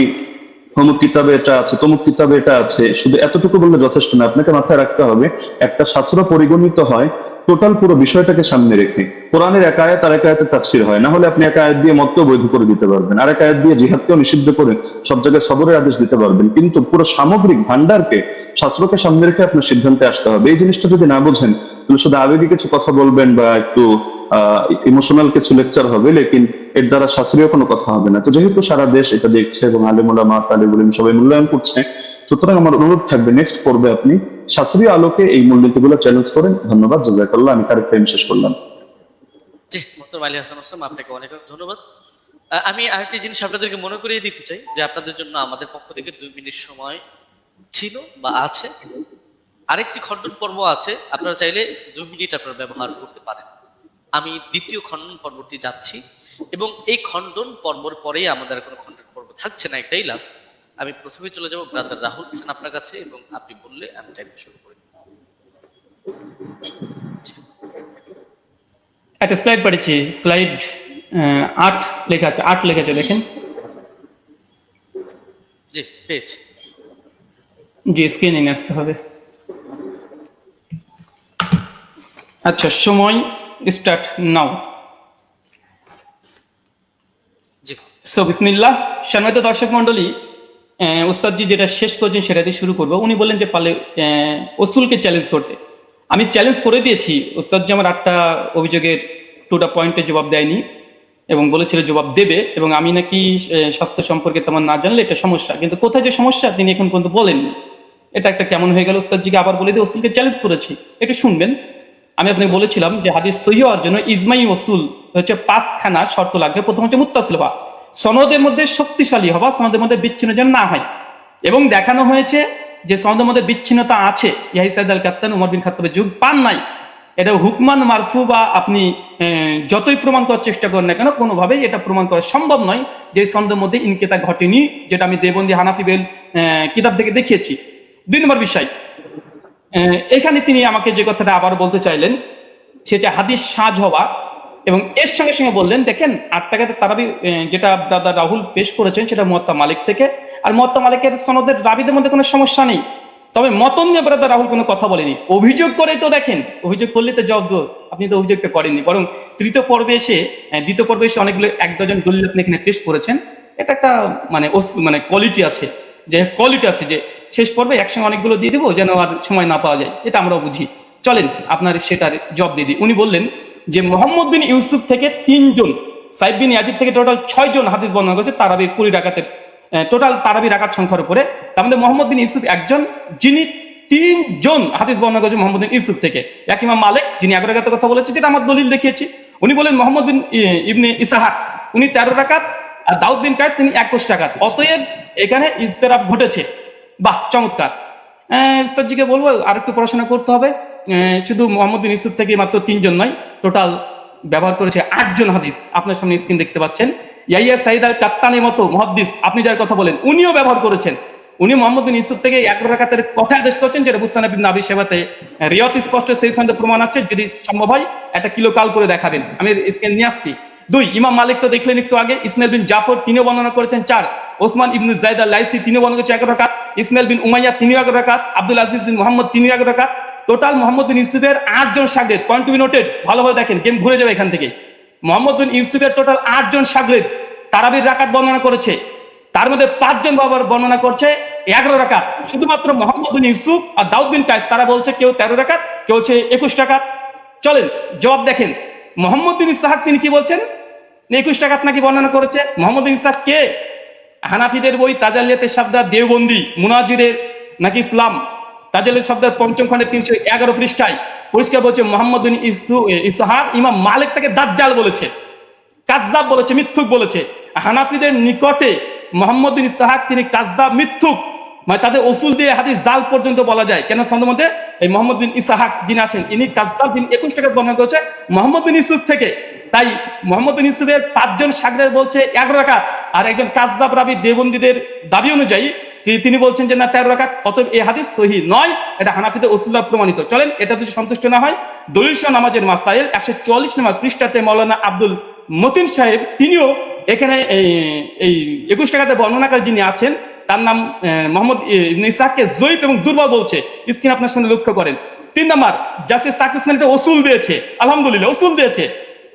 Speaker 4: অমুক কিতাবে এটা আছে, তমুক কিতাবে এটা আছে, শুধু এতটুকু বললে যথেষ্ট না, আপনাকে মাথায় রাখতে হবে একটা শাস্ত্র পরিগণিত হয় টোটাল পুরো বিষয়টাকে সামনে রেখে। কোরআনের এক আয়াত আর এক আয়াতের তাফসীর হয়, না হলে আপনি এক আয়াত দিয়ে মতকেও বৈধ করে দিতে পারবেন, আর এক আয়াত দিয়ে জিহাদকেও নিষিদ্ধ করে সব জায়গায় সবরের আদেশ দিতে পারবেন, কিন্তু পুরো সামগ্রিক ভান্ডারকে, শাস্ত্রকে সামনে রেখে আপনার সিদ্ধান্তে আসতে হবে। এই জিনিসটা যদি না বোঝেন তাহলে শুধু আবেগী কিছু কথা বলবেন বা একটু ইমোশনাল কিছু লেকচার হবে, লেকিন এর দ্বারা শাস্ত্রীয় কোনো কথা হবে না। তো যেহেতু সারা দেশ এটা দেখছে এবং আলেম ওলামা, তালিবুল ইলম সবাই মূল্যায়ন করছে, সুতরাং আমার অনুরোধ থাকবে নেক্সট পর্বে আপনি শাস্ত্রীয় আলোকে এই মূলনীতিগুলো চ্যালেঞ্জ করেন। ধন্যবাদ, জাযাকাল্লাহ। আমি কারেক্ট টাইম শেষ করলাম।
Speaker 2: জি, মোহতারাম আলী হাসান ওসামা, আপনাকে অনেক অনেক ধন্যবাদ। আমি আরেকটি জিনিস আপনাদেরকে মনে করিয়ে দিতে চাই যে আপনাদের জন্য আমাদের পক্ষ থেকে 2 মিনিট সময় ছিল বা আছে। আরেকটি খণ্ডন পর্ব আছে, আপনারা চাইলে 2 মিনিট আপনারা ব্যবহার করতে পারেন। আমি দ্বিতীয় খণ্ডন পর্বটি যাচ্ছি এবং এই খণ্ডন পর্বর পরেই আমাদের কোনো খণ্ডন পর্ব থাকছে না, একটাই লাস্ট। আমি প্রথমে চলে যাব ব্রাদার রাহুল হোসেন আপনার কাছে, এবং আপনি বললে আমি টাইম শুরু করি।
Speaker 3: একটা স্লাইড পড়েছি, স্লাইড 8 লেখা আছে, 8 লেখা আছে দেখেন।
Speaker 2: জি, পেয়েছি।
Speaker 3: জি, স্ক্রিনে নিয়ে আসতে হবে। আচ্ছা, সময় স্টার্ট নাও।
Speaker 2: জি।
Speaker 3: সো বিসমিল্লাহ। সম্মানিত দর্শক মন্ডলী, ওস্তাদজি যেটা শেষ করেছেন সেটা দিয়ে শুরু করবো। উনি বললেন যে পারলে ওসুলকে চ্যালেঞ্জ করতে। আমি চ্যালেঞ্জ করে দিয়েছি। ওস্তাদজি আমার 8টা অভিযোগের 2টা পয়েন্টে জবাব দেয়নি এবং বলেছিল জবাব দেবে, এবং আমি নাকি স্বাস্থ্য সম্পর্কে তেমন না জানলে এটা সমস্যা, কিন্তু কোথায় যে সমস্যা তিনি এখন পর্যন্ত বলেননি। এটা একটা কেমন হয়ে গেল। ওস্তাদজিকে আবার বলে দিয়ে ওসুলকে চ্যালেঞ্জ করেছি, একটু শুনবেন। আমি আপনাকে বলেছিলাম যে হাদিস সহিহ হওয়ার জন্য ইজমাই ওসুল হচ্ছে 5খানা শর্ত লাগবে। প্রথম হচ্ছে মুত্তাসিল হওয়া, সনদের মধ্যে শক্তিশালী হওয়া, সনদের মধ্যে বিচ্ছিন্ন যেন না হয়, এবং দেখানো হয়েছে যে সনদের মধ্যে বিচ্ছিন্নতা আছে। ইয়াহি সাইদ আল কাত্তান উমর বিন খাত্তাবের যুগ পান নাই। এটা হুকমান মারফু বা আপনি যতই প্রমাণ করার চেষ্টা করেন না কেন, কোনোভাবেই এটা প্রমাণ করা সম্ভব নয় যে সনদের মধ্যে ইনকিতা ঘটেনি, যেটা আমি দেবন্দি হানাফি বেল কিতাব থেকে দেখিয়েছি। 2 নম্বর বিষয়, এখানে তিনি আমাকে যে কথাটা আবার বলতে চাইলেন সেটা হাদিস সাজ হওয়া, এবং এর সঙ্গে সঙ্গে বললেন দেখেন 8 টাকাতে তারাবি যেটা দাদা রাহুল পেশ করেছেন সেটা মুয়াত্তা মালিক থেকে, আর মুয়াত্তা মালিকের সনদের রাবিদের মধ্যে কোনো সমস্যা নেই। তবে মতন নিয়ে দাদা রাহুল কোনো কথা বলেনি। অভিযোগ করে তো দেখেন, অভিযোগ করলে তো জব্দ, আপনি তো অভিযোগটা করেননি, বরং দ্বিতীয় পর্বে এসে অনেকগুলো 1 ডজন দলিল আপনি এখানে পেশ করেছেন। এটা একটা মানে কোয়ালিটি আছে, যে শেষ পর্বে একসঙ্গে অনেকগুলো দিয়ে দেবো যেন আর সময় না পাওয়া যায়, এটা আমরাও বুঝি। চলেন আপনার সেটার জবাব দিয়ে দিই। উনি বললেন যে মোহাম্মদ বিন ইউসুফ থেকে 3 জন, সাইদ বিন ইয়াজিদ থেকে টোটাল 6 জন হাদিস বর্ণনা করেছে তারাবির 20 রাকাতের টোটাল তারাবি রাকাত সংখ্যার উপরে। তার মধ্যে মোহাম্মদ বিন ইউসুফ একজন, যিনি 3 জন হাদিস বর্ণনা করেছে মোহাম্মদ বিন ইউসুফ থেকে। এক ইমাম মালিক, যিনি 11 রাকাতের কথা বলেছে, যেটা আমার দলিল দেখিয়েছি। উনি বলেন মোহাম্মদ বিন ইবনে ইসহাক, উনি 13 রাকাত, আর দাউদ বিন কায়েস তিনি 21 রাকাত। অতএব এখানে ইজতিরাব ঘটেছে। বাহ, চমৎকার। উস্তাদজিকে বলবো আর একটু পড়াশোনা করতে হবে। শুধু মোহাম্মদ বিন ইউসুফ থেকে মাত্র 3 জন নয়, টোটাল ব্যবহার করেছে 8 জন হাদিস। আপনার সামনে স্ক্রিন দেখতে পাচ্ছেন। ইয়াহিয়া সাইদ আল কাত্তানির মতো মুহাদ্দিস, আপনি যার কথা বলেন, উনিও ব্যবহার করেছেন। উনি মোহাম্মদ বিন ইউসুফ থেকে 11 রাকাতের কথা আদেশ করেছেন, যেটা মুসনাদ ইবনে আবি শাইবাতে রিওয়ায়াত স্পষ্ট সেই সনদে প্রমাণ আছে। যদি সম্ভব হয় একটা কিলো কাল করে দেখাবেন, আমি স্ক্রিন নিয়ে আসছি। 2, ইমাম মালিক তো দেখলেন একটু আগে, ইসমাইল বিন জাফর তিনিও বর্ণনা করেছেন 4, ওসমান ইবনে যায়েদ আল লাইসি তিনিও বর্ণনা করেছেন 11 রাকাত, ইসমাইল বিন উমাইয়া তিনিও 11 রাকাত, আব্দুল আজিজ বিন মুহাম্মদ তিনিও 11 রাকাত। টোটাল মোহাম্মদ বিন ইউসুফের 8 জন শাগির্দ, পয়েন্ট টু বি নোটেড, ভালোভাবে দেখেন, গেম ঘুরে যাবে এখান থেকে। মোহাম্মদ বিন ইউসুফের টোটাল 8 জন শাগির্দ তারাবির রাকাত বর্ণনা করেছে। তার মধ্যে 5 জন বাবার বর্ণনা করছে 11 রাকাত। শুধুমাত্র মোহাম্মদ বিন ইউসুফ আর দাউদ বিন কায়েস তারা বলছে কেউ 13 রাকাত, কেউ হচ্ছে 21 রাকাত। চলেন জবাব দেখেন। মোহাম্মদ বিন ইসহাক তিনি কি বলছেন, 21 রাকাত নাকি বর্ণনা করেছে। মোহাম্মদ বিন ইসহাক কে? হানাফিদের বই তাজালিয়াতের শাবদার দেওবন্দি মুনাজিরের নাকি ইসলাম তাজালিয়াতের শাবদার 5ম খণ্ডের 311 পৃষ্ঠায় পরিষ্কার বলছে মোহাম্মদ বিন ইসহাক ইমাম মালিক তাকে দাজ্জাল বলেছে, কাযযাব বলেছে, মিথ্যুক বলেছে। হানাফিদের নিকটে মোহাম্মদ বিন ইসহাক তিনি কাযযাব, মিথ্যুক, মানে তাদের উসুল দিয়ে হাদিস জাল পর্যন্ত বলা যায়। কেন সনদের মধ্যে এই মোহাম্মদ বিন ইসহাক যিনি আছেন ইনি কাযযাব, তিনি 21 রাকাত বর্ণনা করেছে মোহাম্মদ বিন ইউসুফ থেকে। তাই মোহাম্মদ বিন ইউসুফের 5 জন শাগির্দ বলছে 11 রাকাত, আর একজন কাযযাব রাবি দেওবন্দীদের দাবি অনুযায়ী তিনি বলছেন যে না 13 রাকাত। অতএব এই হাদিস সহিহ নয়, এটা হানাফিদের উসুল প্রমাণিত। চলেন এটা যদি সন্তুষ্ট না হয়, দলিল সহ নামাজের মাসাইল 144 নম্বর পৃষ্ঠাতে মাওলানা আব্দুল মতিন সাহেব তিনিও এখানে এই 21 রাকাতের বর্ণনাকারী যিনি আছেন তার নাম মোহাম্মদ ইবনে ইসহাককে জয়ীফ এবং দুর্বল বলছে। স্ক্রিন আপনার সামনে লক্ষ্য করেন। 3 নম্বর, জাস্টিস তাকি উসমানী এটা ওসুল দিয়েছে, আলহামদুলিল্লাহ ওসুল দিয়েছে।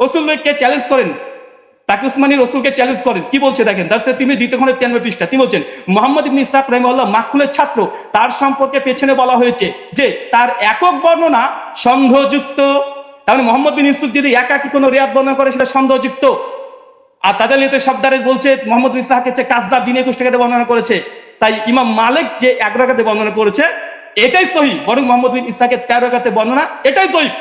Speaker 3: ওসুল কে চ্যালেঞ্জ করেন, তাকি উসমানী রসুলকে চ্যালেঞ্জ করেন। কি বলছে দেখেন, দারসে তিনি 2 খণ্ডের 93 পৃষ্ঠা। তিনি বলছেন মোহাম্মদ ইবনে ইসহাক রাহিমাহুল্লাহ মাকহুলের ছাত্র, তার সম্পর্কে পেছনে বলা হয়েছে যে তার একক বর্ণনা সন্দেহযুক্ত। তাহলে মোহাম্মদ বিন ইউসুফ যদি একাকি কোনো রিয়াত বর্ণনা করে সেটা সন্দেহযুক্ত। আর তাজালিয়াতের শাবদারে বলছে মোহাম্মদ বিন ইসহাক হচ্ছে কাযযাব, যিনি 21 রাকাতে বর্ণনা করেছে। তাই ইমাম মালিক যে 11 রাকাতে বর্ণনা করেছে এটাই সহিহ, বরং মোহাম্মদ বিন ইসহাকের 13 রাকাতে বর্ণনা এটাই সহিহ।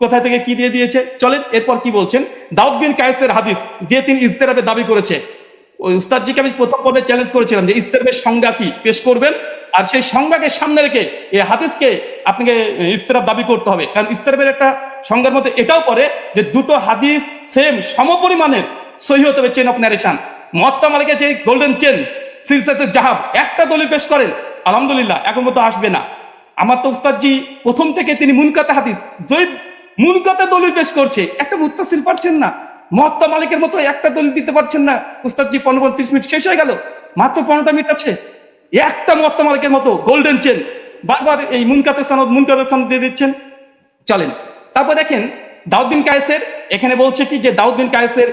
Speaker 3: কোথা থেকে কি দিয়ে দিয়েছে চলেন। এরপর কি বলছেন, দাউদ বিন কায়েসের হাদিস দিয়ে তিনি ইজতিরাবের দাবি করেছে। ওই উস্তাদজিকে আমি প্রথম পর্বে চ্যালেঞ্জ করেছিলাম যে ইজতিরাবের সংজ্ঞা কি পেশ করবেন, আর সেই সংজ্ঞাকে সামনে রেখে এই হাদিসকে আপনাকে ইজতিরাব দাবি করতে হবে। কারণ ইজতিরাবের একটা সংজ্ঞার মধ্যে এটাও পড়ে যে দুটো হাদিস সেম সমপরিমাণের সহিহ হতে হবে, চেন অফ ন্যারেশন। মুয়াত্তা মালিকের যে গোল্ডেন চেন সিলসিলাতুল জাহাব, একটা দলিল পেশ করেন আলহামদুলিল্লাহ, এখন মতো আসবে না। আমার তো উস্তাদজি প্রথম থেকে তিনি মুনকাতে হাদিস জয়ীফ মুনকাতে দলিল পেশ করছে, একটা মুত্তাসিল পারছেন না। মুয়াত্তা মালিকের মতো একটা দলিল দিতে পারছেন না। উস্তাদজি 15-30 মিনিট শেষ হয়ে গেল, মাত্র 15টা মিনিট আছে। একটা মুয়াত্তা মালিকের মতো গোল্ডেন চেন বারবার এই মুনকাতে সনদ দিয়ে দিচ্ছেন। চলেন তারপর দেখেন দাউদ বিন কায়েসের এখানে বলছে কি যে দাউদ বিন কায়েসের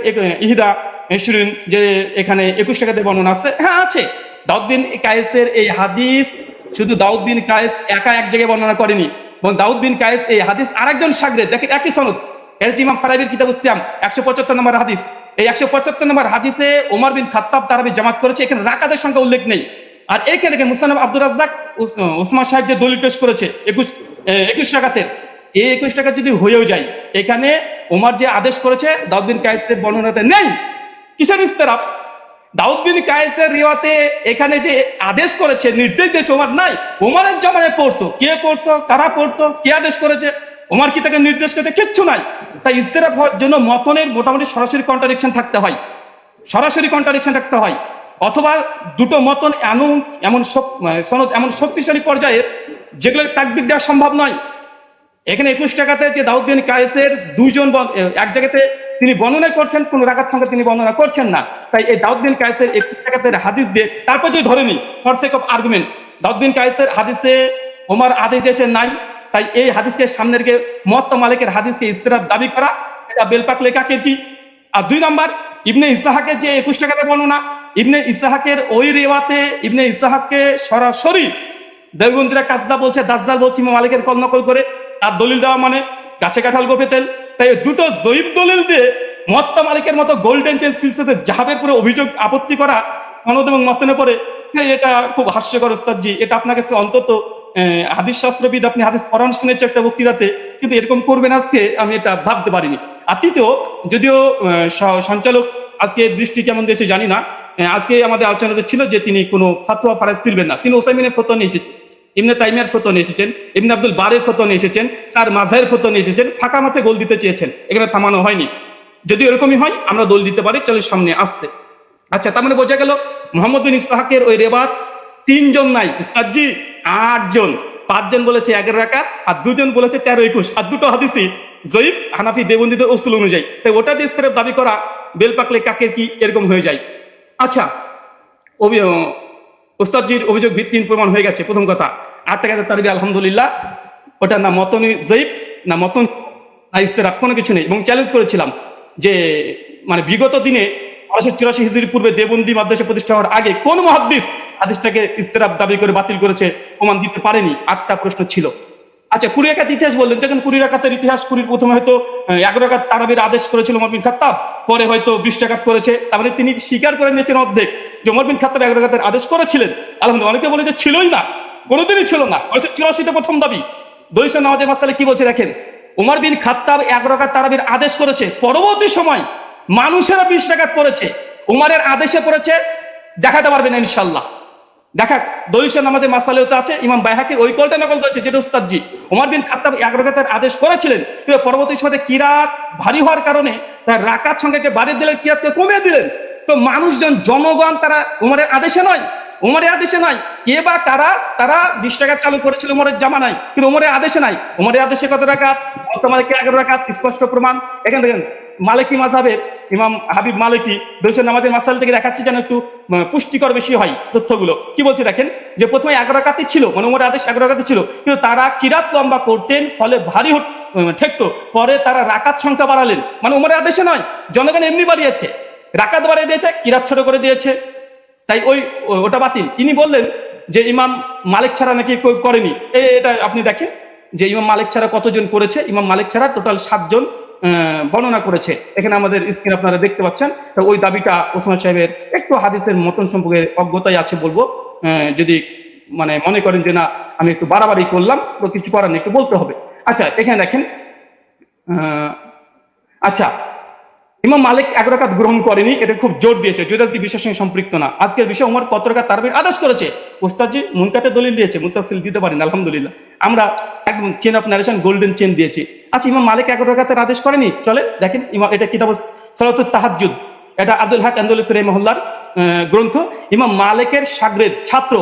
Speaker 3: ইহদা ইশরিন, যে এখানে 21 টাকাতে বর্ণনা আছে, হ্যাঁ আছে। দাউদ বিন কায়েসের এই হাদিস শুধু দাউদ বিন কায়েস একা এক জায়গায় বর্ণনা করেনি, এবং দাউদ বিন কায়েস এই হাদিস আরেকজন শাগরেদ, দেখেন একই সনদ, এর যে ইমাম ফারাবির কিতাবুস সিয়াম 175 নম্বর হাদিস, এই 175 নম্বর হাদিসে ওমর বিন খাত্তাব তারাবি জামাত করেছে, এখানে রাকাতের সংখ্যা উল্লেখ নেই। আর এখানে দেখেন মুসান্নাফ আব্দুর রাজ্জাক ওসমান সাহেব যে দলিল পেশ করেছে 21 টাকাতের, এই 21 টাকা যদি হয়েও যায়, এখানে ওমর যে আদেশ করেছে দাউদ বিন কায়েসের বর্ণনাতে নেই। কিসের ইস্তেরাব? দাউদ বিন কায়েসের রিওয়াতে এখানে যে আদেশ করেছে, নির্দেশ দিয়েছে, ওমর নাই। ওমরের জামানায় পড়তো, কে পড়তো, কারা পড়তো, কে আদেশ করেছে, ওমর কি তাকে নির্দেশ করেছে? কিচ্ছু নাই। তাই ইস্তেরাব হওয়ার জন্য মতনের মোটামুটি সরাসরি কন্ট্রাডিকশন থাকতে হয়, সরাসরি কন্ট্রাডিকশন থাকতে হয়, অথবা দুটো মতন এমন সনদ এমন শক্তিশালী পর্যায়ে যেগুলো তাকবির দেওয়া সম্ভব নয়। এখানে 21 টাকাতে যে দাউদ বিন কায়েসের দুইজন এক জায়গাতে তিনি বর্ণনা করছেন, কোন রাকাত সংখ্যা তিনি বর্ণনা করছেন না। তাই এই দাউদ বিন কায়েসের 21 টাকাতে হাদিস দিয়ে তারপর যদি ধরেনি ফর সেক অফ আর্গুমেন্ট, দাউদ বিন কায়েসের হাদিসে ওমর আদেশ দিয়েছেন নাই, তাই এই হাদিসকে সামনে রেখে মুয়াত্তা মালিকের হাদিসকে ইস্তেরাব দাবি করা, এটা বেলপাক লেখা কি। আর 2 নম্বর, ইবনে ইসহাকের যে 21 টাকাতে বর্ণনা, ইবনে ইসহাকের ওই রিওয়াতে ইবনে ইসহাককে সরাসরি দেওবন্দিরা কাজদা বলছে, দাজ্জাল বলছে ইমাম মালিকের কল নকল করে, তার দলিল দেওয়া মানে গাছে কাঁঠাল গোপে তেল। তাই দুটো জয়ীব দলিল দিয়ে মুয়াত্তা মালিকের মতো গোল্ডেন চেন সিলসিলাতে জাহাবের পুরো অভিযোগ আপত্তি করা সনদ এবং মতনে পড়ে, এটা খুব হাস্যকর ওস্তাদজি। এটা আপনার কাছে অন্তত হাদিস শাস্ত্রবিদ, আপনি হাদিস পড়ান শুনেছে একটা বক্তৃতাতে, কিন্তু এরকম করবেন আজকে আমি এটা ভাবতে পারিনি। আর তৃতীয়, যদিও সঞ্চালক আজকে দৃষ্টি কেমন দিয়েছে জানি না, আজকে আমাদের আলোচনাতে ছিল যে তিনি কোনো ফাতোয়া ফারাজ তুলবেন না, তিনি ওসাইমিনের ফতোয়া নিয়ে এসেছেন, ইবনে তাইমিয়ার ফতোয়া নিয়ে এসেছেন, ইবনে আব্দুল বারের ফতোয়া নিয়ে এসেছেন, স্যার মাযহারের ফতোয়া নিয়ে এসেছেন, ফাঁকা মাঠে গোল দিতে চেয়েছেন, এখানে থামানো হয়নি। যদি এরকমই হয় আমরা দোল দিতে পারি, চলে সামনে আসছে। আচ্ছা, তার মানে বোঝা গেল মুহাম্মদ বিন ইসহাকের ওই রেবাত 3 জন নাই উস্তাদজি, 8 জন। 5 জন বলেছে 11 রাকাত, আর 2 জন বলেছে 13-21, আর দুটো হাদিসই জয়ীফ হানাফি দেওবন্দীদের উসুল অনুযায়ী। তাই ওটা দিয়ে ইস্তেরাব দাবি করা বেলপাকলে কাকের কি এরকম হয়ে যায়। আচ্ছা, ওস্তাদজির অভিযোগ ভিত্তিহীন প্রমাণ হয়ে গেছে। প্রথম কথা, 8 টাকাতে তারবি আলহামদুলিল্লাহ, ওটা না মতনি জয়ীফ, না মতন, না ইস্তেরাব, কোনো কিছু নেই। এবং চ্যালেঞ্জ করেছিলাম যে মানে বিগত দিনে 1284 হিজরির পূর্বে দেওবন্দি মাদ্রাসা প্রতিষ্ঠা হওয়ার আগে কোন মুহাদ্দিস হাদিসটাকে ইস্তেরাব দাবি করে বাতিল করেছে, প্রমাণ দিতে পারেনি। 8টা প্রশ্ন ছিল। আচ্ছা, 20 রাকাত ইতিহাস বললেন, যখন 20 রাকাতের ইতিহাস, 20 প্রথমে হয়তো 11 রাকাত তারাবির আদেশ করেছিল ওমর বিন খাত্তাব, পরে হয়তো 20 রাকাত করেছে। তার মানে তিনি স্বীকার করে নিয়েছেন অর্ধেক যে ওমর বিন খাত্তাব 11 রাকাতের আদেশ করেছিলেন। আলহামদুলিল্লাহ। অনেকে বলে যে ছিলই না, কোনোদিনই ছিল না। 1984-তে প্রথম দাবি। দলিল নামাজের মাসালে কি বলছে দেখেন, ওমর বিন খাত্তাব 11 রাকাত তারাবির আদেশ করেছে, পরবর্তী সময় মানুষেরা 20 রাকাত পড়েছে, উমরের আদেশে পড়েছে, দেখাতে পারবেন ইনশাআল্লাহ। দেখা দলিল নামাজের মাসালেও আছে, ইমাম বাইহাকির ওই কলটা নকল করেছে, যেটা উস্তাদজি ওমর বিন খাত্তাব 11 রাকাতের আদেশ করেছিলেন, কিন্তু পরবর্তী সময়ে কিরাত ভারী হওয়ার কারণে তার রাকাত সংখ্যাকে বাড়িয়ে দিলেন, কিরাতকে কমিয়ে দিলেন। তো মানুষজন, জনগণ, তারা উমরের আদেশে নয়, উমরের আদেশে নাই, কে বা তারা 20 টাকা চালু করেছিল উমরের জামানায়, কিন্তু উমরের আদেশে নাই। উমরের আদেশে কত রাকাত? তোমাদেরকে 11 রাকাত, স্পষ্ট প্রমাণ। এখানে দেখেন মালিকি মাযহাবের ইমাম হাবিব মালিকি দলিল নামাজের মাসাল থেকে দেখাচ্ছে যেন একটু পুষ্টিকর বেশি হয় তথ্যগুলো। কি বলছে দেখেন, যে প্রথমে 11 রাকাতই ছিল, মানে উমরের আদেশ 11 রাকাতই ছিল, কিন্তু তারা কিরাত লম্বা করতেন, ফলে ভারী ঠেকতো। পরে তারা রাকাত সংখ্যা বাড়ালেন, মানে উমরের আদেশে নয়, জনগণ এমনি বাড়িয়েছে, রাকাত বাড়িয়ে দিয়েছে, কিরাত ছোট করে দিয়েছে, তাই ওটা বাতিল। তিনি বললেন যে ইমাম মালিক ছাড়া নাকি করেনি। এটা আপনি দেখেন যে ইমাম মালিক ছাড়া কতজন করেছে। ইমাম মালিক ছাড়া টোটাল 7 জন বর্ণনা করেছে। এখানে আমাদের স্ক্রিন আপনারা দেখতে পাচ্ছেন। তো ওই দাবিটা ওসমান সাহেবের একটু হাদিসের মতন সম্পর্কে অজ্ঞতাই আছে বলবো, যদি মানে মনে করেন যে না আমি একটু বাড়াবাড়ি করলাম, তো কিছু করার নেই, একটু বলতে হবে। আচ্ছা, এখানে দেখেন, আচ্ছা, ইমাম মালিক 11 রাকাত গ্রহণ করেনি, এটা খুব জোর দিয়েছে, যদি আজকে বিষয়ের সঙ্গে সম্পৃক্ত না। আজকের বিষয় ওমর কত রাকাত তারাবির আদেশ করেছে, ওস্তাদজি মুনকাতে দলিল দিয়েছে, মুত্তাসিল দিতে পারেন আলহামদুলিল্লাহ। আমরা একদম chain of narration golden chain দিয়েছি। আচ্ছা, ইমাম মালিক 11 রাকাতের আদেশ করেনি, চলে দেখেন এটা কিতাব সালাতুত তাহাজ্জুদ, এটা আব্দুল হক আন্দলুসি রাহিমাহুল্লাহর গ্রন্থ। ইমাম মালিকের শাগরেদ ছাত্র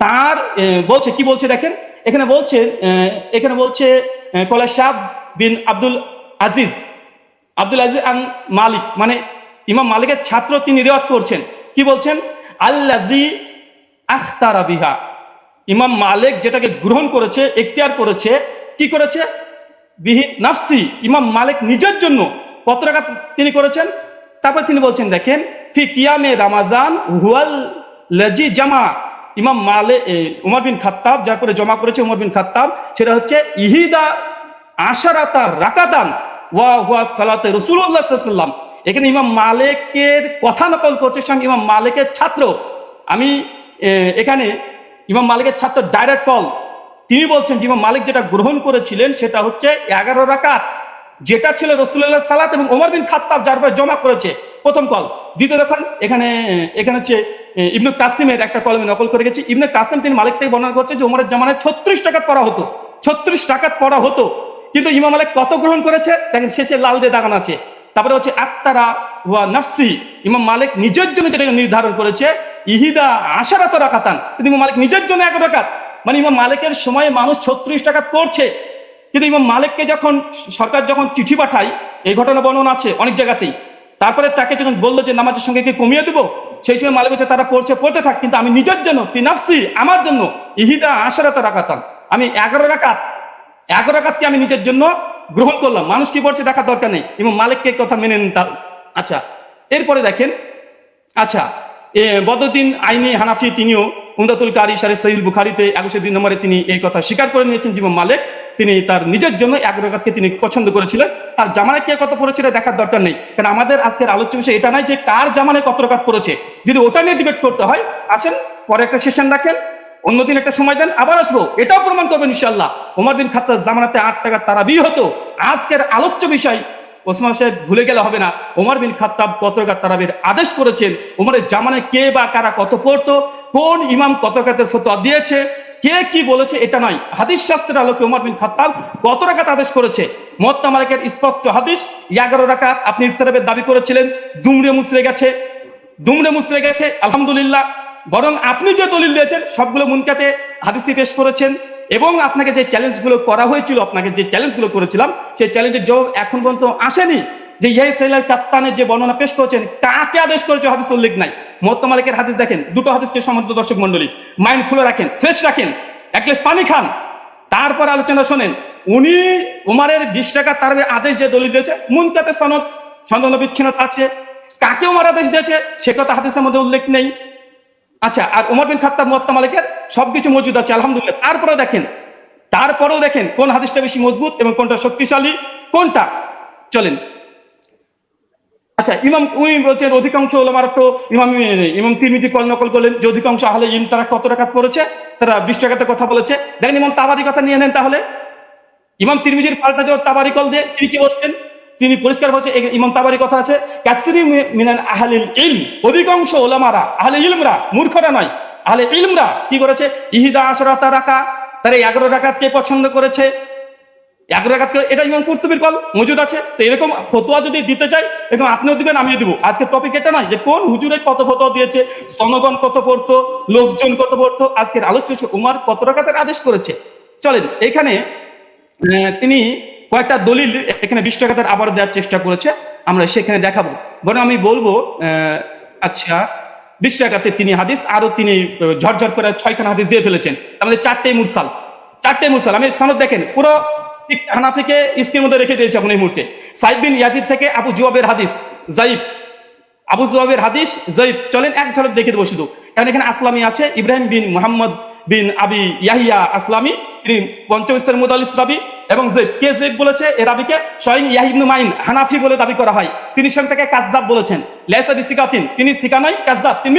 Speaker 3: তার বলছে, কি বলছে দেখেন, এখানে বলছে কলা শাহ বিন আব্দুল আজিজ আন মালিক, মানে ইমাম মালিকের ছাত্র, তিনি রিওয়ায়াত করছেন। কি বলছেন? আল্লাজি আখতারা বিহা, ইমাম মালিক যেটাকে গ্রহণ করেছে, এখতিয়ার করেছে, কি করেছে? বিহি নাফসি, ইমাম মালিক নিজের জন্য কত রাকাত তিনি করেছেন। তারপর তিনি বলছেন দেখেন, ফি কিয়ামে রামাজান হুয়াল লাজি জামা, ইমাম মালিক উমর বিন খাত্তাব যার করে জমা করেছে উমর বিন খাত্তাব, সেটা হচ্ছে ইহিদা আশারাতা রাকাতান ওয়া হুয়া সালাতে রাসূলুল্লাহ সাল্লাল্লাহু আলাইহি ওয়াসাল্লাম। এখানে ইমাম মালিকের কথা নকল করছে স্বয়ং ইমাম মালিকের ছাত্র। আমি এখানে ইমাম মালিকের ছাত্র ডাইরেক্ট কল, তিনি বলছেন যে ইমাম মালিক যেটা গ্রহণ করেছিলেন সেটা হচ্ছে 11 রাকাত, যেটা ছিল রাসূলুল্লাহ সালাত এবং ওমর বিন খাত্তাব যার পরে জমা করেছে, প্রথম কল। দ্বিতীয় দেখুন এখানে হচ্ছে ইবনে কাসিমের একটা কলমে নকল করে গেছি। ইবনে কাসিম তিনি মালিক থেকে বর্ণনা করছে যে ওমরের জামানায় 36 রাকাত পড়া হতো, 36 রাকাত পড়া হতো, কিন্তু ইমাম মালিক কত গ্রহণ করেছে দেখেন, শেষে লাল দিয়ে দাগানো আছে। তারপরে হচ্ছে আত্তারা ওয়া নাফসি, ইমাম মালিক নিজের জন্য যেটা নির্ধারণ করেছে ইহিদা আশারাত রাকাতান, কিন্তু ইমাম মালিক নিজের জন্য 11 রাকাত। মানে ইমাম মালিকের সময় মানুষ 36 রাকাত পড়ছে, কিন্তু ইমাম মালিককে যখন সরকার যখন চিঠি পাঠায়, এই ঘটনা বর্ণনা আছে অনেক জায়গাতেই, তারপরে তাকে যখন বললো যে নামাজের সঙ্গে কি কমিয়ে দেবো, সেই সময় মালিক বলছে তারা পড়তে থাক, কিন্তু আমি নিজের জন্য ফি নাফসি, আমার জন্য ইহিদা আশারাত রাকাতান, আমি 11 রাকাতকে আমি নিজের জন্য গ্রহণ করলাম। মানুষ কি পড়ছে দেখার দরকার নেই, ইমাম মালিককে কথা মেনে নিন তার। আচ্ছা, এরপরে দেখেন, আচ্ছা বদরুদ্দিন আইনি হানাফি তিনিও উমদাতুল কারি শারহ সহিহ বুখারীতে 102 নম্বরে তিনি এই কথা স্বীকার করে নিয়েছেন যে ইমাম মালিক তিনি তার নিজের জন্য 11 রাকাতকে তিনি পছন্দ করেছিলেন, তার জামানায় কে কত পড়েছিল দেখার দরকার নেই। কারণ আমাদের আজকের আলোচ্য বিষয় এটা নয় যে কার জামানায় কত রাকাত পড়েছে, যদি ওটা নিয়ে ডিবেট করতে হয় আসেন পরে একটা সেশন রাখেন, অন্যদিন একটা সময় দেন, আবার আসবো, এটাও প্রমাণ করবেন ইনশাআল্লাহ। ওমর বিন খাত্তাব জামানাতে 8 টাকা তারাবিহ হতো। আজকের আলোচ্য বিষয় ওসমান সাহেব ভুলে গেলে হবে না, ওমর বিন খাত্তাব কত রাকাত তারাবির আদেশ করেছেন, ওমরের জামানায় কে বা কারা কত পড়তো, কোন ইমাম কত রাকাতের ফতোয়া দিয়েছে, কে কি বলেছে এটা নয়, হাদিস শাস্ত্রের আলোকে ওমর বিন খাত্তাব কত রাকাত আদেশ করেছে। মুওয়াত্তা মালিকের স্পষ্ট হাদিস 11 রাকাত। আপনি ইস্তেরাবের দাবি করেছিলেন, দুমড়ে মুচড়ে গেছে আলহামদুলিল্লাহ। বরং আপনি যে দলিল দিয়েছেন সবগুলো মুনকাতে হাদিসে পেশ করেছেন, এবং আপনাকে যে চ্যালেঞ্জগুলো করা হয়েছিল, আপনাকে যে চ্যালেঞ্জগুলো করেছিলাম সেই চ্যালেঞ্জের জবাব এখন পর্যন্ত আসেনি। যে ইয়াই সাইলাল কাত্তানের যে বর্ণনা পেশ করেছেন, কাকে আদেশ করেছে হাদিস উল্লেখ নাই। মুওয়াত্তা মালিকের হাদিস দেখেন, দুটো হাদিসকে সম্মানিত দর্শক মণ্ডলী মাইন্ড খুলে রাখেন, ফ্রেশ রাখেন, এক গ্লাস পানি খান, তারপর আলোচনা শোনেন। উনি উমারের 20 টাকা তার আদেশ যে দলিল দিয়েছে, মুনকাতে সনদ বিচ্ছিন্নতা আছে, কাকে উমার আদেশ দিয়েছে সে কথা হাদিসের মধ্যে উল্লেখ নেই। আচ্ছা, আর ওমর বিন খাত্তাব মুওয়াত্তা মালিকের সবকিছু মজুদ আছে আলহামদুলিল্লাহ। তারপরেও দেখেন কোন হাদিসটা বেশি মজবুত এবং কোনটা শক্তিশালী, কোনটা চলেন। আচ্ছা, উনি বলছেন অধিকাংশ ওলামারা তো ইমাম তিরমিজি কল নকল করলেন যে অধিকাংশ আহলে ইলম তারা কত রাকাত পড়েছে, তারা 20 রাকাতের কথা বলেছে। দেখেন ইমাম তাবারি কথা নিয়ে নেন, তাহলে ইমাম তিরমিজির পাল্টা যে তাবারি কল দিয়ে তিনি কি বলছেন, তিনি পরিষ্কার বলছে, ইমাম তাবারি কথা আছে কাসরি মিনাল আহলিল ইলম, অধিকাংশ ওলামারা আহলে ইলমরা, মূর্খরা নয়, আহলে ইলমরা কি করেছে, ইহিদা আশরাতা রাকাত, তারা 11 রাকাতকে পছন্দ করেছে। 11 রাকাত, এটা ইমাম কুরতুবীর কল মজুদ আছে। তো এরকম ফতোয়া যদি দিতে চাই, এরকম আপনিও দিবেন আমিও দিব। আজকে টপিক এটা নয় যে কোন হুজুরে কত ফতোয়া দিয়েছে, জনগণ কত পড়তো, লোকজন কত পড়তো। আজকের আলোচ্য হচ্ছে উমর কত রাকাতের আদেশ করেছে। চলেন, এখানে তিনি কয়েকটা দলিল এখানে 20 টাকাতে আবার দেওয়ার চেষ্টা করেছে, আমরা সেখানে দেখাবো। বরং আমি বলবো আচ্ছা 20 টাকাতে তিনি হাদিস আরো তিনি ঝরঝর করে 6খানা হাদিস দিয়ে ফেলেছেন, আমাদের 4টে মুরসাল। আমি সনদ দেখেন, পুরো হানাফিকে স্ক্রিনের মধ্যে রেখে দিয়েছে এখন এই মুহূর্তে। সাইদ বিন ইয়াজিদ থেকে আবু জুয়াবের হাদিস জাইফ, আবু জুয়াবের হাদিস জাইফ। চলেন এক ঝলক দেখে দেবো শুধু, কারণ এখানে আসলামী আছে, ইব্রাহিম বিন মুহাম্মদ বিন আবি ইয়াহিয়া আসলামী, তিনি পঞ্চম স্তরের মুদাল্লিস রাবী। এবং কে জেদ বলেছে এ রাবিকে, স্বয়ং ইয়াহিয়া ইবনে মাইন হানাফি বলে দাবি করা হয়, তিনি স্বয়ং তাকে কাযযাব বলেছেন। লাইসা বিসিকাতিন, তিনি সিকা নয়, কাযযাব, তিনি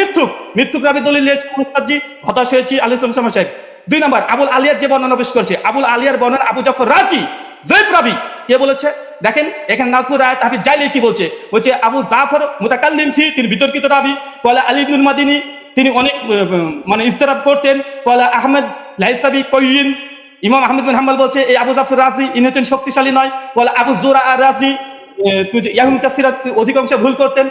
Speaker 3: মিথ্যুক রাবী দলিল দিয়েছে মুস্তাজি, হতাশ হয়েছি আলাইহিস সালাম সাহেব। 2 নম্বর আবুল আলিয়ার যে বর্ণনা পেশ করেছে, আবুল আলিয়ার বর্ণনা আবু জাফর রাজি জয়ফ রাবী, কে বলেছে দেখেন এখানে নাজমুর রায়াত হাফিজ জাইলি কি বলছে, আবু জাফর মুতাকাল্লিম ফি, তিনি বিতর্কিত রাবী। কলা আলী ইবনুল মাদিনী, তিনি অনেক মানে ইস্তেরাব করতেন। কলা আহমেদ লাইসাবি কয়িন, ইমাম আহমেদ বিন হাম্বল বলছে এই আবু জাফর রাজি ইনি হচ্ছেন শক্তিশালী নয়। কলা আবু জুরা আর রাজি, ইয়াহুম কাসিরা অধিকাংশ ভুল করতেন।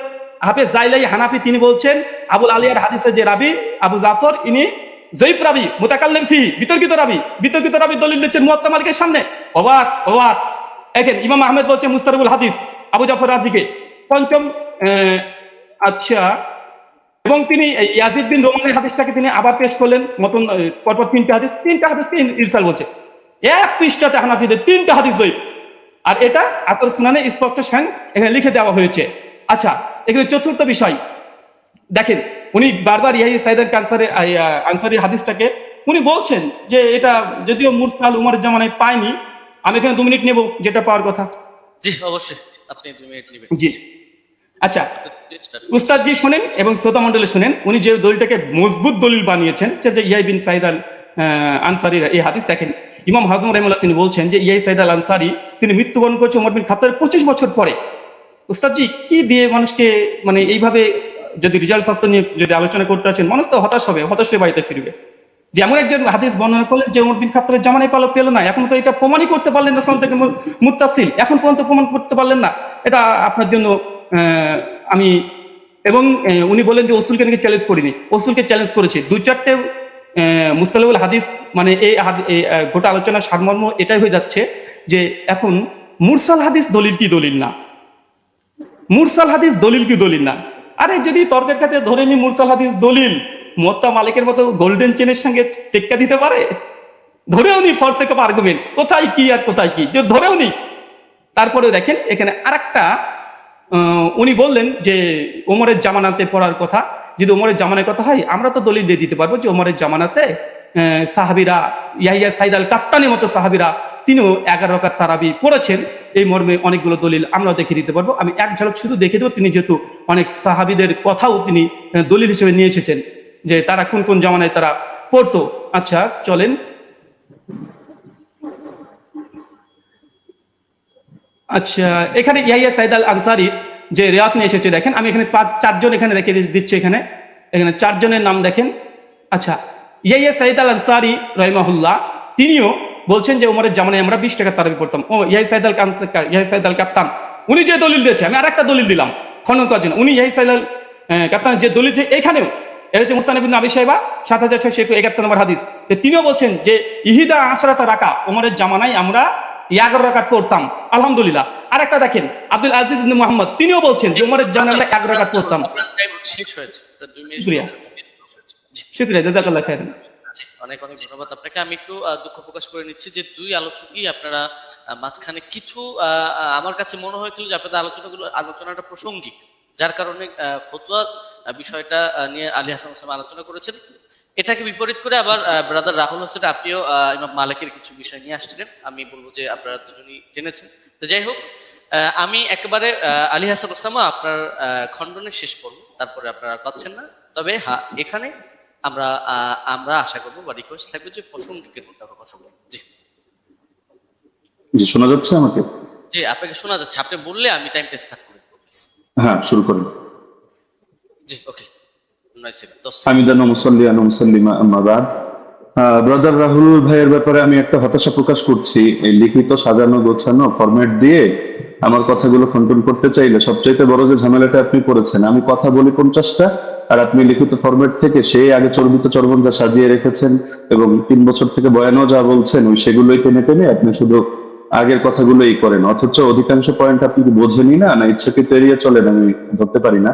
Speaker 3: হাফেজ জাইলাই হানাফি, তিনি বলছেন আবুল আলিয়ার হাদিসের যে রাবী আবু জাফর, ইনি জয়ীফ রাবী, মুতাকাল্লিম ফি, বিতর্কিত রাবী দলিল দিচ্ছেন মুওয়াত্তা মালিকের সামনে। অবাক। দেখেন ইমাম আহমেদ বলছে মুস্তারিবুল হাদিস আবু জাফর রাজিকে। পঞ্চম আচ্ছা, এবং তিনি ইয়াজিদ বিন রোমানের হাদিসটাকে তিনি আবার পেশ করলেন, মতন পরপর 3টে হাদিসকে ইরসাল বলছে। 1 পৃষ্ঠাতে হানাফিদের 3টে হাদিস জয়ীফ, আর এটা আসর সুনানে স্পষ্ট এখানে লিখে দেওয়া হয়েছে। আচ্ছা, এখানে চতুর্থ বিষয় দেখেন, উনি বারবার ইয়াহিয়া সাইদ আনসারী হাদিসটাকে উনি বলছেন যে এটা যদিও মুরসাল উমরের জামানায় পায়নি। আমি এখানে 2 মিনিট নেব, যেটা পাওয়ার কথা।
Speaker 2: জি অবশ্যই, আপনি 2 মিনিট নেবেন।
Speaker 3: জি আচ্ছা, উস্তাদ জি শোনেন এবং শ্রোতা মন্ডলী শোনেন, উনি যে দলিলটাকে মজবুত দলিল বানিয়েছেন যে ইয়াই বিন সাইদ আল আনসারীর এই হাদিস দেখেন, ইমাম হাজম রাহিমাহুল্লাহ তিনি বলছেন যে ইয়াই সাইদ আল আনসারী তিনি মৃত্যুবরণ করেছে ওমর বিন খাত্তাবের 25 বছর পরে। উস্তাদ জি কি দিয়ে মানুষকে মানে এইভাবে যদি রিজাল্ট শাস্ত্র নিয়ে যদি আলোচনা করতে আছেন, মানুষ তো হতাশ হয়ে বাড়িতে ফিরবে। যে এমন একজন হাদিস বর্ণনা করলেন যে ওমর বিন খাত্তাবের জামানায় পালক পেল না, এখন তো এটা প্রমাণই করতে পারলেন না, সালাম থেকে মুত্তাসিল এখন পর্যন্ত প্রমাণ করতে পারলেন না, এটা আপনার জন্য আমি এবং উনি বলেন যে ওসুলকে নাকি চ্যালেঞ্জ করিনি, ওসুলকে চ্যালেঞ্জ করেছি। 2-4টে মুস্তালাহুল হাদিস মানে এই গোটা আলোচনার সারমর্ম এটাই হয়ে যাচ্ছে যে এখন মুরসাল হাদিস দলিল কি দলিল না, মুরসাল হাদিস দলিল কি দলিল না। আরে যদি তর্কের কাছে ধরে নি মুরসাল হাদিস দলিল, মুয়াত্তা মালিকের মতো গোল্ডেন চেনের সঙ্গে টেক্কা দিতে পারে? ধরেও নি ফর সেক অফ আর্গুমেন্ট, কোথায় কি আর কোথায় কি, যে ধরেও নি। তারপরেও দেখেন এখানে আরেকটা উনি বললেন যে ওমরের জামানাতে পড়ার কথা, যদি ওমরের জামানার কথা হয় আমরা তো দলিল দিয়ে দিতে পারবো যে ওমরের জামানাতে সাহাবিরা ইয়াহিয়া সাইদ আল কাত্তানির মতো সাহাবিরা তিনিও 11 রাকাত তারাবি পড়েছেন, এই মর্মে অনেকগুলো দলিল আমরাও দেখিয়ে দিতে পারবো। আমি এক ঝলক শুধু দেখে দেবো, তিনি যেহেতু অনেক সাহাবিদের কথাও তিনি দলিল হিসেবে নিয়ে এসেছেন যে তারা কোন কোন জামানায় তারা পড়তো। আচ্ছা চলেন, আচ্ছা এখানে ইয়াহিয়া সাইদ আল আনসারীর যে রিওয়ায়াত নিয়ে এসেছে দেখেন, আমি এখানে 4জন এখানে রেখে দিচ্ছি, এখানে 4 জনের নাম দেখেন। আচ্ছা, ইয়াহিয়া সাইদ আল আনসারী রাহিমাহুল্লাহ তিনিও বলছেন যে ওমরের জামানায় আমরা 20 টাকা তারাবি পড়তাম। ইয়াহিয়া সাইদ আল কাত্তান উনি যে দলিল দিয়েছে, আমি আরেকটা দলিল দিলাম খনন করার জন্য। উনি ইয়াহিয়া সাইদ আল কাত্তানের যে দলিল এখানেও এটা হচ্ছে মুসনাদ ইবনে আবি শাইবা 7671 নম্বর হাদিস, তিনিও বলছেন যে ইহিদা আশরাতা রাকা ওমরের জামানায় আমরা 11 রাকাত পড়তাম আলহামদুলিল্লাহ। আর একটা দেখেন আব্দুল আজিজ ইবনে মুহাম্মদ তিনিও বলছেন যে ওমরের জামানায় 11 রাকাত পড়তাম।
Speaker 2: শেষ হয়েছে, 2 মিনিট।
Speaker 3: শুকরিয়া, জাযাকাল্লাহ খাইরান।
Speaker 2: অনেক অনেক ধন্যবাদ আপনাকে। আমি একটু দুঃখ প্রকাশ করে নিচ্ছি যে 2 আলোচকই আপনারা মাঝখানে কিছু আমার কাছে মনে হয়েছিল যে আপনাদের আলোচনাটা প্রাসঙ্গিক, যার কারণে ফতোয়া বিষয়টা নিয়ে আলী হাসান ওসামা আলোচনা করেছেন। এটাকে বিপরীত করে আবার ব্রাদার রাহুল হোসেন আপনিও ইমাম মালিকের কিছু বিষয় নিয়ে আসছিলেন। আমি বলবো যে আপনারা দুজনই জেনেছেন। তো যাই হোক, আমি একেবারে আলী হাসান ওসামা আপনার খণ্ডনের শেষ করবো, তারপরে আপনারা পাচ্ছেন না। তবে হ্যাঁ, এখানে আমরা আশা করবো বা রিকোয়েস্ট থাকবে যে প্রাসঙ্গিকের মধ্যে আমরা কথা বলবো। জি
Speaker 4: জি, শোনা যাচ্ছে আমাকে?
Speaker 2: জি, আপনাকে শোনা যাচ্ছে। আপনি বললে আমি টাইমটা স্টার্ট করে দেবো।
Speaker 4: হ্যাঁ, শুরু করুন।
Speaker 2: জি ওকে, 9 সেকেন্ড 10
Speaker 4: হামিদান ওয়া মুসাল্লিয়ান ওয়া মুসাল্লিমা আম্মা বাদ। ব্রাদার রাহুল ভাইয়ের ব্যাপারে আমি একটা হতাশা প্রকাশ করছি। এই লিখিত সাজানো গোছানো ফরম্যাট দিয়ে আমার কথাগুলো খণ্ডন করতে চাইলে সবচাইতে বড় যে ঝামেলাটা আপনি করেছেন, আমি কথা বলি 50টা আর আপনি লিখিত ফরম্যাট থেকে সেই আগে চর্বিত চর্বণ যা সাজিয়ে রেখেছেন এবং 3 বছর থেকে বয়ানও যা বলছেন ওই সেগুলোই টেনে টেনে আপনি শুধু আগের কথাগুলোই করেন, অথচ অধিকাংশ পয়েন্ট আপনি বোঝেনি না ইচ্ছাকৃত এড়িয়ে চলেন, আমি ধরতে পারি না।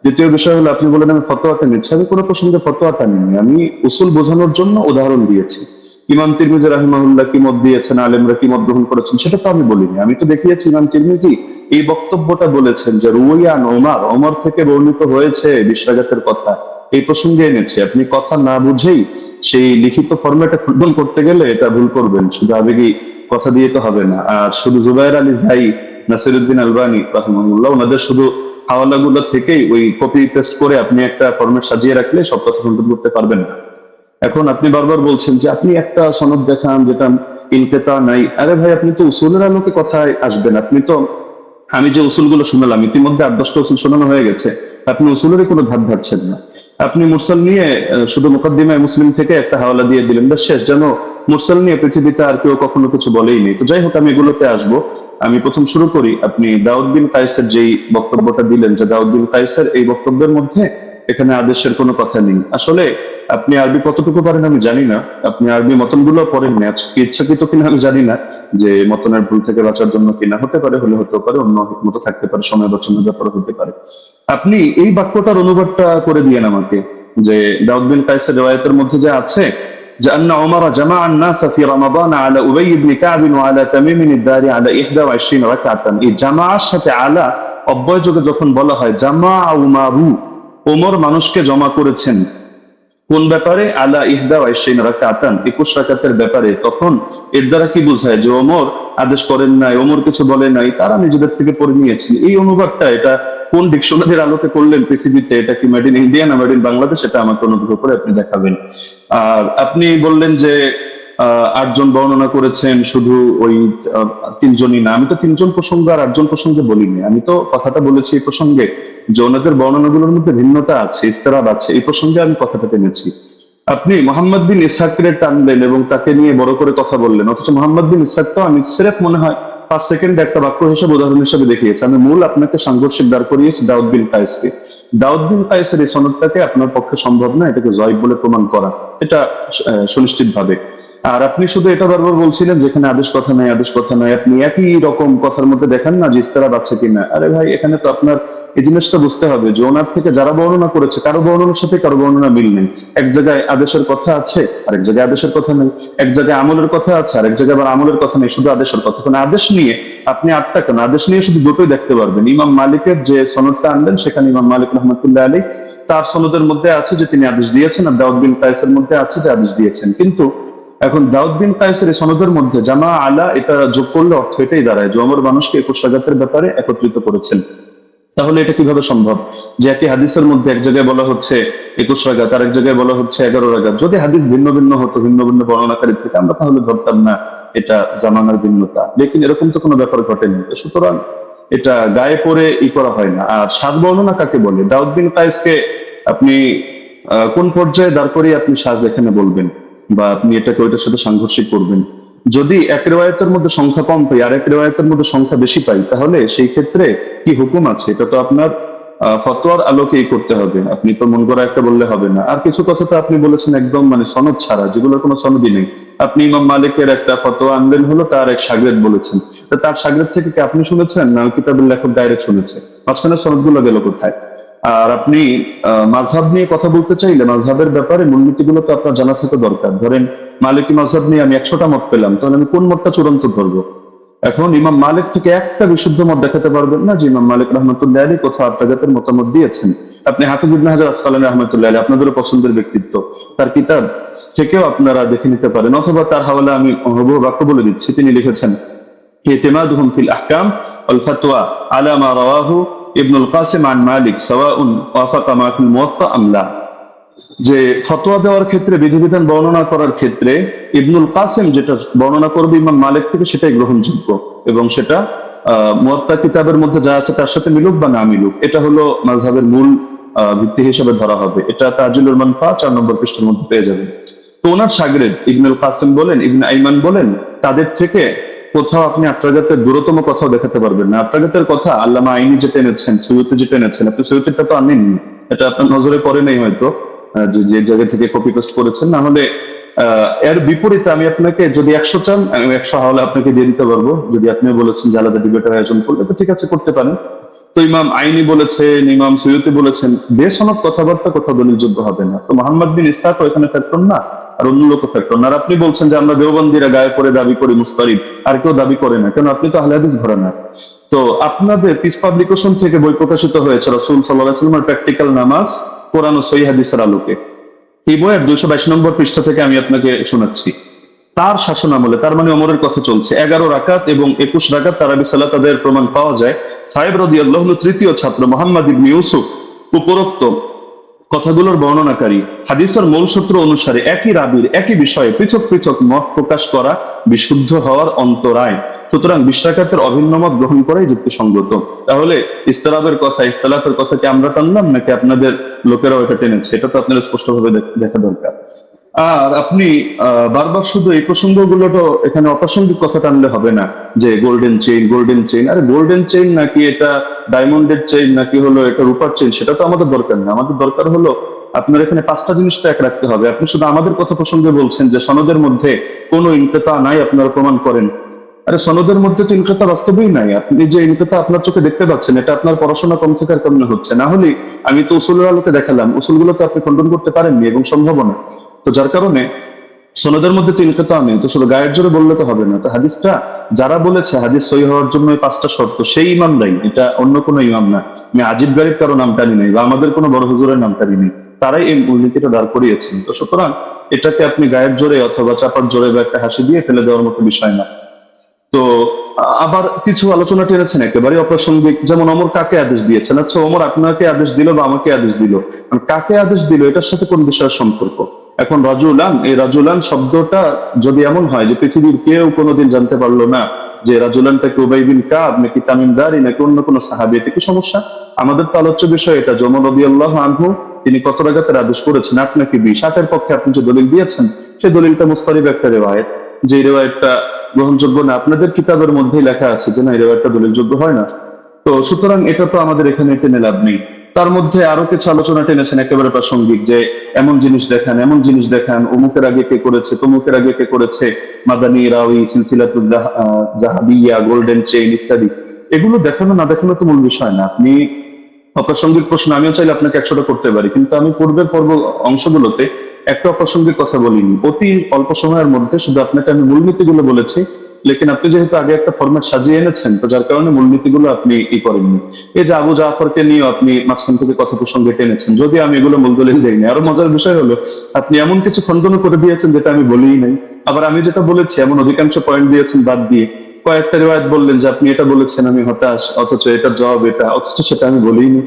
Speaker 4: দ্বিতীয় বিষয় হলো আপনি বলেন আমি ফতোয়াটা নিচ্ছি, আমি কোনো প্রসঙ্গে ফতোয়াটা নিইনি, আমি উসুল বোঝানোর জন্য উদাহরণ দিয়েছি। ইমাম তিরমিজি রাহিমাহুল্লাহ কি মত দিয়েছেন, আলেমরা কি মত গ্রহণ করেছেন সেটা তো আমি বলিনি। আমি তো দেখিয়েছি ইমাম তিরমিজি এই বক্তব্যটা বলেছেন যে রুয়ান ওমর থেকে বর্ণিত হয়েছে 20 রাকাতের কথা, এই প্রসঙ্গে এনেছি। আপনি কথা না বুঝেই সেই লিখিত ফরম্যাটে খণ্ডন করতে গেলে এটা ভুল করবেন, শুধু আবেগী কথা দিয়ে তো হবে না। আর শুধু জুবায়ের আলী জাই, নাসিরউদ্দিন আলবানী রাহিমাহুল্লাহ ওনাদের শুধু হাওয়ালাগুলো থেকেই ওই কপি পেস্ট করে আপনি একটা ফরম্যাট সাজিয়ে রাখলে সব কথা খণ্ডন করতে পারবেন না। এখন আপনি বারবার বলছেন যে আপনি একটা সনদ দেখান যেটা ইনকেতা নাই। আরে ভাই, আপনি তো উসুলের আলোকে কথায় আসবেন। আপনি তো আমি যে উসুলগুলো শুনলাম ইতিমধ্যে 8-10টা উসুল শোনানো হয়ে গেছে, আপনি উসুলেরই কোনো ধার ধারছেন না। আপনি মুরসাল নিয়ে শুধু মুকদ্দিমায়ে মুসলিম থেকে একটা হাওয়ালা দিয়ে দিলেন, ব্যাস শেষ, যেন মুরসাল নিয়ে পৃথিবীতে আর কেউ কখনো কিছু বলেই নেই। তো যাই হোক, আমি এগুলোতে আসবো। আমি প্রথম শুরু করি, আপনি দাউদ বিন কায়েসের যেই বক্তব্যটা দিলেন যে দাউদ বিন কায়েসের এই বক্তব্যের মধ্যে এখানে আদেশের কোনো কথা নেই। আসলে আপনি আরবি কতটুকু পারেন আমি জানি না, আপনি আরবি মতনগুলো পড়েন না, ইচ্ছাকৃত কিনা আমি জানি না, যে মতনের ভুল থেকে বাঁচার জন্য কিনা, হতে পারে, হলে হতে পারে, অন্য মত থাকতে পারে, সময় বাঁচানোর ব্যাপারে হতে পারে। আপনি এই বাক্যটার অনুবাদটা করে দিয়েন আমাকে, যে দাউদ বিন কায়েসের রিওয়ায়াতের মধ্যে যে আছে যে আন্না উমর জামা الناس في رمضان على ابي بن كعب وعلى تميم الداري على 21 রাকাতান। এই জামাআর সাথে আলা অব্যয়যোগে যখন বলা হয় জামা উমারু, ওমর মানুষকে জমা করেছেন কোন ব্যাপারে? আলা 21 রাকাতান, 21 রাকাতের ব্যাপারে। তখন এর দ্বারা কি বোঝায় যে ওমর আদেশ করেন নাই, ওমর কিছু বলে নাই, তারা নিজেদের থেকে পড়ে নিয়েছেন। এই অনুবাদটা এটা কোন ডিকশনারির আলোকে করলেন পৃথিবীতে? এটা কি মেড ইন ইন্ডিয়া না মেড ইন বাংলাদেশ? এটা আমাকে অনুগ্রহ করে আপনি দেখাবেন। আর আপনি বললেন যে 8 জন বর্ণনা করেছেন, শুধু ওই 3 জনই না। আমি তো 3 জন প্রসঙ্গ আর 8 জন প্রসঙ্গে বলিনি। আমি তো কথাটা বলেছি এই প্রসঙ্গে যে ওনাদের বর্ণনাগুলোর মধ্যে ভিন্নতা আছে, ইস্তেরাব আছে, এই প্রসঙ্গে আমি কথাটা টেনেছি। আপনি মোহাম্মদ বিন ইসহাককে টানলেন এবং তাকে নিয়ে বড় করে কথা বললেন, অথচ মোহাম্মদ বিন ইসহাকটা আমি সিরেফ মনে হয় 5 সেকেন্ডে একটা বাক্য হিসেবে উদাহরণ হিসেবে দেখিয়েছি। আমি মূল আপনাকে সাংঘর্ষিক দাঁড় করিয়েছি দাউদ বিন কায়েসকে। দাউদ বিন কায়েসের এই সনদটাকে আপনার পক্ষে সম্ভব না এটাকে জয়ীফ বলে প্রমাণ করা, এটা সুনিশ্চিত ভাবে। আর আপনি শুধু এটা বারবার বলছিলেন যেখানে আদেশ কথা নাই, আদেশ কথা নাই। আপনি একই রকম কথার মধ্যে দেখেন না যে ইস্তেরাব আছে কিনা। আরে ভাই, এখানে তো আপনার এই জিনিসটা বুঝতে হবে যে ওনার থেকে যারা বর্ণনা করেছে কারো বর্ণনার সাথে কারো বর্ণনা মিল নেই। এক জায়গায় আদেশের কথা আছে, আরেক জায়গায় আদেশের কথা নেই। এক জায়গায় আমলের কথা আছে, আরেক জায়গায় আবার আমলের কথা নেই, শুধু আদেশের কথা। কারণ আদেশ নিয়ে আপনি 8টা কেন, আদেশ নিয়ে শুধু দুটোই দেখতে পারবেন। ইমাম মালিকের যে সনদটা আনলেন সেখানে ইমাম মালিক রহমতুল্লাহ আলী তার সনদের মধ্যে আছে যে তিনি আদেশ দিয়েছেন, আর দাউদ বিন কায়েসের মধ্যে আছে যে আদেশ দিয়েছেন। কিন্তু এখন দাউদ বিন কায়েসের এই সনদের মধ্যে জামা আলা এটা যোগ করলে অর্থ এটাই দাঁড়ায় যে ওমর মানুষকে 21 রাকাতের ব্যাপারে একত্রিত করেছেন। তাহলে এটা কিভাবে সম্ভব যে একই হাদিসের মধ্যে এক জায়গায় বলা হচ্ছে 21 রাকাত, আরেক জায়গায় বলা হচ্ছে 11 রাকাত? যদি হাদিস ভিন্ন ভিন্ন হতো, ভিন্ন ভিন্ন বর্ণনাকারী থেকে, আমরা তাহলে ধরতাম না এটা জামানার ভিন্নতা। লেকিন এরকম তো কোনো ব্যাপার ঘটেনি। সুতরাং এটা গায়ে পড়ে করা হয় না। আর সাত বর্ণনা কাকে বলে? দাউদ বিন কায়েসকে আপনি কোন পর্যায়ে দাঁড় করিয়ে আপনি সাজ এখানে বলবেন, বা আপনি এটাকে ওইটার সাথে সাংঘর্ষিক করবেন? যদি এক রেওয়ায়তের মধ্যে সংখ্যা কম পাই আর এক রেওয়ায়তের মধ্যে সংখ্যা বেশি পাই, তাহলে সেই ক্ষেত্রে কি হুকুম আছে? এটা তো আপনার ফতোয়ার আলোকেই করতে হবে। আপনি তো মন করা একটা বললে হবে না। আর কিছু কথা তো আপনি বলেছেন একদম মানে সনদ ছাড়া, যেগুলোর কোনো সনদই নেই। আপনি ইমাম মালিকের একটা ফতোয়া আনলেন, হলো তার এক শাগরেদ বলেছেন, তার শাগরেদ থেকে কি আপনি শুনেছেন না কিতাবের লেখক ডাইরেক্ট শুনেছে? মাঝখানে সনদগুলো গেল কোথায়? আর আপনি মাযহাব নিয়ে কথা বলতে চাইলে মাযহাবের ব্যাপারে মূলনীতিগুলো তো আপনার জানা থাকা দরকার। ধরেন মালিকি মাযহাব নিয়ে আমি 100টা মত পেলাম, তাহলে আমি কোন মতটা চূড়ান্ত ধরবো? এখন ইমাম মালিক থেকে একটা বিশুদ্ধ মত দেখাতে পারবেন না যে ইমাম মালিক রহমতুল্লাহ আলী কোথাও আত্মাঘাতের মতামত দিয়েছেন। আপনি হাফিজ ইবনে হাজার আসকালানী রহমতুল্লাহ আলী, আপনাদেরও পছন্দের ব্যক্তিত্ব, তার কিতাব থেকেও আপনারা দেখে নিতে পারেন, অথবা তার হাওয়ালা আমি হুবহু বাক্য বলে দিচ্ছি। তিনি লিখেছেন ইতিমাদুহুম ফিল আহকাম ওয়াল ফাতওয়া আলা মা রাওয়াহু ইবনুল কাসিম আন মালিক সাওয়াউন ওয়াফাকা মা ফিল মুওয়াত্তা আম লা। যে ফতোয়া দেওয়ার ক্ষেত্রে, বিধিবিধান বর্ণনা করার ক্ষেত্রে ইবনুল কাসিম যেটা বর্ণনা করবে ইমাম মালিক থেকে সেটাই গ্রহণযোগ্য, এবং সেটা মুওয়াত্তা কিতাবের মধ্যে যা আছে তার সাথে মিলুক বা না মিলুক, এটা হলো মাযহাবের মূল ভিত্তি হিসেবে ধরা হবে। এটা তাজিলুল মানফা 4 নম্বর পৃষ্ঠার মধ্যে পেয়ে যাবেন। তো ওনার শাগরেদ ইবনুল কাসিম বলেন, ইবনে আইমান বলেন, তাদের থেকে কোথাও আপনি আত্রাগাতের দূরতম কথাও দেখাতে পারবেন না। আত্রাগাতের কথা আল্লামা আইনি যেটা এনেছেন, সৈয়দী যেটা এনেছেন, আপনি সৈয়দীটা তো আনেননি, এটা আপনার নজরে পড়ে নেই হয়তো, যে জায়গা থেকে কপি পেস্ট করেছেন। না হলে এর বিপরীতে আমি আপনাকে, যদি 100 চান আমি 100 হাওলা আপনাকে দিয়ে দিতে পারবো। যদি আপনি বলেছেন যে আলাদা ডিবেটের আয়োজন করলে, তো ঠিক আছে, করতে পারেন। তো ইমাম আইনি বলেছেন, ইমাম সৈয়দী বলেছেন, বেসনদ কথাবার্তা কোথাও দলিলযোগ্য হবে না। তো মোহাম্মদ বিন ইসহাক এখানে ফ্যাক্টর না, আর অন্য লোক ফ্যাক্টর না। আর আপনি বলছেন যে আমরা দেওবন্দিরা গায়ে পড়ে দাবি করি মুস্তারিদ, আর কেউ দাবি করে না, কেন? আপনি তো আহলে হাদিস ঘরে না। তো আপনাদের পিস পাবলিকেশন থেকে বই প্রকাশিত হয়েছে রাসূল সাল্লাল্লাহু আলাইহি ওয়াসাল্লামের প্র্যাকটিক্যাল নামাজ কোরআন ও সহিহ হাদিসের আলোকে। এই বইয়ের 222 নম্বর পৃষ্ঠা থেকে আমি আপনাকে শোনাচ্ছি। তার শাসন আমলে, তার মানে ওমরের কথা চলছে, 11 রাকাত এবং 21 রাকাত তারাবি সালাত আদায়ের প্রমাণ পাওয়া যায়। সাহেব রাদিয়াল্লাহু আনহু তৃতীয় ছাত্র মুহাম্মদ ইবনে ইউসুফ উপরোক্ত কথাগুলোর বর্ণনাকারী। হাদিসের মূল সূত্র অনুসারে একই রাবীর একই বিষয়ে পৃথক পৃথক মত প্রকাশ করা বিশুদ্ধ হওয়ার অন্তরায়। সুতরাং 20 রাকাতের অভিন্ন মত গ্রহণ করাই যুক্তিসঙ্গত। তাহলে ইস্তিরাবের কথা, ইখতিলাফের কথা কি আমরা টানলাম নাকি আপনাদের লোকেরাও এটা টেনেছে? এটা তো আপনাদের স্পষ্টভাবে দেখা দরকার। আর আপনি বারবার শুধু এই প্রসঙ্গগুলো তো এখানে অপ্রাসঙ্গিক কথা টানলে হবে না, যে গোল্ডেন চেইন, গোল্ডেন চেইন। আরে গোল্ডেন চেইন নাকি এটা ডায়মন্ডের চেইন নাকি হলো এটা রূপার চেইন, সেটা তো আমাদের দরকার না। আমাদের দরকার হলো আপনার এখানে 5টা জিনিস তো এক রাখতে হবে। আপনি শুধু আমাদের কথা প্রসঙ্গে বলছেন যে সনদের মধ্যে কোনো ইনকিতা নাই, আপনারা প্রমাণ করেন। আরে সনদের মধ্যে তো ইনকিতা বাস্তবেই নাই। আপনি যে ইনকিতা আপনার চোখে দেখতে পাচ্ছেন, এটা আপনার পড়াশোনা কম থেকে আর কেমন হচ্ছে? না হলে আমি তো উসুলের আলোকে দেখালাম, উসুলগুলো তো আপনি খণ্ডন করতে পারেননি এবং সম্ভব না। তো যার কারণে সনদের মধ্যে তো ইনকিতা নেই, তো শুধু গায়ের জোরে বললে তো হবে না। তো হাদিসটা যারা বলেছে হাদিস সহি হওয়ার জন্য এই 5টা শর্ত, সেই ইমামরাই, এটা অন্য কোনো ইমাম না। আমি আজিব গারিব কারো নাম টানি নেই বা আমাদের কোনো বড় হুজুরের নাম টানি নেই, তারাই এই মূলনীতিটা দাঁড় করিয়েছেন। তো সুতরাং এটাকে আপনি গায়ের জোরে অথবা চাপার জোরে বা একটা হাসি দিয়ে ফেলে দেওয়ার মতো বিষয় না। তো আবার কিছু আলোচনা টেনেছেন একেবারে অপ্রাসঙ্গিক, যেমন ওমর কাকে আদেশ দিয়েছেন। আচ্ছা, ওমর আপনাকে আদেশ দিল বা আমাকে আদেশ দিল, কাকে আদেশ দিল এটার সাথে কোন বিষয়ের সম্পর্ক? এখন রাজুলান, এই রাজুলান শব্দটা যদি এমন হয় যে পৃথিবীর কেউ কোনোদিন জানতে পারলো না যে রাজুলানটাকে উবাই বিন কাব নাকি তামিম দারি নাকি অন্য কোনো সাহাবী, এটা কি সমস্যা? আমাদের তো আলোচ্য বিষয় এটা যে ওমর রাদিয়াল্লাহু আনহু তিনি কত রাকাতের আদেশ করেছেন, 8 নাকি 20। 8-এর পক্ষে আপনি যে দলিল দিয়েছেন সেই দলিলটা মুস্তারিব একটা রিওয়ায়াত, যে রিওয়ায়াতটা গ্রহণযোগ্য না। আপনাদের কিতাবের মধ্যেই লেখা আছে যে না, এই রিওয়ায়াতটা দলিলযোগ্য হয় না। তো সুতরাং এটা তো আমাদের এখানে টেনে লাভ নেই। তার মধ্যে আরো কিছু আলোচনা টেনেছেন একেবারে প্রাসঙ্গিক, যে এমন জিনিস দেখান, এমন জিনিস দেখান, অমুকের আগে কে করেছে, তমুকের আগে কে করেছে, মাদানী রাউি, সিলসিলাতুল জাহাবিয়া, গোল্ডেন চেইন ইত্যাদি। এগুলো দেখানো না দেখানো তো মূল বিষয় না। আপনি অপ্রাসঙ্গিক প্রশ্ন আমিও চাইলে আপনাকে 100টা করতে পারি, কিন্তু আমি পূর্বের অংশগুলোতে একটা অপ্রাসঙ্গিক কথা বলিনি। অতি অল্প সময়ের মধ্যে শুধু আপনাকে আমি মূলনীতিগুলো বলেছি, লেকিন আপনি যেহেতু আগে একটা ফরম্যাট সাজিয়ে এনেছেন, তো যার কারণে মূলনীতিগুলো আপনি করেননি। এই যে আবু জাফরকে নিয়ে আপনি মাঝখান থেকে কথা প্রসঙ্গে টেনেছেন, যদি আমি এগুলো মূল দলিল দেইনি। আরো মজার বিষয় হলো আপনি এমন কিছু খণ্ডন করে দিয়েছেন যেটা আমি বলিই নাই, আবার আমি যেটা বলেছি এমন অধিকাংশ পয়েন্ট দিয়েছেন বাদ দিয়ে। কয়েকটা রিওয়ায়াত বললেন যে আপনি এটা বলেছেন, আমি হতাশ, অথচ এটার জবাব এটা, অথচ সেটা আমি বলিনি।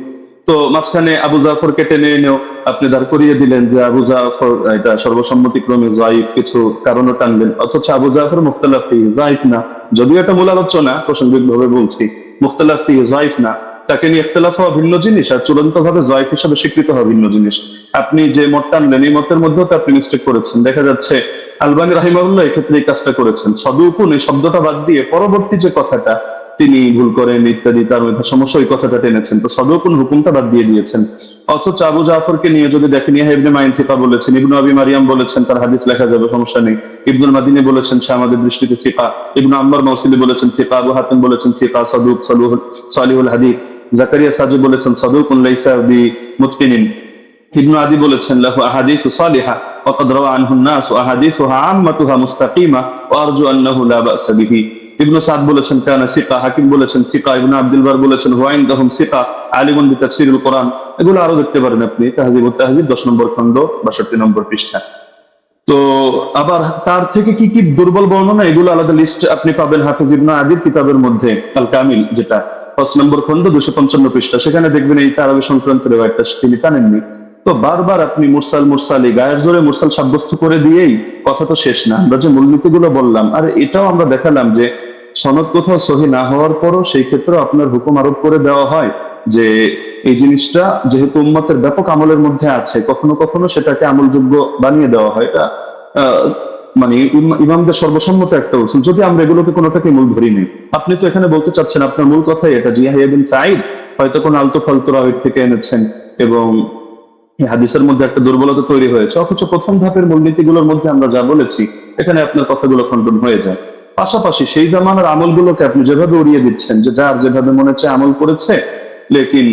Speaker 4: তো মাঝখানে আবু জাফরকে টেনে এনেও আপনি দাঁড় করিয়ে দিলেন যে আবু জাফর এটা সর্বসম্মতিক্রমে যায়িফ, কিছু কারণও টানলেন, অথচ আবু জাফর মুখতালাফ ফিহি যায়িফ না। যদিও এটা মূল আলোচনা, প্রাসঙ্গিক ভাবে বলছি, মুখতালাফ ফিহি যায়িফ না। তাকে নিয়ে ইখতিলাফ হওয়া ভিন্ন জিনিস, আর চূড়ান্ত ভাবে যায়িফ হিসেবে স্বীকৃত হওয়া ভিন্ন জিনিস। আপনি যে মত টানলেন এই মতের মধ্যেও তো আপনি মিস্টেক করেছেন। দেখা যাচ্ছে আলবানী রাহিমাহুল্লাহ এক্ষেত্রে এই কাজটা করেছেন, সদুকুন এই শব্দটা বাদ দিয়ে পরবর্তী যে কথাটা তিনি ভুল করেন ইত্যাদি, তার মধ্যে সমস্যা, ওই কথাটা টেনেছেন। তো সদুকুন হুকুমটা বাদ দিয়ে দিয়েছেন। অথচ আবু জাফরকে নিয়ে যদি দেখেন, ইহা ইবনে মাইন সিকা বলেছেন, ইবনু আবি মারিয়াম বলেছেন তার হাদিস লেখা যাবে, সমস্যা নেই। ইবনুল মাদিনী বলেছেন সে আমাদের দৃষ্টিতে সিকা, ইবনু আম্মার মাউসিলি বলেছেন সিকা, আবু হাতিম বলেছেন সিকা, সাদুক সালিহুল হাদিস, জাকারিয়া সাজি বলেছেন সাদুকুন লাইসা বি মুতকিনিন, ইবনু আদি বলেছেন লাহু আহাদিসু সালিহা ওয়া ক্বাদ রাওয়া আনহু الناس واحاديثها عامتها مستقيمه وارجو انه لا باس به। ইবনু সাদ বলেছেন কানা সিকা, হাকিম বলেছেন সিকা, ইবনু আব্দুল বার বলেছেন হুয়া ইনদাহুম সিকা আলিমুন বিতাফসিরুল কোরআন। এগুলো আরো দেখতে পারেন আপনি তাহযিবুত তাহযিব 10 নম্বর খণ্ড 62 নম্বর পৃষ্ঠা। তো আবার তার থেকে কি কি দুর্বল বর্ণনা, এগুলো আলাদা লিস্ট আপনি পাবেন হাফিজ ইবনে আদির কিতাবের মধ্যে, আল কামিল, যেটা 5 নম্বর খণ্ড 255 পৃষ্ঠা। সেখানে দেখবেন এই তারাবি সংক্রান্ত রিওয়ায়াতটা তিনি টানেননি। তো বারবার আপনি মুরসাল মুরসালি গায়ের জোরে মুরসাল সাব্যস্ত করে দিয়েই কথা তো শেষ না। আমরা যে মূলনীতিগুলো বললাম, আর এটাও আমরা দেখালাম যে সনদ কোথাও সহি না হওয়ার পরও সেই ক্ষেত্রে আপনার হুকুম আরোপ করে দেওয়া হয় যে এই জিনিসটা যেহেতু উম্মতের ব্যাপক আমলের মধ্যে আছে, কখনো কখনো সেটাকে আমলযোগ্য বানিয়ে দেওয়া হয়। এটা মানে ইমামদের সর্বসম্মত একটা উসুল, যদি আমরা এগুলোকে কোনোটাকে মূল ধরি নেই। আপনি তো এখানে বলতে চাচ্ছেন আপনার মূল কথাই এটা, যে ইয়াহইয়া বিন সাঈদ হয়তো কোন আলতো ফালতু রাওয়ী থেকে এনেছেন এবং হাদিসের মধ্যে একটা দুর্বলতা তৈরি হয়েছে, অথচ প্রথম ধাপের মূলনীতিগুলোর মধ্যে আমরা যা বলেছি এখানে আপনার কথাগুলো খণ্ডন হয়ে যায়। পাশাপাশি সেই জামানার আমলগুলোকে আপনি যেভাবে উড়িয়ে দিচ্ছেন, যে যার যেভাবে মনে চায় আমল করেছে, লেকিন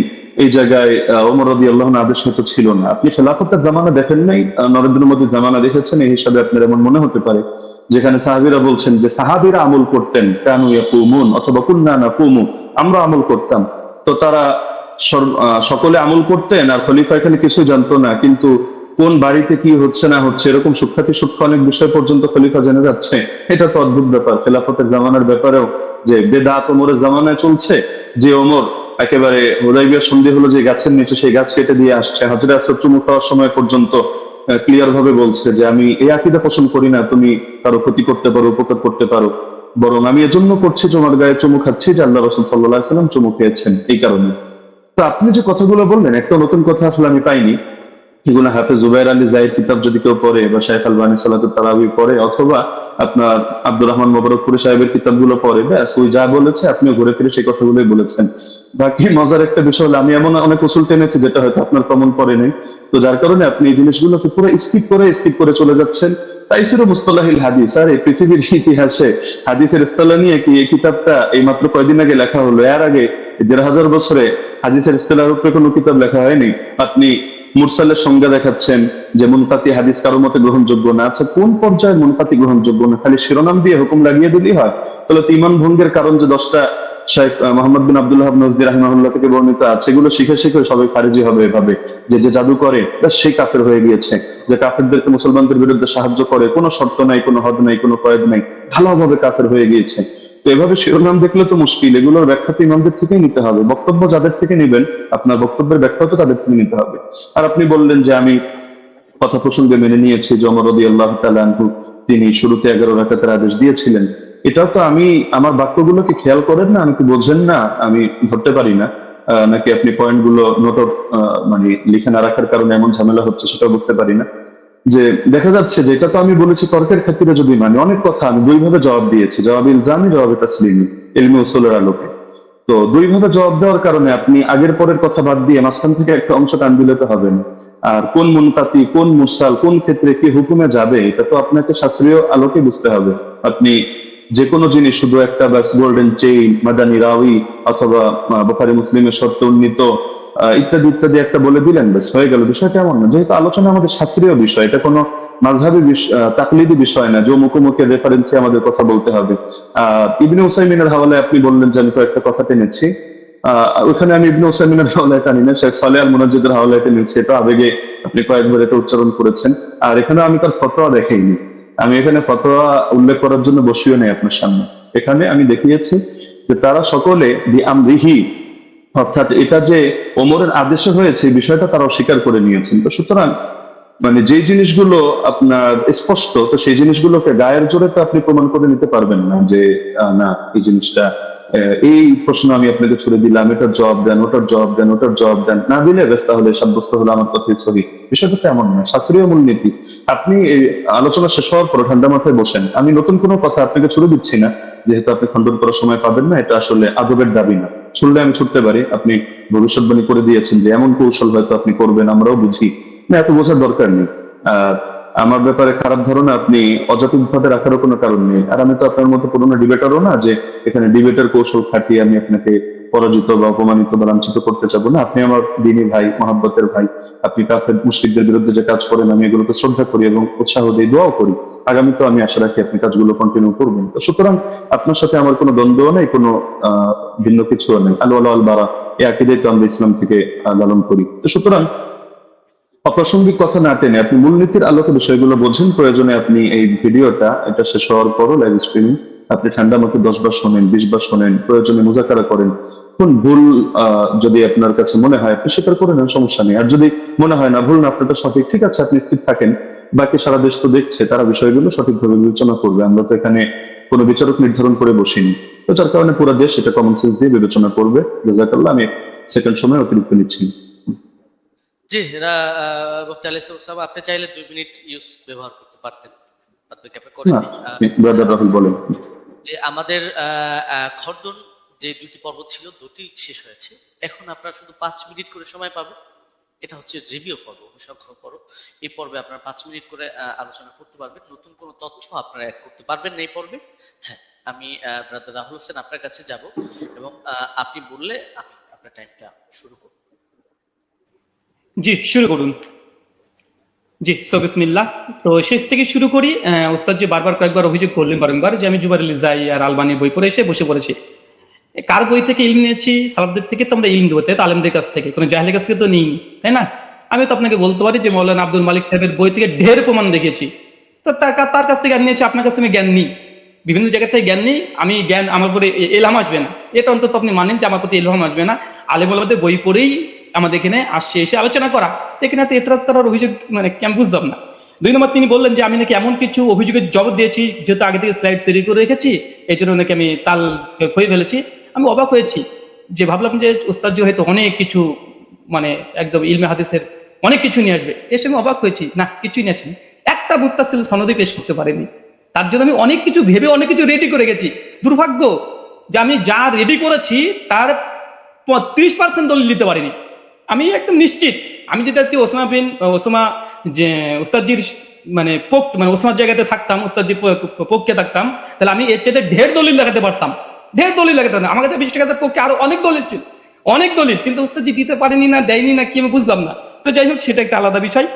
Speaker 4: এই জায়গায় ওমর রাদিয়াল্লাহু আনহু আদেশ হয়তো ছিল না। আপনি খেলাফতের জামানা দেখেন নাই, নরেন্দ্র মোদীর জামানা দেখেছেন, এই হিসাবে আপনার এমন মনে হতে পারে যেখানে সাহাবীরা বলছেন যে সাহাবীরা আমল করতেন, কানু ইয়াকুমুন অথবা কুন্না নাকুমু, আমরা আমল করতাম। তো তারা সকলে আমল করতেন আর খলিফা এখানে কিছু জানতো না, কিন্তু কোন বাড়িতে কি হচ্ছে না হচ্ছে এরকম সূক্ষ্মাতি সূক্ষ্ম অনেক বিষয় পর্যন্ত খলিফা জেনে যাচ্ছে। এটা তো অদ্ভুত ব্যাপার খেলাফতের জামানার ব্যাপারেও, যে বেদাত ওমরের জামানায় চলছে, যে ওমর একেবারে হুদাইবিয়া সন্ধি হলো যে গাছের নিচে সেই গাছ কেটে দিয়ে আসছে, হযরত আসর চুমু খাওয়ার সময় পর্যন্ত ক্লিয়ার ভাবে বলছে যে আমি এই আকীদা পোষণ করি না তুমি কারো ক্ষতি করতে পারো, উপকার করতে পারো, বরং আমি এজন্য করছি তোমার গায়ে চুমু খাচ্ছি যে আল্লাহ রাসূল সাল্লাল্লাহু আলাইহি ওয়াসাল্লাম চুমু খেয়েছেন এই কারণে। তো আপনি যে কথাগুলো বললেন একটা নতুন কথা আসলে আমি পাইনি। এগুলো হাফেজ জুবাইর আলী জাহিদ কিতাব যদি কেউ পড়ে, বা শাইখ আলবানী সালাতুত তারাবিহ পড়ে, অথবা আপনার আব্দুর রহমান মোবারকপুরি সাহেবের কিতাবগুলো পড়ে, ব্যাস ওই যা বলেছে আপনিও ঘুরে ফিরে সেই কথাগুলোই বলেছেন। বাকি মজার একটা বিষয় হলো আমি এমন অনেক উসুল টেনেছি যেটা হয়তো আপনার কমন পড়ে নেই, তো যার কারণে আপনি এই জিনিসগুলোকে পুরো স্কিপ করে চলে যাচ্ছেন। তাইসিরু মুসতালাহিল হাদিস, আর এই পৃথিবীর ইতিহাসে হাদিসের ইসতিলাহ নিয়ে কি এই কিতাবটা এই মাত্র কয়দিন আগে লেখা হলো? এর আগে 1500 বছরে হাদিসের ইসতিলাহের উপরে কোনো কিতাব লেখা হয়নি। আপনি মুরসালের সংজ্ঞা দেখাচ্ছেন যে মুনকাতি হাদিস কারো মতে গ্রহণযোগ্য না। আচ্ছা, কোন পর্যায়ে মুনকাতি গ্রহণযোগ্য না? খালি শিরোনাম দিয়ে হুকুম লাগিয়ে দিলেই হয়? তাহলে তো ইমান ভঙ্গের কারণ যে 10টা শেখ মোহাম্মদ বিন আব্দুল্লাহ নজদি রাহিমাহুল্লাহ থেকে বর্ণিত আছে, এগুলো শিখে শিখে সবাই খারিজি হবে এভাবে, যে যে জাদু করে সেই কাফের হয়ে গিয়েছে, যে কাফেরদেরকে মুসলমানদের বিরুদ্ধে সাহায্য করে, কোনো শর্ত নাই, কোনো হদ নাই, কোনো কয়েদ নাই, ভালোভাবে কাফের হয়ে গিয়েছে। তো এভাবে শিরোনাম দেখলে তো মুশকিল। এগুলোর ব্যাখ্যা তো ইমামদের থেকেই নিতে হবে, বক্তব্য যাদের থেকে নেবেন আপনার বক্তব্যের ব্যাখ্যা তো তাদের থেকে নিতে হবে। আর আপনি বললেন যে আমি কথা প্রসঙ্গে মেনে নিয়েছি যে ওমর রাদিয়াল্লাহু তাআলা আনহু তিনি শুরুতে 11 রাকাতের আদেশ দিয়েছিলেন। এটাও তো আমি আমার বাক্যগুলোকে খেয়াল করেন না, আমি কি বোঝেন না, আমি ধরতে পারি না, নাকি আপনি পয়েন্টগুলো নোট মানে লিখে না রাখার কারণে এমন ঝামেলা হচ্ছে সেটাও বুঝতে পারি না। যে দেখা যাচ্ছে যে এটা তো আমি বলেছি তর্কের খাতিরে যদি মানে, অনেক কথা আমি দুই ভাবে জবাব দিয়েছি, জবাবে ইলজামি, জবাবে তাসলিমি, ইলমে উসুলের আলোকে। তো দুই ভাবে জবাব দেওয়ার কারণে আপনি আগের পরের কথা বাদ দিয়ে মাঝখান থেকে একটা অংশ টান দিলে তো হবে না। আর কোন মুনকাতি, কোন মুরসাল, কোন ক্ষেত্রে কি হুকুমে যাবে, এটা তো আপনাকে শাস্ত্রীয় আলোকে বুঝতে হবে। আপনি যে কোনো জিনিস শুধু একটা ব্যাস গোল্ডেন চেইন, মাদানী রাউি অথবা বুখারী মুসলিমের শর্তে উন্নীত ইত্যাদি ইত্যাদি একটা বলে দিলেন, ব্যাস হয়ে গেল। বিষয়টা এমন না, যেহেতু আলোচনা আমাদের শাস্ত্রীয় বিষয়, এটা কোনো মাযহাবী তাকলিদি বিষয় না যে মুখোমুখি রেফারেন্সে আমাদের কথা বলতে হবে। ইবনে উসাইমিনের হাওয়ালায় আপনি বললেন যে আমি কয়েকটা কথা টেনেছি, ওখানে আমি ইবনে উসাইমিনের হাওয়ালায় টানি না, শেখ সালেহ আল মুনাজ্জিদের হাওয়ালায় টেনেছি। এটা আবেগে আপনি কয়েকবার এটা উচ্চারণ করেছেন। আর এখানে আমি তার ফতোয়া দেখাইনি, আমি এখানে ফতোয়া উল্লেখ করার জন্য বসিও নেই আপনার সামনে। এখানে আমি দেখিয়েছি যে তারা সকলে বিআমরিহি, অর্থাৎ এটা যে ওমরের আদেশে হয়েছে এই বিষয়টা তারা অস্বীকার করে নিয়েছেন। তো সুতরাং মানে যে জিনিসগুলো আপনার স্পষ্ট, তো সেই জিনিসগুলোকে গায়ের জোরে তো আপনি প্রমাণ করে নিতে পারবেন না যে না এই জিনিসটা এই প্রশ্ন আমি আপনাকে ছুড়ে দিলাম, এটার জবাব দেন, ওটার জবাব দেন, ওটার জবাব দেন, না দিলে বেশ তাহলে সাব্যস্ত হলো আমার কথাই সহি। বিষয়টা তো এমন নয়, শাস্ত্রীয় মূলনীতি। আপনি এই আলোচনা শেষ হওয়ার পর ঠান্ডা মাথায় বসেন, আমি নতুন কোনো কথা আপনাকে ছুড়ে দিচ্ছি না, যেহেতু আপনি খণ্ডন করার সময় পাবেন না, এটা আসলে আদবের দাবি না। ছুড়লে আমি ছুটতে পারি, আপনি ভবিষ্যৎবাণী করে দিয়েছেন যে এমন কৌশল হয়তো আপনি করবেন, আমরাও বুঝি না, এত বোঝার দরকার নেই। আমার ব্যাপারে খারাপ ধারণা আপনি অযৌক্তিক ভাবে রাখারও কোনো কারণ নেই। আর আমি তো আপনার মতো পুরোনো ডিবেটারও না যে এখানে ডিবেটের কৌশল খাটিয়ে আমি আপনাকে পরাজিত বা অপমানিত বা লাঞ্ছিত করতে চাবো না। আপনি আমার দিনী ভাই, মহাব্বতের ভাই। আপনি কাফের মুশরিকদের বিরুদ্ধে যে কাজ করেন আমি এগুলোকে শ্রদ্ধা করি এবং উৎসাহ দিই, দোয়াও করি। আগামীতেও আমি আশা রাখি আপনি কাজগুলো কন্টিনিউ করবেন। তো সুতরাং আপনার সাথে আমার কোনো দ্বন্দ্ব নেই, কোনো ভিন্ন কিছুও নেই। আল ওয়ালা আল বারা, এই আকীদাই তো আমরা ইসলাম থেকে লালন করি। তো সুতরাং অপ্রাসঙ্গিক কথা না টেনে আপনি মূলনীতির আলোকে বিষয়গুলো বোঝেন। প্রয়োজনে আপনি এই ভিডিওটা এটা শেষ হওয়ার পরও লাইভ স্ট্রিমিং আপনি ঠান্ডা মতো 10 বার শোনেন, 20 বার শোনেন, প্রয়োজনে মুযাকারা করেন। কোন ভুল যদি আপনার কাছে মনে হয় আপনি স্বীকার করে নেন, সমস্যা নেই। আর যদি মনে হয় না ভুল না, আপনারটা সঠিক, ঠিক আছে, আপনি স্থির থাকেন। বাকি সারা দেশ তো দেখছে, তারা বিষয়গুলো সঠিকভাবে বিবেচনা করবে। আমরা তো এখানে কোনো বিচারক নির্ধারণ করে বসিনি। তো যার কারণে পুরো দেশ এটা কমন সেন্স দিয়ে বিবেচনা করবে। জাযাকাল্লাহ। আমি সেকেন্ড সময় অতিরিক্ত নিচ্ছি।
Speaker 2: জি, বক্তা আলাইহিস সালাম, আপনি চাইলে 2 মিনিট ইউজ ব্যবহার করতে পারতেন, আপনি ক্যাপে করেন।
Speaker 4: ব্রাদার রাহুল বলেন।
Speaker 2: যে আমাদের খণ্ডন যে 2টি পর্ব ছিল, 2টি শেষ হয়েছে। এখন আপনারা শুধু 5 মিনিট করে সময় পাবেন। এটা হচ্ছে রিভিউ পর্ব, অনুসংখ্য পর্ব। এই পর্বে আপনারা 5 মিনিট করে আলোচনা করতে পারবেন। নতুন কোনো তথ্য আপনারা অ্যাড করতে পারবেন না এই পর্বে। হ্যাঁ, আমি ব্রাদার রাহুল হোসেন আপনার কাছে যাব এবং আপনি বললে আমি আপনার টাইমটা শুরু করব।
Speaker 3: জি, শুরু করুন। জি, সো বিসমিল্লাহ। তো শেষ থেকে শুরু করি। ওস্তাদ যে বারবার কয়েকবার অভিযোগ করলেন বারংবার যে আমি জুবাইর যাই আর আলবানির বই পড়ে এসে বসে পড়েছি। কার বই থেকে ইলম নিয়েছি? সালাফদের থেকে তো আমরা ইলম দেবো, তাই তো? আলেমদের কাছ থেকে, কোনো জাহেলের কাছ থেকে তো নিই, তাই না? আমি তো আপনাকে বলতে পারি যে মৌলানা আব্দুল মালিক সাহেবের বই থেকে ঢের প্রমাণ দেখেছি। তো তার কাছ থেকে জ্ঞান নিয়েছি, আপনার কাছ থেকে আমি জ্ঞান নিই, বিভিন্ন জায়গা থেকে জ্ঞান নিই। আমি জ্ঞান আমার উপরে এলহাম আসবে না, এটা অন্তত আপনি মানেন যে আমার প্রতি এলহাম আসবে না। আলেম ওলামাদের বই পড়েই আমাদের এখানে আসছে, এসে আলোচনা করা। এখানে তো এতরাজ করার অভিযোগ মানে কেমন বুঝলাম না। 2 নম্বর, তিনি বললেন যে আমি নাকি এমন কিছু অভিযোগের জবাব দিয়েছি যেহেতু আগে থেকে স্লাইড তৈরি করে রেখেছি, এই জন্য নাকি আমি তাল হয়ে ফেলেছি। আমি অবাক হয়েছি, যে ভাবলাম যে ওস্তাদজি হয়তো অনেক কিছু মানে একদম ইলমে হাদিসের অনেক কিছু নিয়ে আসবে। এসে আমি অবাক হয়েছি, না, কিছুই নিয়ে আসেনি। একটা মুত্তাসিল সনদই পেশ করতে পারেনি। তার জন্য আমি অনেক কিছু ভেবে অনেক কিছু রেডি করে গেছি। দুর্ভাগ্য যে আমি যা রেডি করেছি তার 30% দলিল দিতে পারিনি। আমি একদম নিশ্চিত, আমি যদি আজকে ওসামা যে ওস্তাদজির মানে ওসমার জায়গাতে থাকতাম, ওস্তাদজির পক্ষে থাকতাম, তাহলে আমি এর চেয়ে ঢের দলিল লাগাতে পারতাম, ঢের দলিল লাগাতে পারতাম। আমার কাছে 20 টাকার পক্ষে আরো অনেক দলিল ছিল, অনেক দলিল, কিন্তু ওস্তাদজি দিতে পারেনি, না দেয়নি, না কি আমি বুঝলাম না। তো যাই হোক, সেটা একটা আলাদা বিষয়।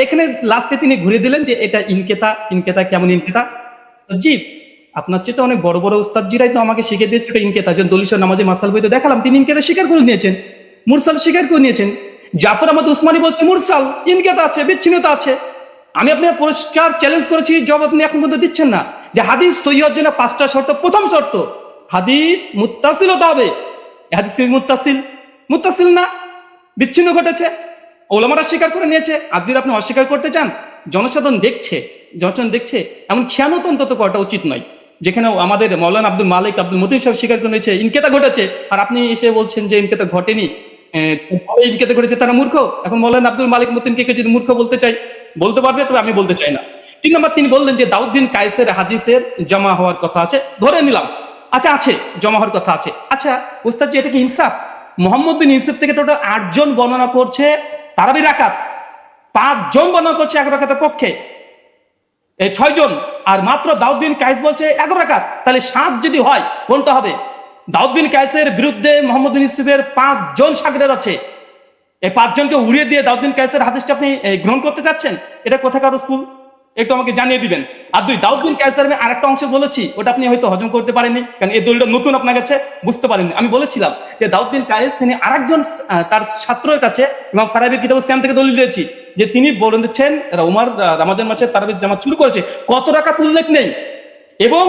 Speaker 3: এখানে লাস্টে তিনি ঘুরে দিলেন যে এটা ইনকেতা। ইনকেতা কেমন ইনকেতা? জি, আপনার চেয়ে তো অনেক বড় বড় উস্তাদজিরাই তো আমাকে শিখে দিয়েছে এটা ইনকেতা। যেন দলিল নামাজে মাসাল বইতে দেখালাম, তিনি ইনকেতা স্বীকার করে নিয়েছেন, মুরসাল স্বীকার করে নিয়েছেন। জাফর আহমদ উসমানী বলতে মুরসাল ইনকেতা আছে, বিচ্ছিন্নতা আছে। আমি আপনার পরিষ্কার চ্যালেঞ্জ করেছি, জবাব আপনি এখন পর্যন্ত দিচ্ছেন না। যে হাদিস সহিহ হওয়ার জন্য 5টা শর্ত। প্রথম শর্ত, হাদিস মুত্তাসিল হতে হবে। হাদিস কি মুত্তাসিল? মুত্তাসিল না, বিচ্ছিন্ন ঘটেছে, ওলামারা স্বীকার করে নিয়েছে। আর যদি আপনি অস্বীকার করতে চান, জনসাধারণ দেখছে, এমন খেয়ানত অন্তত করাটা উচিত নয়। যেখানে আমাদের মৌলানা আব্দুল মালিক, আব্দুল মতিন সাহেব স্বীকার করে নিয়েছে ইনকেতা ঘটেছে, আর আপনি এসে বলছেন যে ইনকেতা ঘটেনি, ইনকেতা ঘটেছে, তারা মূর্খ। এখন মৌলানা আব্দুল মালিক মতিনকে কেউ যদি মূর্খ বলতে চাই, বলতে পারবে, তবে আমি বলতে চাই না। 3 নম্বর, তিনি বললেন যে দাউদ বিন কায়েসের হাদিসের জমা হওয়ার কথা আছে, ধরে নিলাম, আচ্ছা আছে, জমা হওয়ার কথা আছে। আচ্ছা উস্তাদ জি, এটা কি ইনসাফ? মোহাম্মদ বিন ইউসুফ থেকে টোটাল 8 জন বর্ণনা করছে তারাবি রাকাত, 5 জন বর্ণনা করছে 1 রাকাতের পক্ষে, 6 জন, আর মাত্র দাউদ বিন কায়েস বলছে 1 রাকাত। তাহলে 7 যদি হয়, কোনটা হবে? দাউদ বিন কায়েসের বিরুদ্ধে মোহাম্মদ বিন ইউসুফের 5 জন শাগিরদ আছে। এই 5 জনকে উড়িয়ে দিয়ে দাউদ বিন কায়েসের হাদিসটা আপনি গ্রহণ করতে চাচ্ছেন? এটা কোথাকার রাসূল, একটু আমাকে জানিয়ে দিবেন। আর 2, দাউদ বিন কায়েসের আমি আরেকটা অংশ বলেছি, ওটা আপনি হয়তো হজম করতে পারেননি, কারণ এই দলিলটা নতুন আপনার কাছে, বুঝতে পারেননি। আমি বলেছিলাম যে দাউদ বিন কায়েস তিনি আরেকজন তার ছাত্রের কাছে ইমাম ফারাবির কিতাব সিয়াম থেকে দলিল দিয়েছি, যে তিনি বলেছেন উমর রমজান মাসে তারাবির জামাত শুরু করেছে, কত রাকাত উল্লেখ নেই। এবং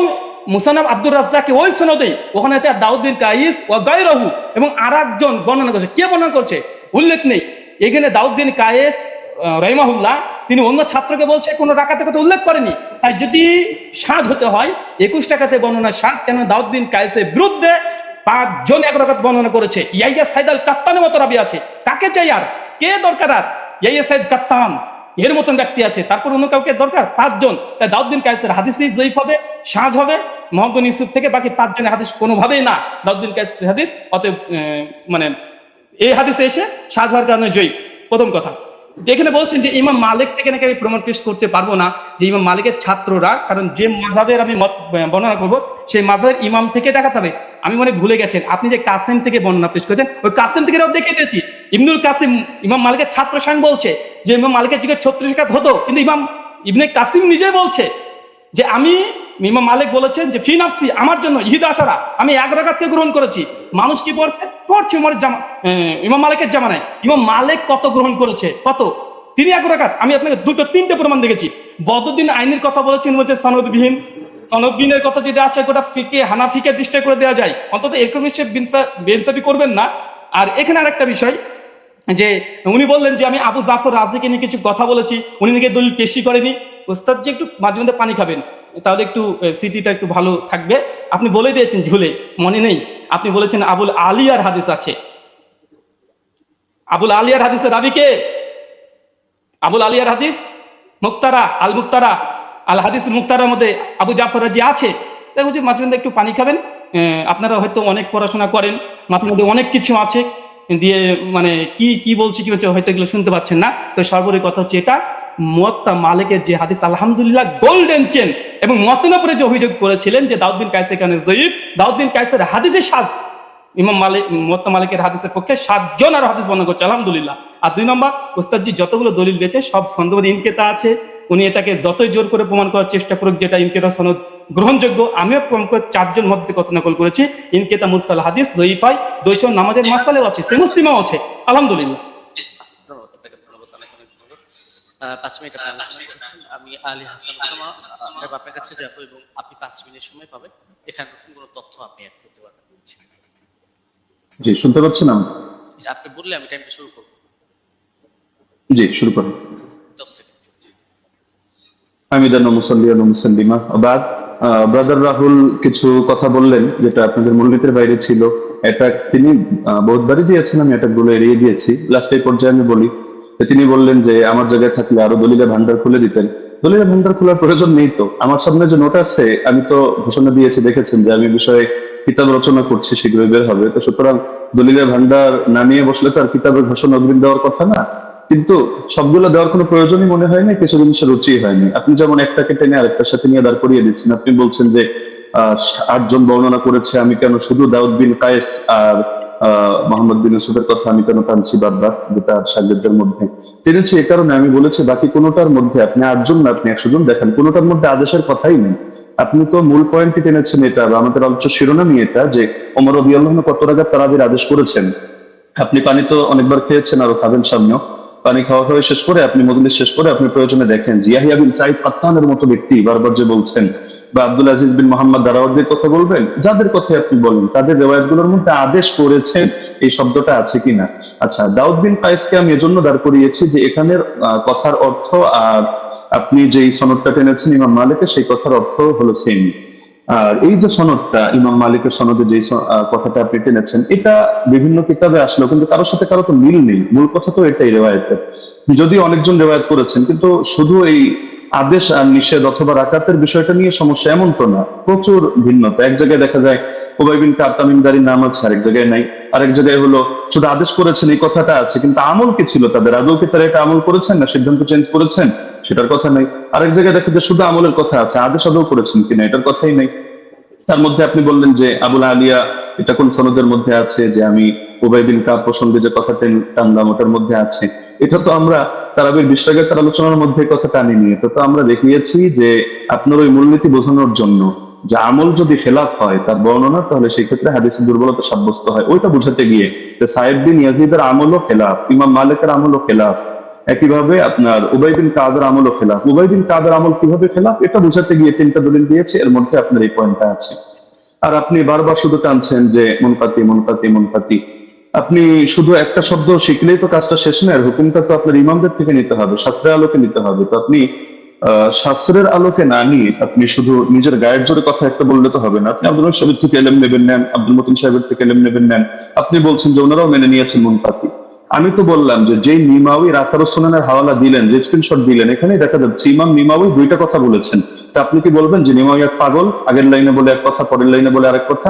Speaker 3: মুসান্নাফ আব্দুর রাজ্জাকে ওই সনদে ওখানে আছে দাউদ বিন কায়েস ওয়া গায়রহু, এবং আরেকজন বর্ণনা করছে, কে বর্ণনা করছে উল্লেখ নেই। এখানে দাউদ বিন কায়েস রাহিমাহুল্লাহ তিনি অন্য ছাত্রকে বলছে কোনো রাকাতের কথা উল্লেখ করেনি। তাই যদি সাজ হতে হয় 21 টাকাতে বর্ণনা সাজ, কেন দাউদ বিন কায়েসের বিরুদ্ধে 5 জন 1 রাকাত বর্ণনা করেছে। ইয়াইয়া সাইদ আল কাত্তানের মতো রাবি আছে, কাকে চাই আর, কে দরকার আর? ইয়াইয়া সাইদ কাত্তান এর মতন ব্যক্তি আছে, তারপর অন্য কাউকে দরকার? 5 জন। তাই দাউদ বিন কায়েসের হাদিসই জয়ীফ হবে, সাজ হবে মোহাম্মদ বিন ইউসুফ থেকে, বাকি 5 জনের হাদিস কোনোভাবেই না দাউদ বিন কায়েসের হাদিস। অতএব মানে এই হাদিসে এসে সাজ হওয়ার কারণে জয়ীফ। প্রথম কথা। এখানে বলছেন যে ইমাম মালিক থেকে নাকি আমি প্রমাণ পেশ করতে পারবো না যে ইমাম মালিকের ছাত্ররা, কারণ যে মাযহাবের আমি মত বর্ণনা করবো সেই মাযহাবের ইমাম থেকে দেখাতে হবে। আমি মনে ভুলে গেছেন, আপনি যে কাসিম থেকে বর্ণনা পেশ করেছেন, ওই কাসিম থেকে দেখে দিয়েছি। ইবনুল কাসিম ইমাম মালিকের ছাত্র স্বয়ং বলছে যে ইমাম মালিকের যুগে 36 রাকাত হতো, কিন্তু ইমাম ইবনে কাসিম নিজে বলছে যে আমি, ইমাম মালিক বলেছেন যে ফি নাফসি, আমার জন্য ইহিদা আশারা, আমি 1 রাকাতকে গ্রহণ করেছি। মানুষ কি পড়ছে উমরের ইমাম মালিকের জামানায়। ইমাম মালিক কত গ্রহণ করেছে? কত? তিনি 1 রাকাত। আমি আপনাকে 2-3টে প্রমাণ দেখেছি। বদউদ্দিন আইনের কথা বলেছেন, বলছে সনদবিহীন। সনদবিহীনের কথা যদি আসে গোটা ফিকে হানাফিকে ডিস্ট্রাক্ট করে দেওয়া যায়, অন্তত এরকম হিসেবে বেইনসাফি করবেন না। আর এখানে আরেকটা বিষয়, যে উনি বললেন যে আমি আবু জাফর রাজিকে নিয়ে কিছু কথা বলেছি, উনি নাকি দলিল পেশি করেনি। ওস্তাদ যে একটু মাঝে মধ্যে পানি খাবেন, তাহলে একটু স্মৃতিটা একটু ভালো থাকবে। আপনি বলে দিয়েছেন ঝুলে, মনে নেই, আপনি বলেছেন আবুল আলিয়ার হাদিস আছে। আবুল আলিয়ার হাদিসের রাবি কে? আবুল আলিয়ার হাদিস মুক্তারা আল হাদিস মুক্তারার মধ্যে আবু জাফর রাজি আছে। তাই বলছি মাঝে মধ্যে একটু পানি খাবেন। আপনারা হয়তো অনেক পড়াশোনা করেন, মাথার মধ্যে অনেক কিছু আছে, দিয়ে মানে কি বলছি কি হচ্ছে হয়তো এগুলো শুনতে পাচ্ছেন না। তো সর্বোপরি কথা হচ্ছে এটা মুয়াত্তা মালিকের যে হাদিস আলহামদুলিল্লাহ গোল্ডেন চেন, এবং মতনের উপরে যে অভিযোগ করেছিলেন যে দাউদ বিন কায়েস এখানে জয়ীফ, দাউদ বিন কায়েসের হাদিসে সাজ, ইমাম মালিক মুয়াত্তা মালিকের হাদিসের পক্ষে 7 জন আর হাদিস বর্ণনা করছে আলহামদুলিল্লাহ। আর 2 নম্বর, ওস্তাদজি যতগুলো দলিল দিয়েছে সব সনদে ইনকেতা আছে। উনি এটাকে যতই জোর করে প্রমাণ করার চেষ্টা করুক যেটা ইনকেতা সনদ গ্রহণযোগ্য, আমিও প্রমাণ করে 4 জন মুহাদ্দিসের কথা নকল করেছি। ইনকেতা মুরসাল হাদিস জয়ীফ হয়, 200 নামাজের মাসালেও আছে, সে মুসলিমও আছে আলহামদুলিল্লাহ।
Speaker 2: 5 মিনিট আমি আলী হাসান ওসামা আপনার কাছে যাবো, এবং আপনি 5 মিনিট সময় পাবেন। এখানে নতুন কোনো তথ্য আপনি অ্যাড করতে পারবেন।
Speaker 4: জি, শুনতে পাচ্ছেন?
Speaker 2: আপনি বললে আমি টাইমটা শুরু করব।
Speaker 4: জি, শুরু করুন।
Speaker 2: 10 সেকেন্ড।
Speaker 4: হামিদান মুসাল্লিয়ান মুসাল্লিমা বাদ। ব্রাদার রাহুল কিছু কথা বললেন যেটা আপনাদের মূলনীতির বাইরে ছিল। অ্যাটাক তিনি বহুতবারই দিয়েছেন, আমি অ্যাটাকগুলো এড়িয়ে দিয়েছি। লাস্ট এই পর্যায়ে আমি বলি, তিনি বললেন যে আমার জায়গায় থাকলে আরো দলিলের ভান্ডার খুলে দিতেন। দলিলের ভান্ডার খোলার প্রয়োজন নেই তো। আমার সামনে যে নোট আছে, আমি তো ঘোষণা দিয়েছি, দেখেছেন যে আমি বিষয়ে কিতাব রচনা করছি, শীঘ্রই বের হবে। তো সুতরাং দলিলের ভান্ডার না নিয়ে বসলে তো আর কিতাবের ঘোষণা অগ্রিম দেওয়ার কথা না। কিন্তু সবগুলো দেওয়ার কোনো প্রয়োজনই মনে হয় না, কিছু জিনিসের রুচি হয়নি। আপনি যেমন একটাকে টেনে আরেকটার সাথে নিয়ে দাঁড় করিয়ে দিচ্ছেন। আপনি বলছেন যে 8 জন বর্ণনা করেছে, আমি কেন শুধু দাউদ বিন কায়েস আর মোহাম্মদ বিন ইউসুফের কথা আমি কেন টানছি বারবার, যেটা সাগরেদদের মধ্যে টেনেছি এ কারণে আমি বলেছি বাকি কোনোটার মধ্যে আপনি 8 জন না আপনি 100 জন দেখেন, কোনোটার মধ্যে আদেশের কথাই নেই। আপনি তো মূল পয়েন্টটি টেনেছেন এটা, বা আমাদের আলোচ্য শিরোনামই এটা যে ওমর রাদিয়াল্লাহু আনহু কত রাকাত তারাবির আদেশ করেছেন। আপনি পানি তো অনেকবার খেয়েছেন, আরো খাবেন সামনেও। পানি খাওয়া হয়ে শেষ করে আপনি মজলিস শেষ করে আপনি প্রয়োজনে দেখেন যে ইয়াহিয়া বিন সাঈদ কাত্তানের মতো ব্যক্তি বারবার যে বলছেন, বা আব্দুল আজিজ বিন মোহাম্মদ দারাওয়ারদির কথা বলবেন, যাদের কথাই আপনি বলেন তাদের রেওয়ায়াতগুলোর মধ্যে আদেশ করেছেন এই শব্দটা আছে কিনা। আচ্ছা, দাউদ বিন কায়েসকে আমি এজন্য দাঁড় করিয়েছি যে এখানের কথার অর্থ আর আপনি যেই সনদটা টেনেছেন ইমাম মালিকের, সেই কথার অর্থ হলো সেম। আর এই যে সনদটা ইমাম মালিকের সনদে যে কথাটা আপনি টেনেছেন, এটা বিভিন্ন কিতাবে আসলো কিন্তু কারোর সাথে কারো তো মিল নেই। মূল কথা তো এটাই রেওয়ায়েতের, যদিও অনেকজন রেওয়ায়েত করেছেন, কিন্তু শুধু এই আদেশ আর নিষেধ অথবা রাকাতের বিষয়টা নিয়ে সমস্যা এমন তো না, প্রচুর ভিন্নতা। এক জায়গায় দেখা যায় উবাই বিন কাব তামিমদারির নাম আছে, আরেক জায়গায় নাই। আরেক জায়গায় হলো শুধু আদেশ করেছেন এই কথাটা আছে, কিন্তু আমল কি ছিল তাদের, আদৌ কি তারা এটা আমল করেছেন না সিদ্ধান্ত চেঞ্জ করেছেন সেটার কথা নাই। আরেক জায়গায় দেখা যায় শুধু আমলের কথা আছে, আদেশ আদৌ করেছেন কিনা এটার কথাই নাই। তার মধ্যে আপনি বললেন যে আবুল আলিয়া এটা কোন সনদের মধ্যে আছে, যে আমি উবাই বিন কাব প্রসঙ্গে যে কথা টানলাম ওটার মধ্যে আছে। এটা তো আমরা তারাবির 20 রাকাতের আলোচনার মধ্যে এই কথা টানিনি। এটা তো আমরা দেখিয়েছি যে আপনার ওই মূলনীতি বোঝানোর জন্য যে আমল যদি খেলাফ হয় তার বর্ণনা, তাহলে সেই ক্ষেত্রে হাদিসের দুর্বলতা সাব্যস্ত হয়, ওইটা বোঝাতে গিয়ে যে সাহেব বিন ইয়াজিদের আমলও খেলাফ, ইমাম মালিকের আমলও খেলাফ, একইভাবে আপনার উবাই বিন কাদের আমলও খেলাফ। উবাই বিন কাদের আমল কিভাবে খেলাফ এটা বোঝাতে গিয়ে 3টা দলিল দিয়েছে, এর মধ্যে আপনার এই পয়েন্টটা আছে। আর আপনি বারবার শুধু টানছেন যে মুনকাতি মুনকাতি মুনকাতি। আপনি শুধু একটা শব্দ শিখলেই তো কাজটা শেষ না, এর হুকুমটা তো আপনার ইমামদের থেকে নিতে হবে, শাস্ত্রের আলোকে নিতে হবে। তো আপনি শাস্ত্রের আলোকে না নিয়ে আপনি শুধু নিজের গায়ের জোরে কথা একটা বললে তো হবে না। আপনি আব্দুল রহমান সাহেবের থেকে এলেম নেবেন নেন, আব্দুল মতিন সাহেবের থেকে এলেম নেবেন নেন। আপনি বলছেন যে ওনারাও মেনে নিয়েছেন মুনকাতি। আমি তো বললাম যে যেই নিমাউই রাসারুস সুনানের হাওয়ালা দিলেন, যে স্ক্রিনশট দিলেন, এখানেই দেখা যাচ্ছে ইমাম নিমাউই 2টা কথা বলেছেন। তা আপনি কি বলবেন যে নিমাউই এক পাগল, আগের লাইনে বলে এক কথা পরের লাইনে বলে আরেক কথা?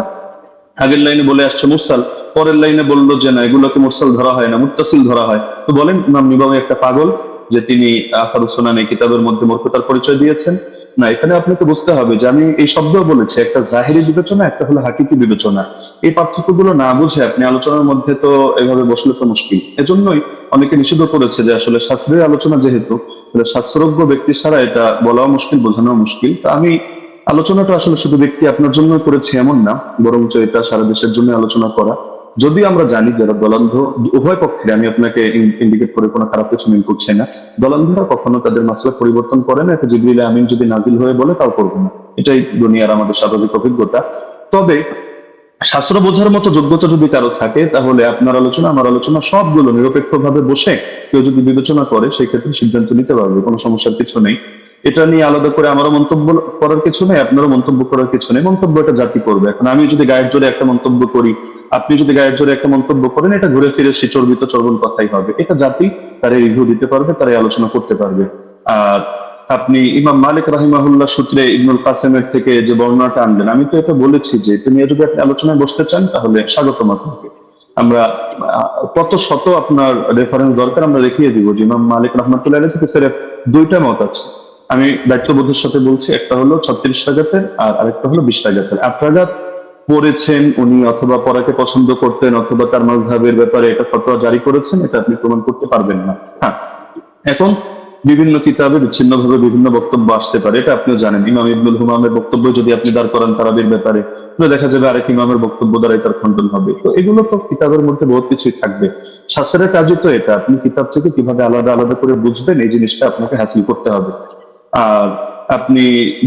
Speaker 4: আগের লাইনে বলে আসছে মুরসাল, পরের লাইনে বললো যে না এগুলোকে মুরসাল ধরা হয় না, মুত্তাসিল ধরা হয়। তো বলেন ইমাম নিমাউই একটা পাগল যে তিনি আসারুস সুনান এই কিতাবের মধ্যে মূর্খতার পরিচয় দিয়েছেন? না, এখানে আপনাকে বুঝতে হবে যে আমি এই শব্দও বলেছি, একটা জাহেরি বিবেচনা, একটা হলো হাকিকি বিবেচনা। এই পার্থক্যগুলো না বুঝে আপনি আলোচনার মধ্যে তো এভাবে বসলে তো মুশকিল। এজন্যই অনেকে নিষিদ্ধ করেছে যে আসলে শাস্ত্রের আলোচনা যেহেতু, শাস্ত্রজ্ঞ ব্যক্তি ছাড়া এটা বলাও মুশকিল, বোঝানো মুশকিল। তো আমি আলোচনাটা আসলে শুধু ব্যক্তি আপনার জন্য করেছি এমন না, বরঞ্চ এটা সারা দেশের জন্য আলোচনা করা। যদি আমরা জানি যারা দলান্ধ, উভয় পক্ষে আমি আপনাকে ইন্ডিকেট করে কোনো খারাপ কিছু মিন করছি না, দলান্ধরা কখনো তাদের মাসলা পরিবর্তন করে না। এটা জিবরিল আমিন যদি নাজিল হয়ে বলে তাও করবে না, এটাই দুনিয়ার আমাদের স্বাভাবিক অভিজ্ঞতা। তবে শাস্ত্র বোঝার মতো যোগ্যতা যদি কারো থাকে, তাহলে আপনার আলোচনা আমার আলোচনা সবগুলো নিরপেক্ষভাবে বসে কেউ যদি বিবেচনা করে সেই ক্ষেত্রে সিদ্ধান্ত নিতে পারবে, কোনো সমস্যার কিছু নেই। এটা নিয়ে আলাদা করে আমারও মন্তব্য করার কিছু নেই, আপনারও মন্তব্য করার কিছু নেই। মন্তব্য এটা জাতি করবে। এখন আমি যদি গায়ের জোরে একটা মন্তব্য করি, আপনি যদি গায়ের জোরে একটা মন্তব্য করেন, এটা ঘুরে ফিরে সে চর্বিত চর্বণ কথাই হবে। এটা জাতি তারা রিভিউ দিতে পারবে, তারা আলোচনা করতে পারবে। আর আপনি ইমাম মালিক রাহিমাহুল্লাহ সূত্রে ইবনুল কাসেমের থেকে যে বর্ণনাটা আনলেন, আমি তো এটা বলেছি যে তুমি যদি আপনি আলোচনায় বসতে চান তাহলে স্বাগতম আপনাকে। আমরা কত শত আপনার রেফারেন্স দরকার আমরা দেখিয়ে দিব যে ইমাম মালিক রহমাতুল্লাহ আলাইহি থেকে সির্ফ 2টা মত আছে। আমি দায়িত্ববোধের সাথে বলছি, একটা হলো 36 রাকাতের আর আরেকটা হলো 20 রাকাতের। 8 রাকাত পড়েছেন উনি, অথবা পড়াকে পছন্দ করতেন, অথবা তার মাযহাবের ব্যাপারে এটা ফতোয়া জারি করেছেন, এটা আপনি প্রমাণ করতে পারবেন না। হ্যাঁ, এখন বিভিন্ন কিতাবে বিচ্ছিন্নভাবে বিভিন্ন বক্তব্য আসতে পারে, এটা আপনিও জানেন। ইমাম ইবনুল হুমামের বক্তব্য যদি আপনি দাঁড় করান তারাবির ব্যাপারে, তাহলে দেখা যাবে আরেক ইমামের বক্তব্য দ্বারাই তার খণ্ডন হবে। তো এগুলো তো কিতাবের মধ্যে বহুত কিছুই থাকবে। শাস্ত্রের কাজই তো এটা, আপনি কিতাব থেকে কিভাবে আলাদা আলাদা করে বুঝবেন এই জিনিসটা আপনাকে হাসিল করতে হবে। আর আপনি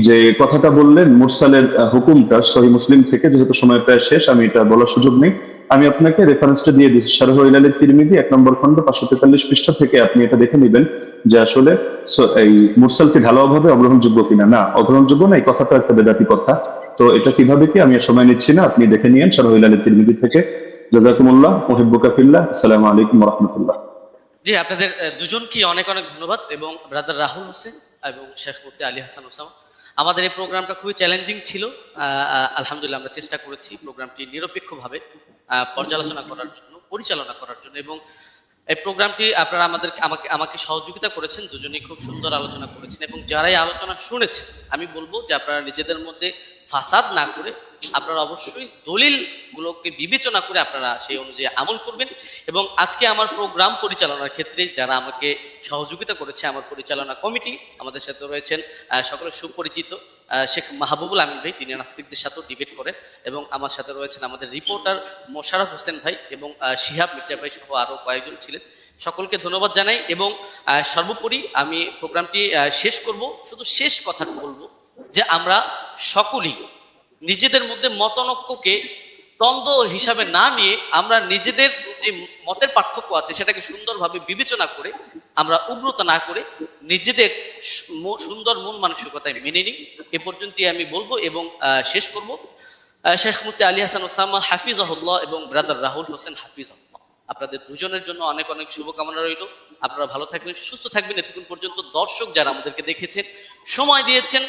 Speaker 4: যে কথাটা বললেন মুরসালের হুকুমটা সহিহ মুসলিম থেকে, যেহেতু সময় প্রায় শেষ আমি এটা বলার সুযোগ নেই, আমি আপনাকে রেফারেন্সটা দিয়ে দিচ্ছি। শারহ ইলাল তিরমিজি 1 নম্বর খণ্ড 543 পৃষ্ঠা থেকে আপনি এটা দেখে নেবেন যে আসলে এই মুরসালকে ঢালাওভাবে অগ্রহণযোগ্য কিনা। না, অগ্রহণযোগ্য না, এই কথাটা একটা বেদাতি কথা। তো এটা কিভাবে কি আমি সময় নিচ্ছি না, আপনি দেখে নিয়েন শারহ ইলাল তিরমিজি থেকে। জাযাকুমুল্লাহ, মুহিব্বুকা ফিল্লাহ। আসসালামু আলাইকুম ওয়া রাহমাতুল্লাহ।
Speaker 2: জি, আপনাদের দুজনকে অনেক অনেক ধন্যবাদ, এবং ব্রাদার রাহুল হোসেন এবং শেখ মুফতি আলী হাসান ওসামা। আমাদের এই প্রোগ্রামটা খুবই চ্যালেঞ্জিং ছিল। আলহামদুলিল্লাহ আমরা চেষ্টা করেছি প্রোগ্রামটি নিরপেক্ষভাবে পর্যালোচনা করার জন্য, পরিচালনা করার জন্য, এবং এই প্রোগ্রামটি আপনারা আমাকে সহযোগিতা করেছেন, দুজনেই খুব সুন্দর আলোচনা করেছেন, এবং যারাই আলোচনা শুনেছেন আমি বলবো যে আপনারা নিজেদের মধ্যে ফাসাদ না করে আপনারা অবশ্যই দলিলগুলোকে বিবেচনা করে আপনারা সেই অনুযায়ী আমল করবেন। এবং আজকে আমার প্রোগ্রাম পরিচালনার ক্ষেত্রে যারা আমাকে সহযোগিতা করেছে, আমার পরিচালনা কমিটি, আমাদের সাথে রয়েছেন সকলের সুপরিচিত শেখ মাহবুবুল আমিন ভাই, তিনি নাস্তিকদের সাথেও ডিবেট করেন, এবং আমার সাথে রয়েছেন আমাদের রিপোর্টার মোশাররফ হোসেন ভাই এবং শিহাব মির্জা ভাই সহ আরও কয়েকজন ছিলেন। সকলকে ধন্যবাদ জানাই। এবং সর্বোপরি আমি প্রোগ্রামটি শেষ করব, শুধু শেষ কথাটা বলবো যে আমরা সকলেই নিজেদের মধ্যে মতানৈক্যকে দ্বন্দ্ব হিসাবে না নিয়ে আমরা নিজেদের যে মতের পার্থক্য আছে সেটাকে সুন্দরভাবে বিবেচনা করে আমরা উগ্রতা না করে নিজেদের সুন্দর মন মানসিকতায় মেনে নিই। এ পর্যন্তই আমি বলবো এবং শেষ করব। শেখ মুফতি আলী হাসান ওসামা হাফিজাহুল্লাহ এবং ব্রাদার রাহুল হোসেন হাফিজাহুল্লাহ, আপনাদের দুজনের জন্য অনেক অনেক শুভকামনা রইল। আপনারা ভালো থাকবেন, সুস্থ থাকবেন। এতক্ষণ পর্যন্ত দর্শক যারা আমাদেরকে দেখেছেন, সময় দিয়েছেন,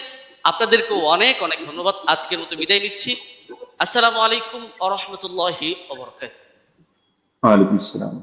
Speaker 2: আপনাদেরকেও অনেক অনেক ধন্যবাদ। আজকের মতো বিদায় নিচ্ছি। আসসালামু আলাইকুম ওয়া রাহমাতুল্লাহি ওয়া বারাকাতুহু।
Speaker 4: ওয়ালাইকুম আসসালাম।